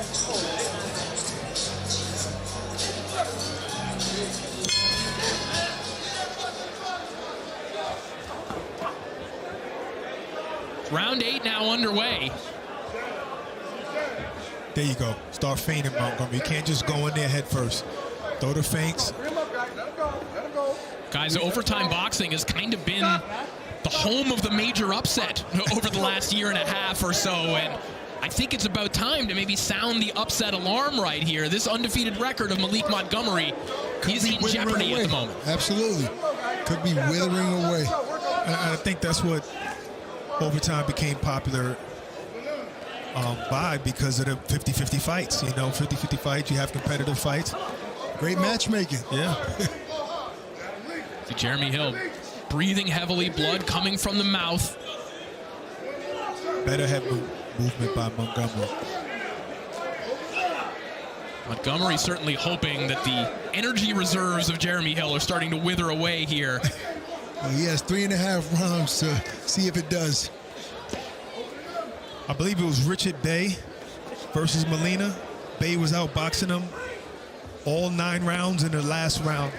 Round 8 now underway. There you go. Start feinting, Montgomery. You can't just go in there head first. Throw the feints. Guys, overtime boxing has kind of been the home of the major upset over the last year and a half or so, and I think it's about time to maybe sound the upset alarm right here. This undefeated record of Maliek Montgomery is in jeopardy at the moment. Absolutely. Could be withering away. I think that's what overtime became popular by, because of the 50-50 fights. You know, 50-50 fights, you have competitive fights. Great matchmaking. Yeah. See Jeremy Hill breathing heavily, blood coming from the mouth. Better head movement by Montgomery. Montgomery certainly hoping that the energy reserves of Jeremy Hill are starting to wither away here. He has 3.5 rounds to see if it does. I believe it was Richard Bey versus Molina. Bey was outboxing him all 9 rounds in the last round.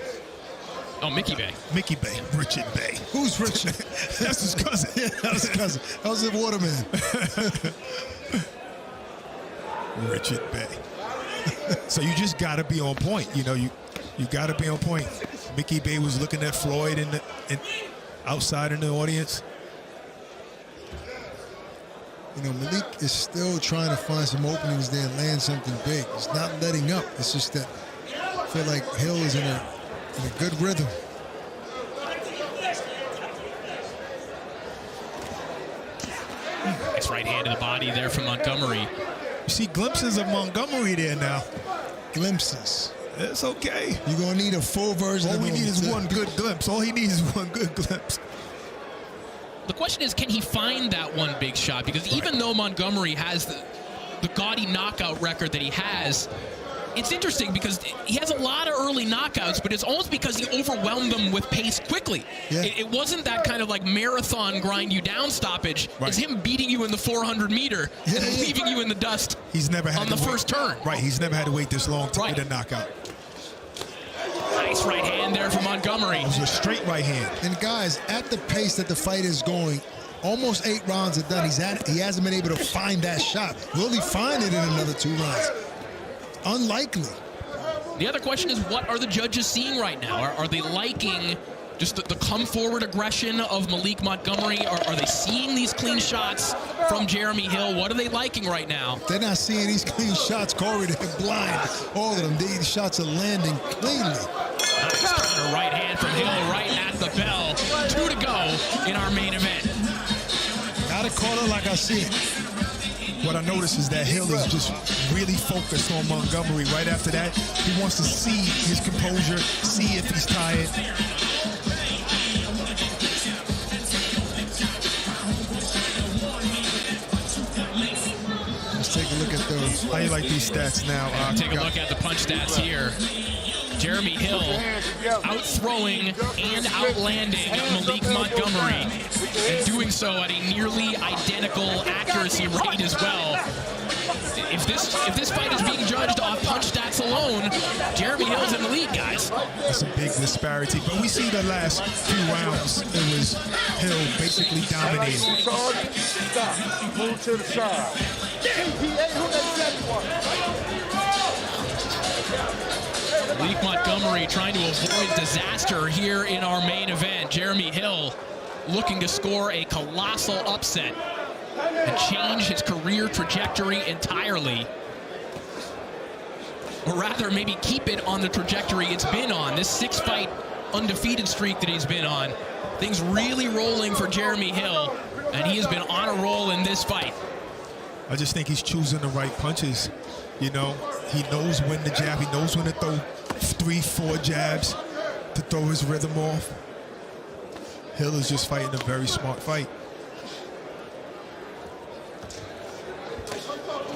Oh, Mickey Bey. Mickey Bey. Richard Bey. Who's Richard? That's his cousin. Yeah, that's his cousin. That was the Waterman. Richard Bey. So you just got to be on point. You know, you got to be on point. Mickey Bey was looking at Floyd in outside in the audience. You know, Maliek is still trying to find some openings there and land something big. He's not letting up. It's just that I feel like Hill is in a good rhythm. Nice right hand to the body there from Montgomery. You see glimpses of Montgomery there now. Glimpses. It's okay. You're going to need a full version. All we need is one good glimpse. All he needs is one good glimpse. The question is, can he find that one big shot? Because even though Montgomery has the gaudy knockout record that he has, it's interesting because he has a lot of early knockouts, but it's almost because he overwhelmed them with pace quickly. Yeah. It wasn't that kind of like marathon grind you down stoppage. Right. It's him beating you in the 400 meter and leaving you in the dust. He's never had on the first turn. Right, he's never had to wait this long to get a knockout. Nice right hand there from Montgomery. It was a straight right hand. And guys, at the pace that the fight is going, almost 8 rounds are done. He hasn't been able to find that shot. Will he find it in another 2 rounds? Unlikely. The other question is, what are the judges seeing right now? Are they liking just the come forward aggression of Maliek Montgomery? Are they seeing these clean shots from Jeremy Hill? What are they liking right now? They're not seeing these clean shots, Corey. They're blind. All of them. These shots are landing cleanly. Nice counter right hand from Hill right at the bell. 2 to go in our main event. Gotta call it like I see it. What I noticed is that Hill is just really focused on Montgomery. Right after that, he wants to see his composure, see if he's tired. Let's take a look at those. How you like these stats now? Take a look at the punch stats here. Jeremy Hill out-throwing and outlanding Maliek Montgomery, and doing so at a nearly identical accuracy rate as well. If this fight is being judged off punch stats alone, Jeremy Hill's in the lead, guys. That's a big disparity. But we see the last few rounds, it was Hill basically dominating. Stop. Move to the side. Maliek Montgomery trying to avoid disaster here in our main event. Jeremy Hill looking to score a colossal upset and change his career trajectory entirely. Or rather, maybe keep it on the trajectory it's been on. This 6-fight undefeated streak that he's been on. Things really rolling for Jeremy Hill, and he has been on a roll in this fight. I just think he's choosing the right punches. You know, he knows when to jab. He knows when to throw 3-4 jabs to throw his rhythm off. Hill is just fighting a very smart fight.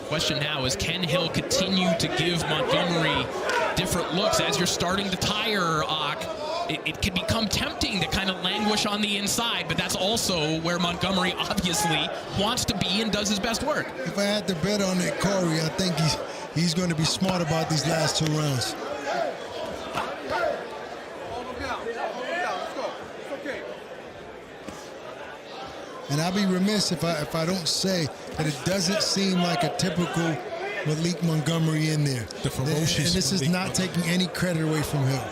Question now is, can Hill continue to give Montgomery different looks? As you're starting to tire, it can become tempting to kind of languish on the inside, but that's also where Montgomery obviously wants to be and does his best work. If I had to bet on it, Corey, I think he's going to be smart about these last 2 rounds. And I'll be remiss if I don't say that it doesn't seem like a typical Maliek Montgomery in there. The ferocious. And this is not taking any credit away from Hill.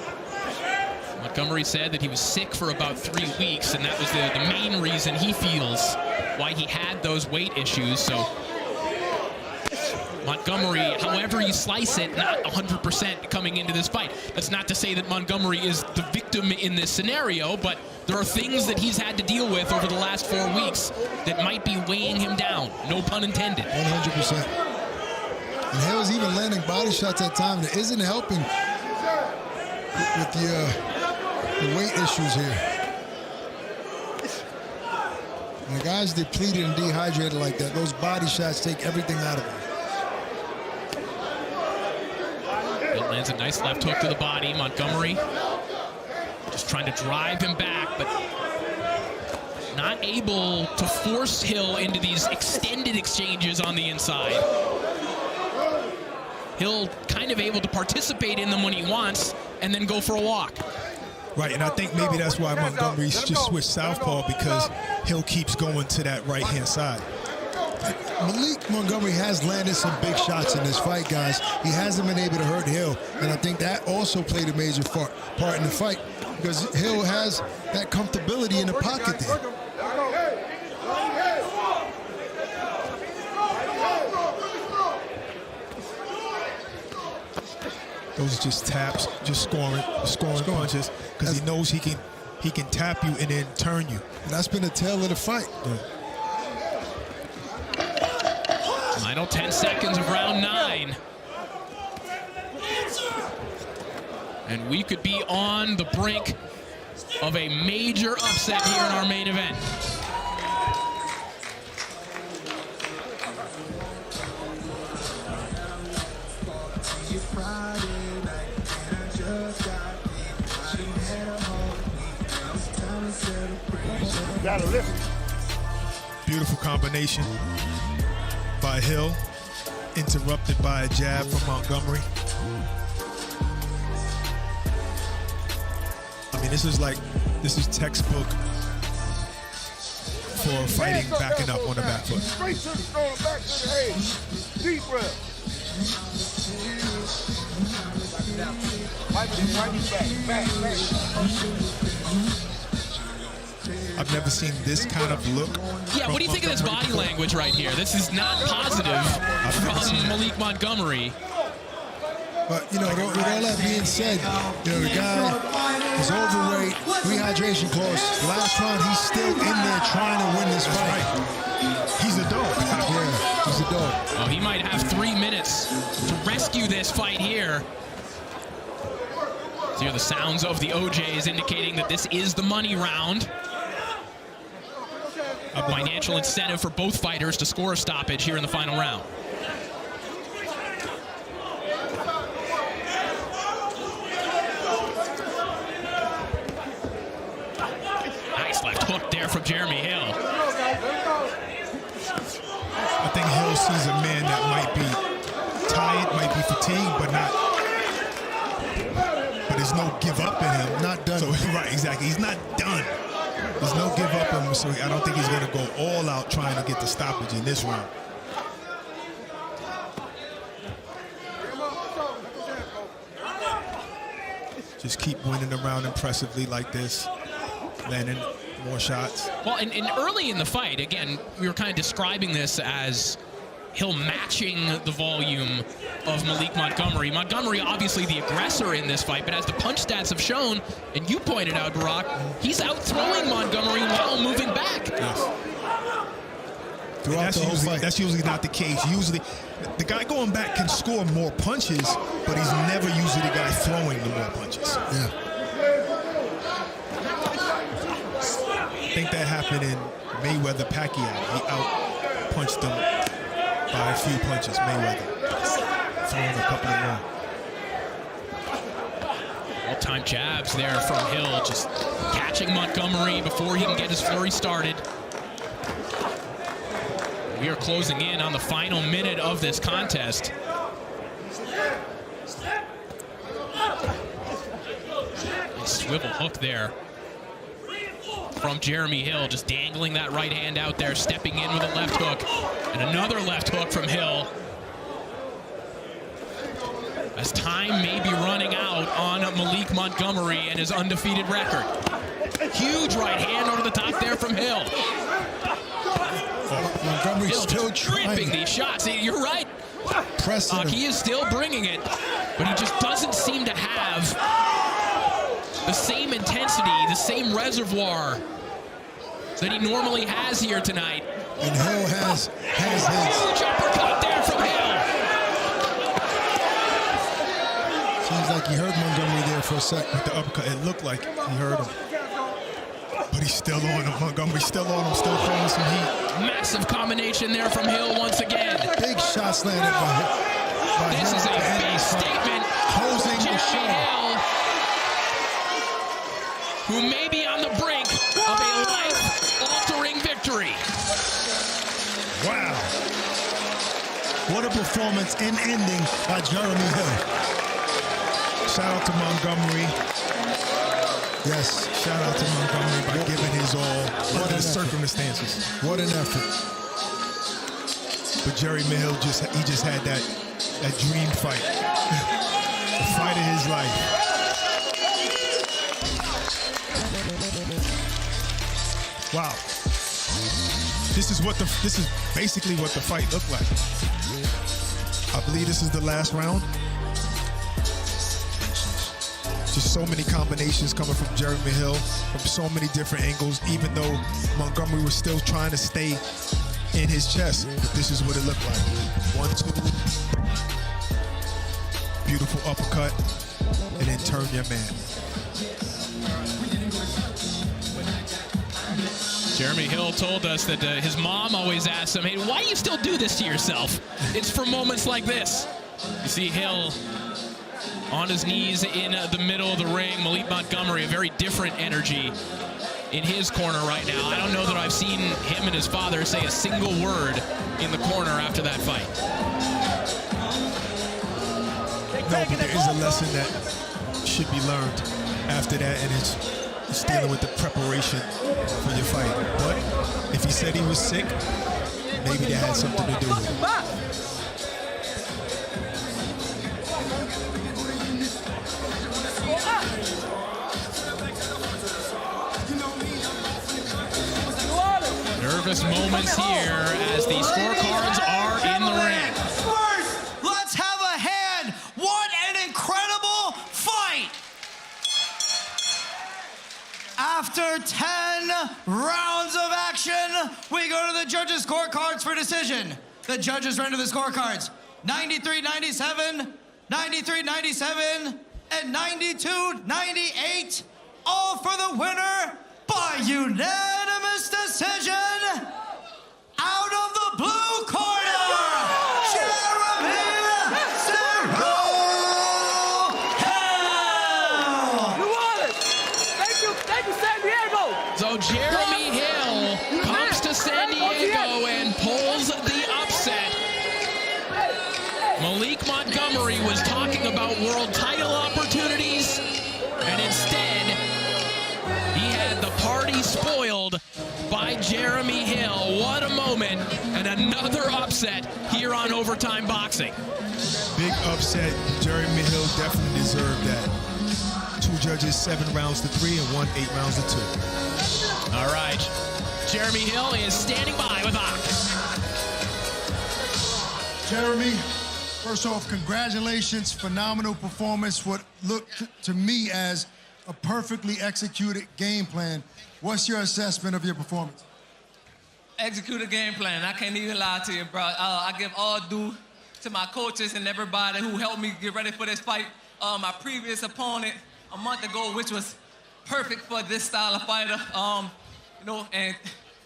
Montgomery said that he was sick for about 3 weeks, and that was the main reason he feels why he had those weight issues. So Montgomery, however you slice it, not 100% coming into this fight. That's not to say that Montgomery is the victim in this scenario, but there are things that he's had to deal with over the last 4 weeks that might be weighing him down. No pun intended. 100%. And Hill's even landing body shots at times that isn't helping with the weight issues here. When a guy's depleted and dehydrated like that, those body shots take everything out of him. Hill lands a nice left hook to the body. Montgomery just trying to drive him back, but not able to force Hill into these extended exchanges on the inside. Hill kind of able to participate in them when he wants and then go for a walk. Right, and I think maybe that's why Montgomery's just switched southpaw, because Hill keeps going to that right-hand side. Maliek Montgomery has landed some big shots in this fight, guys. He hasn't been able to hurt Hill, and I think that also played a major part in the fight, because Hill has that comfortability in the pocket there. Those are just taps, just scoring punches, because he knows he can tap you and then turn you. And that's been the tail of the fight. Yeah. Final 10 seconds of round 9. And we could be on the brink of a major upset here in our main event. Gotta listen. Beautiful combination by Hill, interrupted by a jab from Montgomery. I mean, this is textbook for fighting backing up on the back foot. Straight to the stone, back to the head. Deep breath. I've never seen this kind of look. Yeah, what do you think of this body language right here? This is not positive from Maliek Montgomery. But, you know, with all that being said, you know, the guy is overweight, rehydration clause. Last round, he's still in there trying to win this fight. He's a dog. Yeah, he's a dog. Oh, he might have 3 minutes to rescue this fight here. So hear the sounds of the OJs indicating that this is the money round. A financial incentive for both fighters to score a stoppage here in the final round. from Jeremy Hill. I think Hill sees a man that might be tired, might be fatigued, but there's no give up in him. Not done. So, right, exactly. He's not done. There's no give up in him, so I don't think he's going to go all out trying to get the stoppage in this round. Just keep winning the round impressively like this, landing more shots. Well, and early in the fight, again, we were kind of describing this as Hill matching the volume of Maliek Montgomery. Montgomery, obviously the aggressor in this fight, but as the punch stats have shown, and you pointed out, Barack, he's out-throwing Montgomery while moving back. Yes. That's usually not the case. Usually, the guy going back can score more punches, but he's never usually the guy throwing the more punches. Yeah. I think that happened in Mayweather-Pacquiao. He out-punched him by a few punches, Mayweather. Throwing a couple of more. All-time jabs there from Hill, just catching Montgomery before he can get his flurry started. We are closing in on the final minute of this contest. A swivel hook there from Jeremy Hill, just dangling that right hand out there, stepping in with a left hook, and another left hook from Hill. As time may be running out on Maliek Montgomery and his undefeated record. Huge right hand over the top there from Hill. Montgomery's Hill still just dripping these shots. You're right. He is still bringing it, but he just doesn't seem to have the same intensity, the same reservoir that he normally has here tonight. And Hill has his. Huge uppercut there from Hill. Seems like he heard Montgomery there for a sec. With the uppercut, it looked like he heard him. But he's still on him. Montgomery's still on him, still throwing some heat. Massive combination there from Hill once again. Big shots landed by This Hill is a big statement. Closing the show. Hill, who may be on the brink of a life-altering victory. Wow. What a performance and ending by Jeremy Hill. Shout out to Montgomery. Yes. Shout out to Montgomery by giving his all under the circumstances. What an effort. But Jeremy Hill just had that dream fight. The fight of his life. Wow. This is basically what the fight looked like. I believe this is the last round. Just so many combinations coming from Jeremy Hill from so many different angles, even though Montgomery was still trying to stay in his chest. But this is what it looked like. 1-2. Beautiful uppercut. And then turn your man. Jeremy Hill told us that his mom always asked him, hey, why do you still do this to yourself? It's for moments like this. You see Hill on his knees in the middle of the ring. Maliek Montgomery, a very different energy in his corner right now. I don't know that I've seen him and his father say a single word in the corner after that fight. No, but there is a lesson that should be learned after that, and it's dealing with the preparation for your fight. But if he said he was sick, maybe that had something to do with it. Nervous moments here as the scorecards are in the ring. First, let's have a hand. What an incredible fight. After 10 rounds of action, we go to the judges' scorecards for decision. The judges render the scorecards 93-97, 93-97, and 92-98, all for the winner by unanimous decision. Out of the blue corner, Jeremy Hill. You won it. Thank you, San Diego. So Jeremy Hill Maliek Montgomery was talking about world title opportunities, and instead, he had the party spoiled by Jeremy Hill. What a moment, and another upset here on Overtime Boxing. Big upset. Jeremy Hill definitely deserved that. 2 judges, 7 rounds to 3, and 1 8 rounds to 2. All right. Jeremy Hill is standing by with Ox. Jeremy, first off, congratulations. Phenomenal performance. What looked to me as a perfectly executed game plan. What's your assessment of your performance? Execute a game plan. I can't even lie to you, bro. I give all due to my coaches and everybody who helped me get ready for this fight. My previous opponent a month ago, which was perfect for this style of fighter. You know, and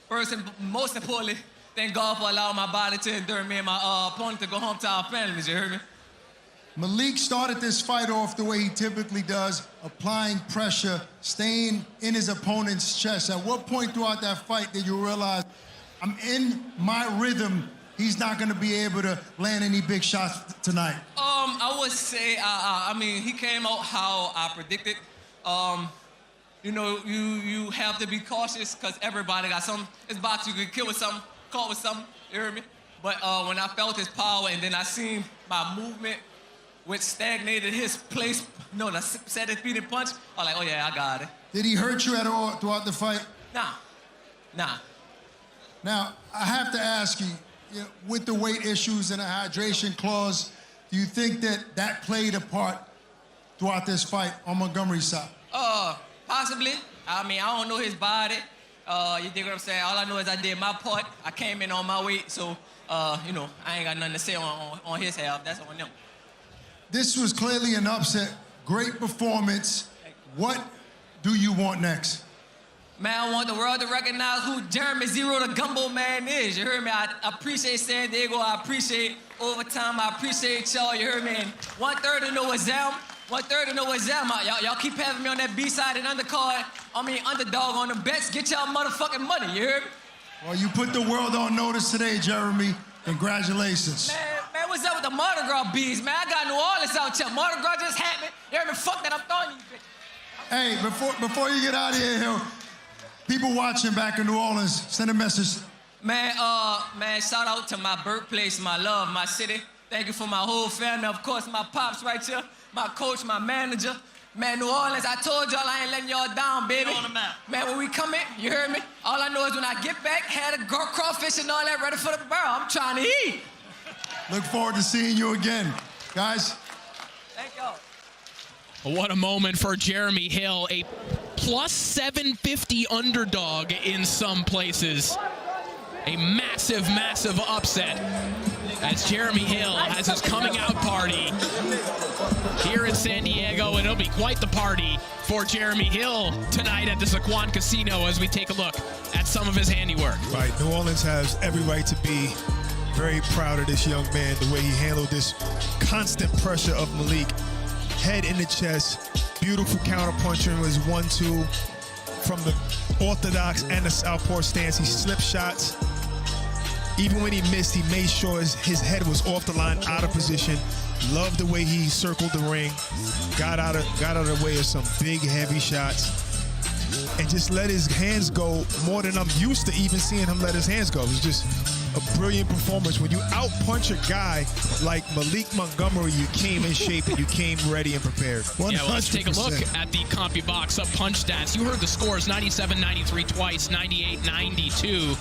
first and most importantly, thank God for allowing my body to endure me and my opponent to go home to our families. You heard me? Maliek started this fight off the way he typically does, applying pressure, staying in his opponent's chest. At what point throughout that fight did you realize, I'm in my rhythm, he's not going to be able to land any big shots tonight? I would say, I mean, he came out how I predicted. You know, you have to be cautious because everybody got something. It's boxing, you can kill with something, caught with something, you hear me? But when I felt his power and then I seen my movement, which stagnated his place, no, the set his feet and punch, I was like, oh yeah, I got it. Did he hurt you at all throughout the fight? Nah. Now, I have to ask you, with the weight issues and the hydration clause, do you think that played a part throughout this fight on Montgomery's side? Possibly. I mean, I don't know his body. You dig what I'm saying? All I know is I did my part. I came in on my weight, so, you know, I ain't got nothing to say on his half. That's on them. This was clearly an upset. Great performance. What do you want next? Man, I want the world to recognize who Jeremy Zero the Gumbo Man is. You heard me? I appreciate San Diego. I appreciate Overtime. I appreciate y'all. You heard me? And 1/3 of no exam. 1/3 of no exam. Y'all keep having me on that B-side and undercard. I mean, underdog on the bets. Get y'all motherfucking money. You heard me? Well, you put the world on notice today, Jeremy. Congratulations. Man, what's up with the Mardi Gras bees, man? I got New Orleans out here. Mardi Gras just happened. You heard me? Fuck that, I'm throwing you, bitch. Hey, before you get out of here, Hill, people watching back in New Orleans, send a message. Man, shout out to my birthplace, my love, my city. Thank you for my whole family. Of course, my pops right here, my coach, my manager. Man, New Orleans, I told y'all I ain't letting y'all down, baby. On the map. Man, when we come in, you heard me? All I know is when I get back, had a crawfish and all that ready for the barrel. I'm trying to eat. Look forward to seeing you again. Guys. Thank y'all. What a moment for Jeremy Hill, a plus 750 underdog in some places. A massive, massive upset as Jeremy Hill has his coming out party here in San Diego, and it'll be quite the party for Jeremy Hill tonight at the Sycuan Casino as we take a look at some of his handiwork. Right, New Orleans has every right to be very proud of this young man, the way he handled this constant pressure of Maliek. Head in the chest, beautiful counter-puncher in his 1-2 from the orthodox and the southpaw stance. He slipped shots. Even when he missed, he made sure his head was off the line, out of position. Loved the way he circled the ring, got out of the way of some big, heavy shots, and just let his hands go more than I'm used to even seeing him let his hands go. It was just a brilliant performance. When you out-punch a guy like Maliek Montgomery, you came in shape and you came ready and prepared. 100%. Yeah, well, let's take a look at the CompuBox Up punch stats. You heard the scores, 97-93 twice, 98-92.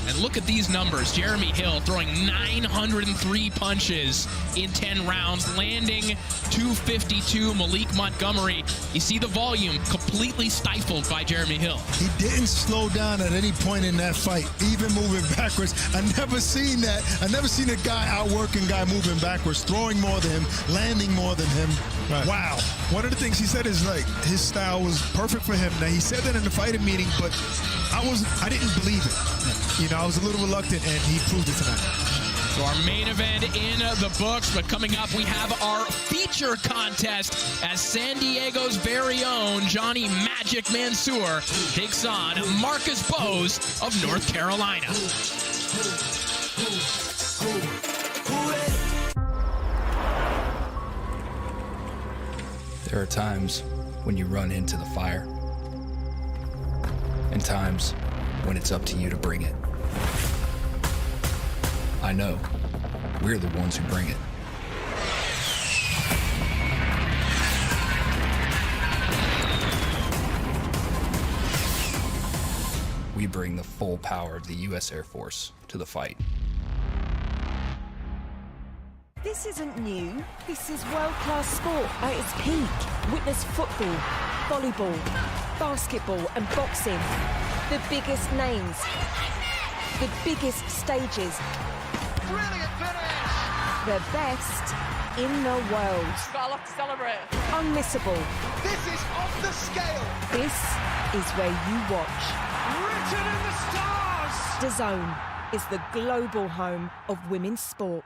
And look at these numbers. Jeremy Hill throwing 903 punches in 10 rounds, landing 252. Maliek Montgomery, you see the volume completely stifled by Jeremy Hill. He didn't slow down at any point in that fight, even moving backwards. I never seen that. I never seen a guy outworking a guy moving backwards, throwing more than him, landing more than him. Right. Wow. One of the things he said is like his style was perfect for him. Now he said that in the fighting meeting, but I didn't believe it. You know, I was a little reluctant, and he proved it tonight. So our main event in the books, but coming up we have our feature contest as San Diego's very own Johnny Magic Mansour takes on Marcus Bowes of North Carolina. There are times when you run into the fire, and times when it's up to you to bring it. I know we're the ones who bring it. We bring the full power of the U.S. Air Force to the fight. This isn't new. This is world-class sport at its peak. Witness football, volleyball, basketball and boxing. The biggest names, the biggest stages. Brilliant finish! The best in the world. Got to celebrate. Unmissable. This is off the scale. This is where you watch. Written in the stars. DAZN is the global home of women's sport.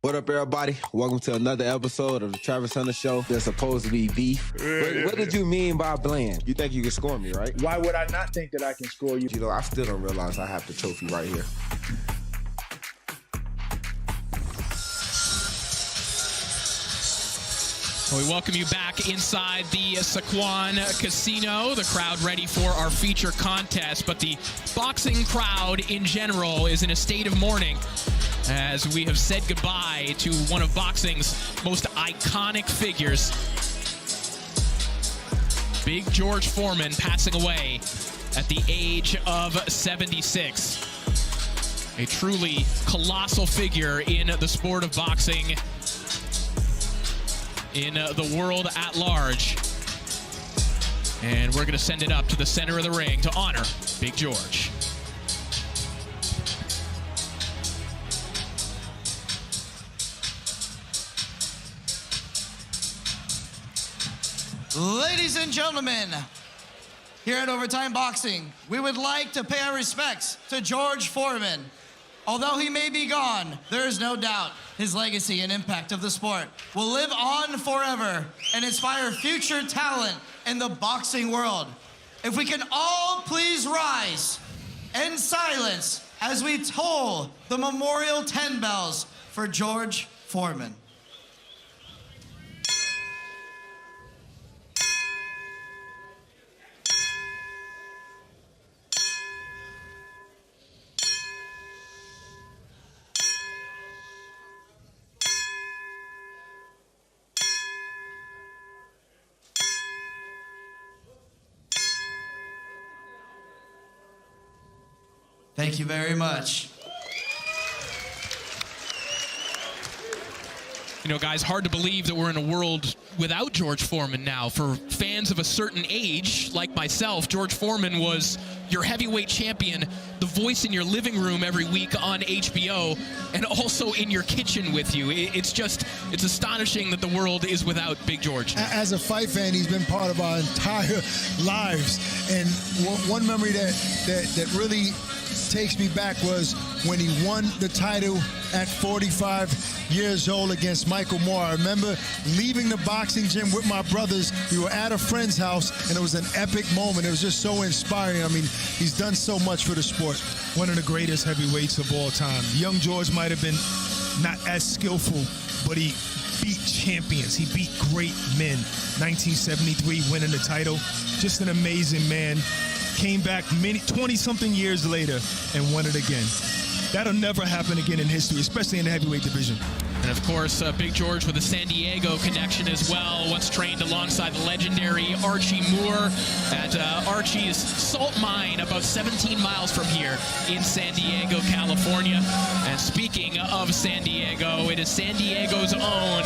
What up, everybody? Welcome to another episode of the Travis Hunter Show. There's supposed to be beef. What did you mean by bland? You think you can score me, right? Why would I not think that I can score you? You know, I still don't realize I have the trophy right here. We welcome you back inside the Sycuan Casino. The crowd ready for our feature contest, but the boxing crowd in general is in a state of mourning as we have said goodbye to one of boxing's most iconic figures. Big George Foreman passing away at the age of 76. A truly colossal figure in the sport of boxing, in the world at large. And we're going to send it up to the center of the ring to honor Big George. Ladies and gentlemen, here at Overtime Boxing, we would like to pay our respects to George Foreman. Although he may be gone, there is no doubt his legacy and impact of the sport will live on forever and inspire future talent in the boxing world. If we can all please rise in silence as we toll the memorial 10 bells for George Foreman. Thank you very much. You know, guys, hard to believe that we're in a world without George Foreman now. For fans of a certain age, like myself, George Foreman was your heavyweight champion, the voice in your living room every week on HBO, and also in your kitchen with you. It's astonishing that the world is without Big George. As a fight fan, he's been part of our entire lives. And one memory that really takes me back was when he won the title at 45 years old against Michael Moore. I remember leaving the boxing gym with my brothers. We were at a friend's house, and it was an epic moment. It was just so inspiring. I mean, he's done so much for the sport. One of the greatest heavyweights of all time. Young George might have been not as skillful, but he beat champions. He beat great men. 1973 winning the title. Just an amazing man. Came back 20-something years later and won it again. That'll never happen again in history, especially in the heavyweight division. And of course, Big George with a San Diego connection as well. Once trained alongside the legendary Archie Moore at Archie's salt mine about 17 miles from here in San Diego, California. And speaking of San Diego, it is San Diego's own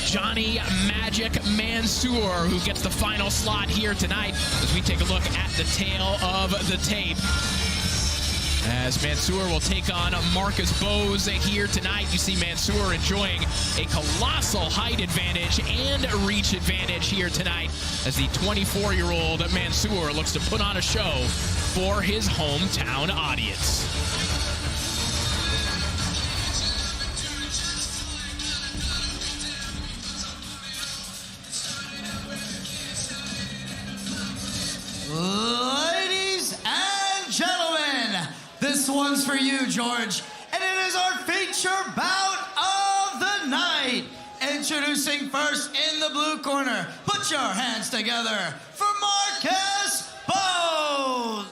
Johnny Magic Mansour who gets the final slot here tonight as we take a look at the tail of the tape. As Mansour will take on Marcus Bowes here tonight. You see Mansour enjoying a colossal height advantage and a reach advantage here tonight as the 24-year-old Mansour looks to put on a show for his hometown audience. Ladies and gentlemen, this one's for you, George. And it is our feature bout of the night. Introducing first in the blue corner, put your hands together for Marcus Bowes.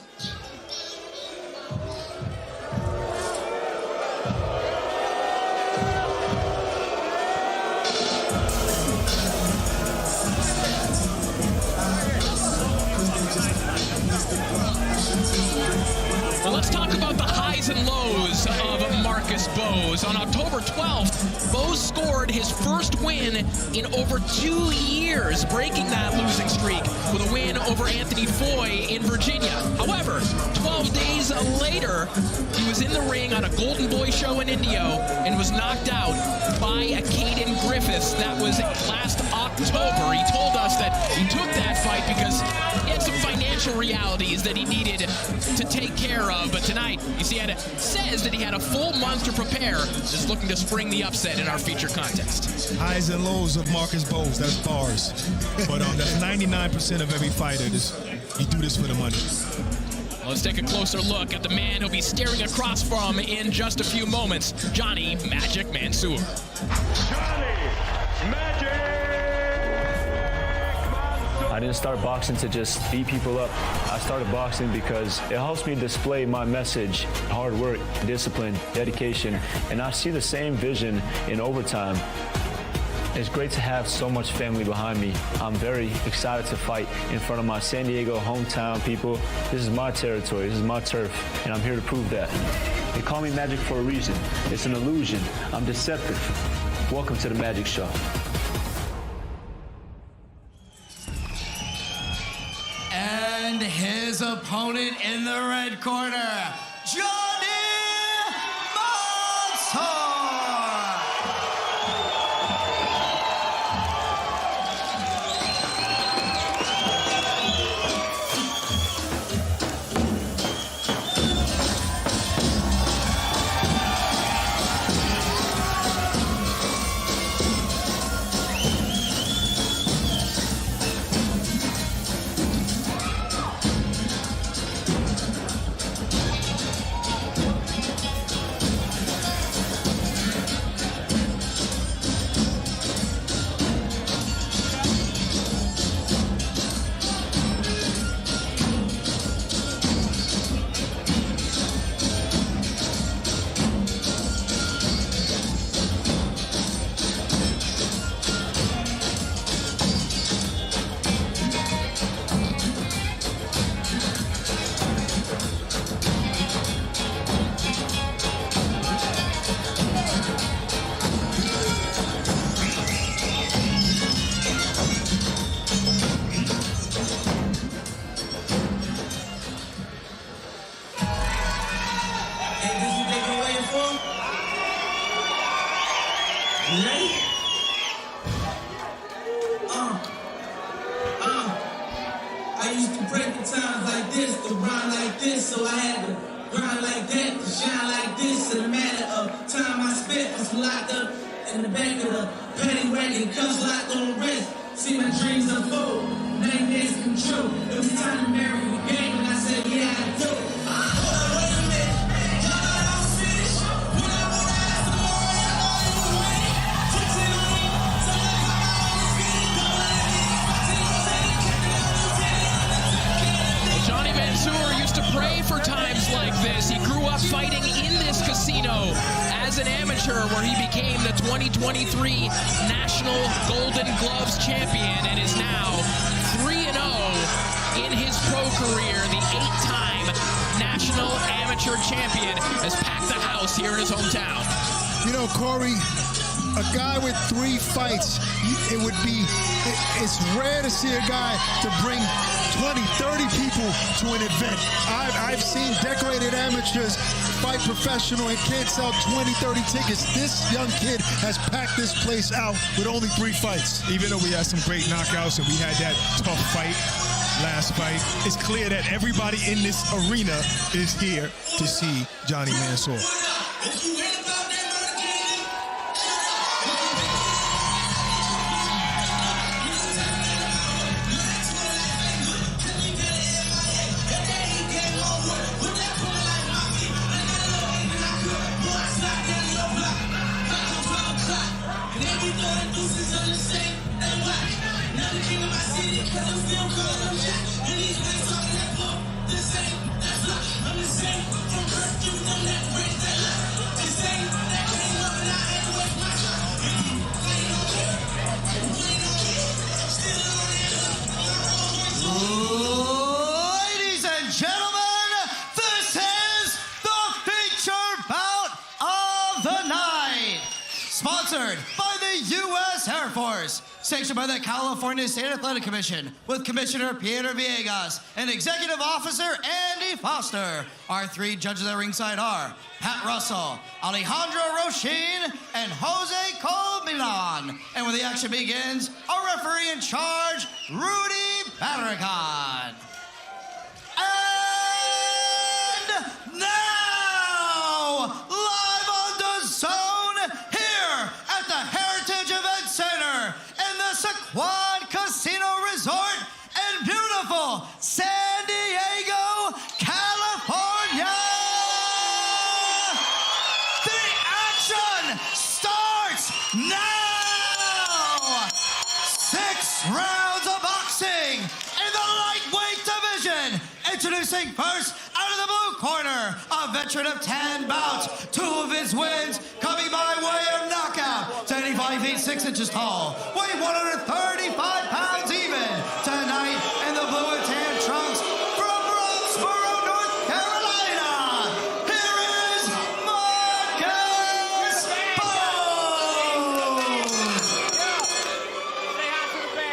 Well, let's talk about the highs and lows of Marcus Bowes. On October 12th, Bowes scored his first win in over 2 years, breaking that losing streak with a win over Anthony Foy in Virginia. However, 12 days later, he was in the ring on a Golden Boy show in Indio and was knocked out by a Caden Griffiths. That was last October. He told us that he took that fight because he had some financial realities that he needed to take care of. But tonight, you see, says that he had a full month to prepare. Is looking to spring the upset in our feature contest. Highs and lows of Marcus Bowes, that's bars. But that's 99% of every fighter. You do this for the money. Let's take a closer look at the man he'll be staring across from in just a few moments, Johnny Magic Mansour. I didn't start boxing to just beat people up. I started boxing because it helps me display my message, hard work, discipline, dedication, and I see the same vision in overtime. It's great to have so much family behind me. I'm very excited to fight in front of my San Diego hometown people. This is my territory, this is my turf, and I'm here to prove that. They call me Magic for a reason. It's an illusion. I'm deceptive. Welcome to the Magic Show. And his opponent in the red corner, Johnny Mansour. I used to break the times like this, to grind like this, so I had to grind like that, to shine like this. In a matter of time I spent, was locked up in the back of the paddy wagon, cuffs locked on the wrist. See my dreams unfold, nightmares come true. It was time to marry the game, and I said, yeah, I do. Wait a minute, y'all know I was finished. When I want to ask the Lord, I know he was winning. Fix it on me, so I come out on the feet. Don't let me, my team say, kept it on the Well, Johnny Mansour used to pray for times like this. He grew up fighting in this casino as an amateur, where he became the 2023 National Golden Gloves champion and is now 3-0 in his pro career. The 8-time National Amateur Champion has packed the house here in his hometown. You know, Corey, a guy with 3 fights, it's rare to see a guy to bring 20, 30 people to an event. I've seen decorated amateurs fight professional and can't sell 20, 30 tickets. This young kid has packed this place out with only 3 fights. Even though we had some great knockouts and we had that tough fight, last fight, it's clear that everybody in this arena is here to see Johnny Mansour. This is Ladies and gentlemen, this is the feature bout of the night. Sponsored by the U.S. Air Force. Sanctioned by the California State Athletic Commission with Commissioner Peter Villegas and Executive Officer Andy Foster. Our three judges at ringside are Pat Russell, Alejandro Rochin, and Jose Colmilan. And when the action begins, our referee in charge, Rudy Battericon. And now, live on DAZN, here at the Heritage Event Center in the Sequan Casino Resort in beautiful San Diego, California. The action starts now. 6 rounds of boxing in the lightweight division. Introducing first, out of the blue corner, a veteran of 10 bouts. 2 of his wins coming by way of knockout. 75 feet 6 inches tall, weighing 135 pounds even. Tonight in the blue and tan trunks from Roxborough, North Carolina, here is Marcus Bowes.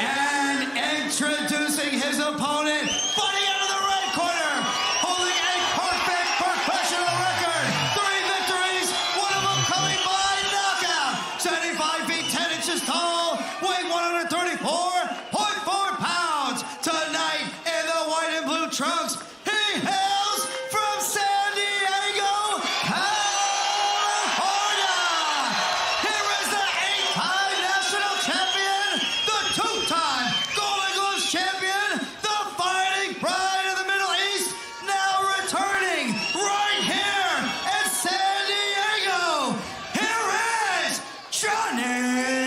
And introducing his opponent, fighting out of the red corner, holding a perfect professional record. 3 victories, 1 of them coming by knockout. 75 feet 10 inches tall, weighing 134.4 pounds. Tonight in the white and blue trunks, he hails from San Diego, California. Here is the 8-time national champion, the 2-time Golden Gloves champion, the fighting pride of the Middle East, now returning right here in San Diego. Here is Johnny Magic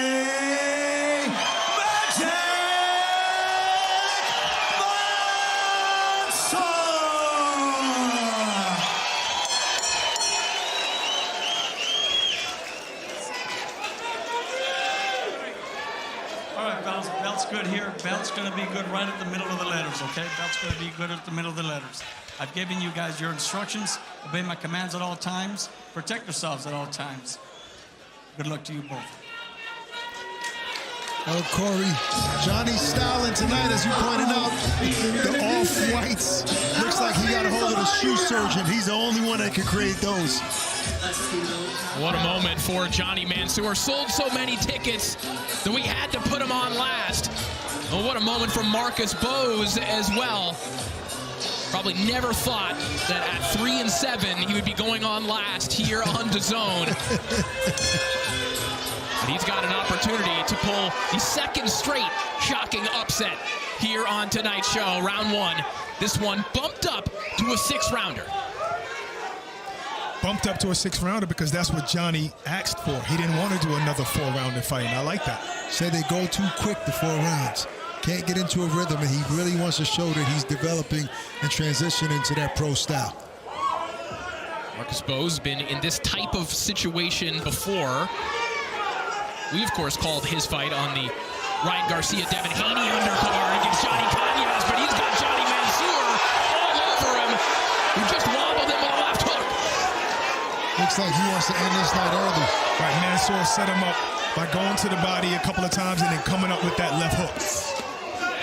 All right, belt's good here. Belt's going to be good right at the middle of the letters, okay? Belt's going to be good at the middle of the letters. I've given you guys your instructions. Obey my commands at all times. Protect yourselves at all times. Good luck to you both. Oh, Corey, Johnny's styling tonight, as you pointed out, the off-whites. Looks like he got a hold of the shoe surgeon. He's the only one that can create those. What a moment for Johnny Mansour. Sold so many tickets that we had to put him on last. Well, what a moment for Marcus Bowes as well. Probably never thought that at 3-7 he would be going on last here on DAZN. But he's got an opportunity to pull the second straight shocking upset here on tonight's show, round 1. This one bumped up to a 6-rounder. Bumped up to a 6-rounder because that's what Johnny asked for. He didn't want to do another 4-rounder fight, and I like that. Said they go too quick, the 4 rounds. Can't get into a rhythm, and he really wants to show that he's developing and transitioning to that pro style. Marcus Bowes been in this type of situation before. We, of course, called his fight on the Ryan Garcia-Devin Haney undercard against Johnny Cañas, but he's got Johnny Mansour all over him, who just wobbled him with a left hook. Looks like he wants to end this night early. Right, Mansour set him up by going to the body a couple of times and then coming up with that left hook.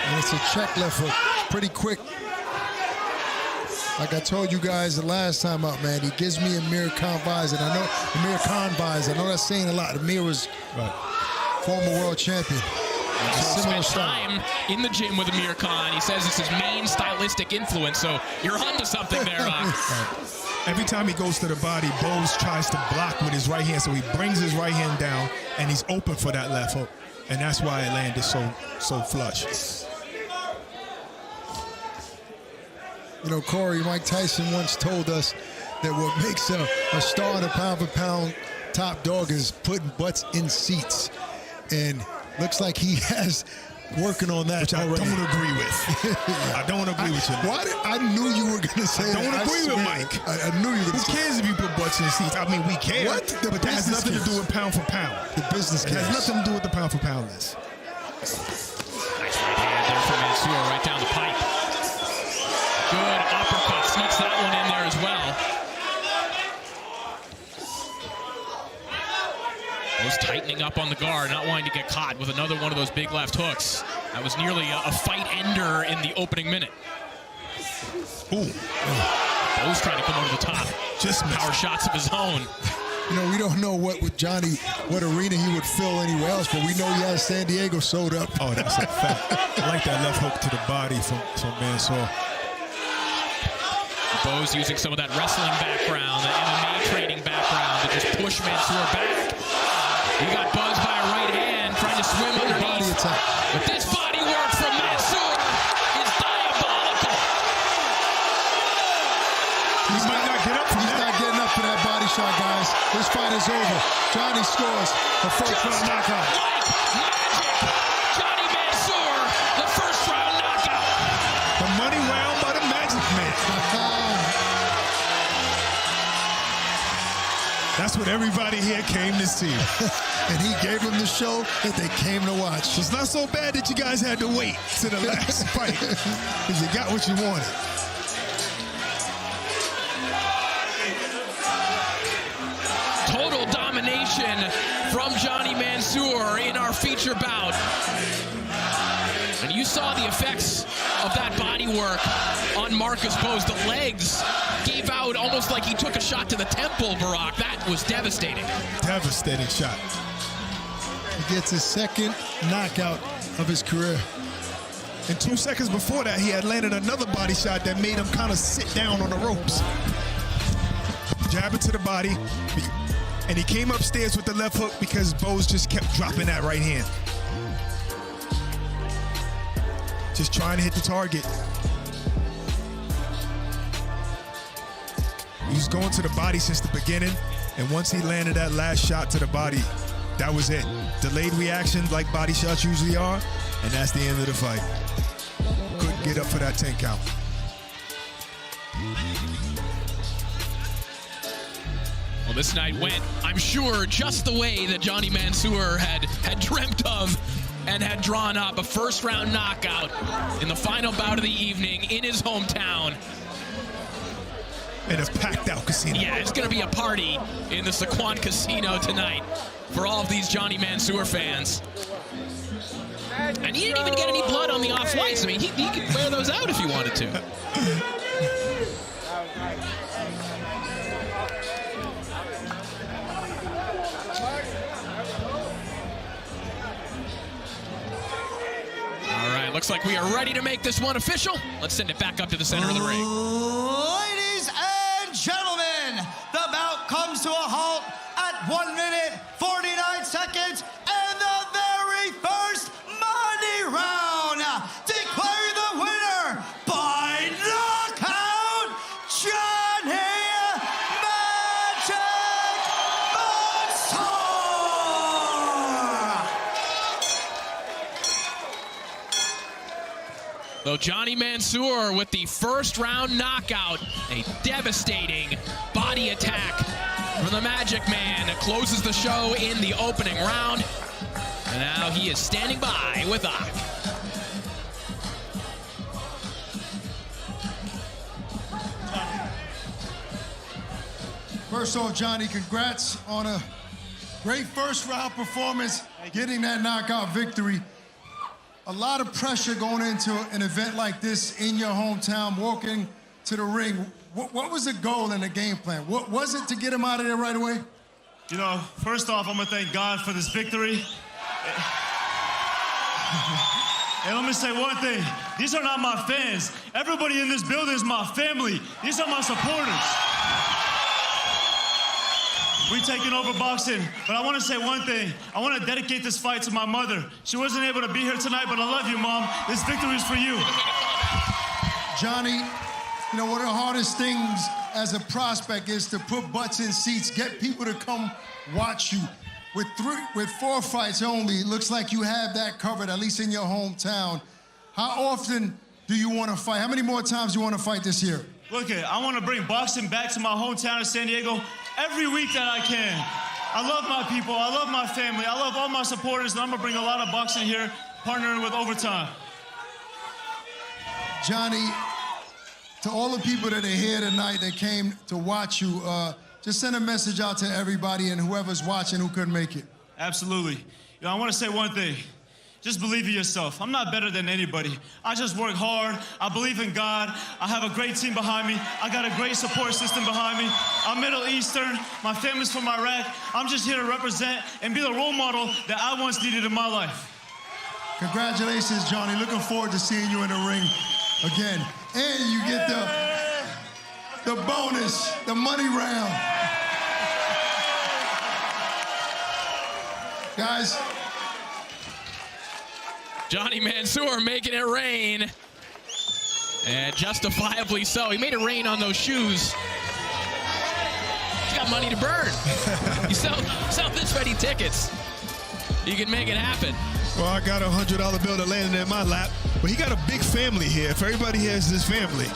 And it's a check left hook. Pretty quick. Like I told you guys the last time out, man, he gives me Amir Khan vibes, and I know Amir Khan vibes. I know that's saying a lot. Amir was former world champion. Spent time in the gym with Amir Khan. He says it's his main stylistic influence, so you're onto something there, Rock. Every time he goes to the body, Bowes tries to block with his right hand, so he brings his right hand down, and he's open for that left hook, and that's why it landed so flush. You know, Corey, Mike Tyson once told us that what makes a star in a pound-for-pound top dog is putting butts in seats. And looks like he has working on that. Which I don't agree with. I don't agree with you. I knew you were going to say I don't agree with Mike. I knew you were going to say. Who cares if you put butts in seats? I mean, we care. What? But that has nothing to do with pound for pound. The business It has nothing to do with the pound for pound list. Nice right hand there from Mansour right down the pipe. Good uppercut. Sneaks that one in there as well. Was tightening up on the guard, not wanting to get caught with another one of those big left hooks. That was nearly a fight ender in the opening minute. Ooh. Bo's trying to come over the top. Just power shots of his own. You know, we don't know what with Johnny, what arena he would fill anywhere else, but we know he has San Diego sewed up. Oh, that's a fact. I like that left hook to the body from Mansour. Bo's using some of that wrestling background, the MMA training background to just push Mansour back. He got buzzed by a right hand, trying to swim underneath. But this body work from Mansour is diabolical. He might not get up from He's not getting up for that body shot, guys. This fight is over. Johnny scores a first-round knockout. Johnny Mansour, the first-round knockout. The money round by the Magic Man. That's what everybody here came to see. And he gave them the show that they came to watch. It's not so bad that you guys had to wait to the last fight because you got what you wanted. Total domination from Johnny Mansour in our feature bout. And you saw the effects of that body work on Marcus Bose. The legs gave out almost like he took a shot to the temple, Barack. That was devastating. Devastating shot. He gets his second knockout of his career. And 2 seconds before that, he had landed another body shot that made him kind of sit down on the ropes. Jab it to the body. And he came upstairs with the left hook because Bose just kept dropping that right hand. Just trying to hit the target. He was going to the body since the beginning, and once he landed that last shot to the body, that was it. Delayed reaction like body shots usually are, and that's the end of the fight. Couldn't get up for that 10 count. Well, this night went, I'm sure, just the way that Johnny Mansour had dreamt of and had drawn up. A first-round knockout in the final bout of the evening in his hometown. In a packed-out casino. Yeah, it's going to be a party in the Saquon Casino tonight for all of these Johnny Mansour fans. And he didn't even get any blood on the off-whites. I mean, he could wear those out if he wanted to. All right, looks like we are ready to make this one official. Let's send it back up to the center of the ring. Ladies and gentlemen, the bout comes to a halt at 1 minute, 49 seconds, and the very first money round. Declaring the winner by knockout, Johnny Magic Montgomery. So Johnny Mansour with the first round knockout, a devastating body attack from the Magic Man. It closes the show in the opening round. And now he is standing by with Ak. First off, Johnny, congrats on a great first round performance, getting that knockout victory. A lot of pressure going into an event like this in your hometown, walking to the ring. What was the goal and the game plan? What was it to get him out of there right away? You know, first off, I'm gonna thank God for this victory. And let me say one thing. These are not my fans. Everybody in this building is my family. These are my supporters. We taking over boxing, but I want to say one thing. I want to dedicate this fight to my mother. She wasn't able to be here tonight, but I love you, Mom. This victory is for you. Johnny, you know, one of the hardest things as a prospect is to put butts in seats, get people to come watch you. With 4 fights only, it looks like you have that covered, at least in your hometown. How often do you want to fight? How many more times do you want to fight this year? Look, I want to bring boxing back to my hometown of San Diego every week that I can. I love my people, I love my family, I love all my supporters, and I'm going to bring a lot of boxing here, partnering with Overtime. Johnny, to all the people that are here tonight that came to watch you, just send a message out to everybody and whoever's watching who couldn't make it. Absolutely. I want to say one thing. Just believe in yourself. I'm not better than anybody. I just work hard. I believe in God. I have a great team behind me. I got a great support system behind me. I'm Middle Eastern. My family's from Iraq. I'm just here to represent and be the role model that I once needed in my life. Congratulations, Johnny. Looking forward to seeing you in the ring again. And you get the bonus, the money round. Guys. Johnny Mansour making it rain. And justifiably so. He made it rain on those shoes. He's got money to burn. You sell this many tickets, you can make it happen. Well, I got a $100 bill that landed in my lap, but he got a big family here. If everybody has this family.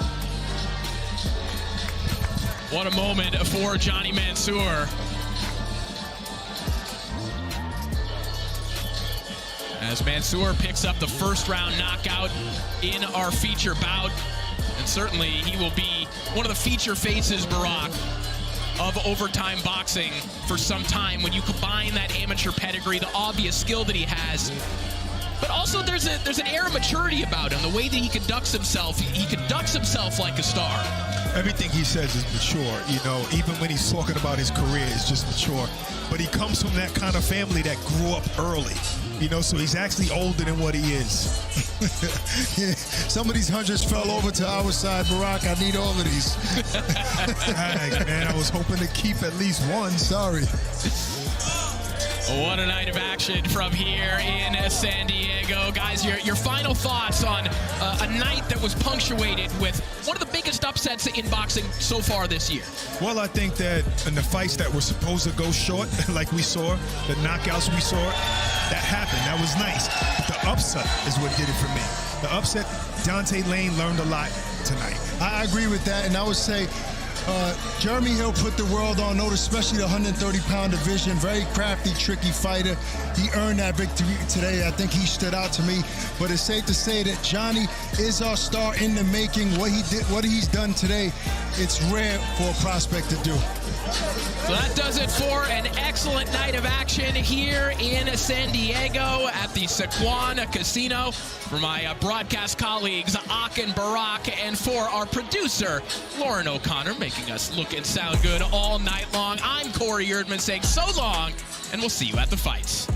What a moment for Johnny Mansour. As Mansour picks up the first round knockout in our feature bout. And certainly he will be one of the feature faces, Barack, of Overtime Boxing for some time when you combine that amateur pedigree, the obvious skill that he has. But also there's an air of maturity about him, the way that he conducts himself. He conducts himself like a star. Everything he says is mature, you know, even when he's talking about his career, it's just mature. But he comes from that kind of family that grew up early, you know, so he's actually older than what he is. Yeah, some of these hundreds fell over to our side, Barack. I need all of these. Right, man, I was hoping to keep at least one. Sorry. What a night of action from here in San Diego. Guys, your final thoughts on a night that was punctuated with one of the biggest upsets in boxing so far this year. Well, I think that in the fights that were supposed to go short, like we saw, the knockouts we saw, that happened. That was nice. But the upset is what did it for me. The upset, Dante Lane learned a lot tonight. I agree with that, and I would say Jeremy Hill put the world on notice, especially the 130-pound division. Very crafty, tricky fighter. He earned that victory today. I think he stood out to me. But it's safe to say that Johnny is our star in the making. What he's done today, it's rare for a prospect to do. So that does it for an excellent night of action here in San Diego at the Sequan Casino. For my broadcast colleagues, Ak and Barack, and for our producer, Lauren O'Connor, making us look and sound good all night long, I'm Corey Erdman saying so long, and we'll see you at the fights.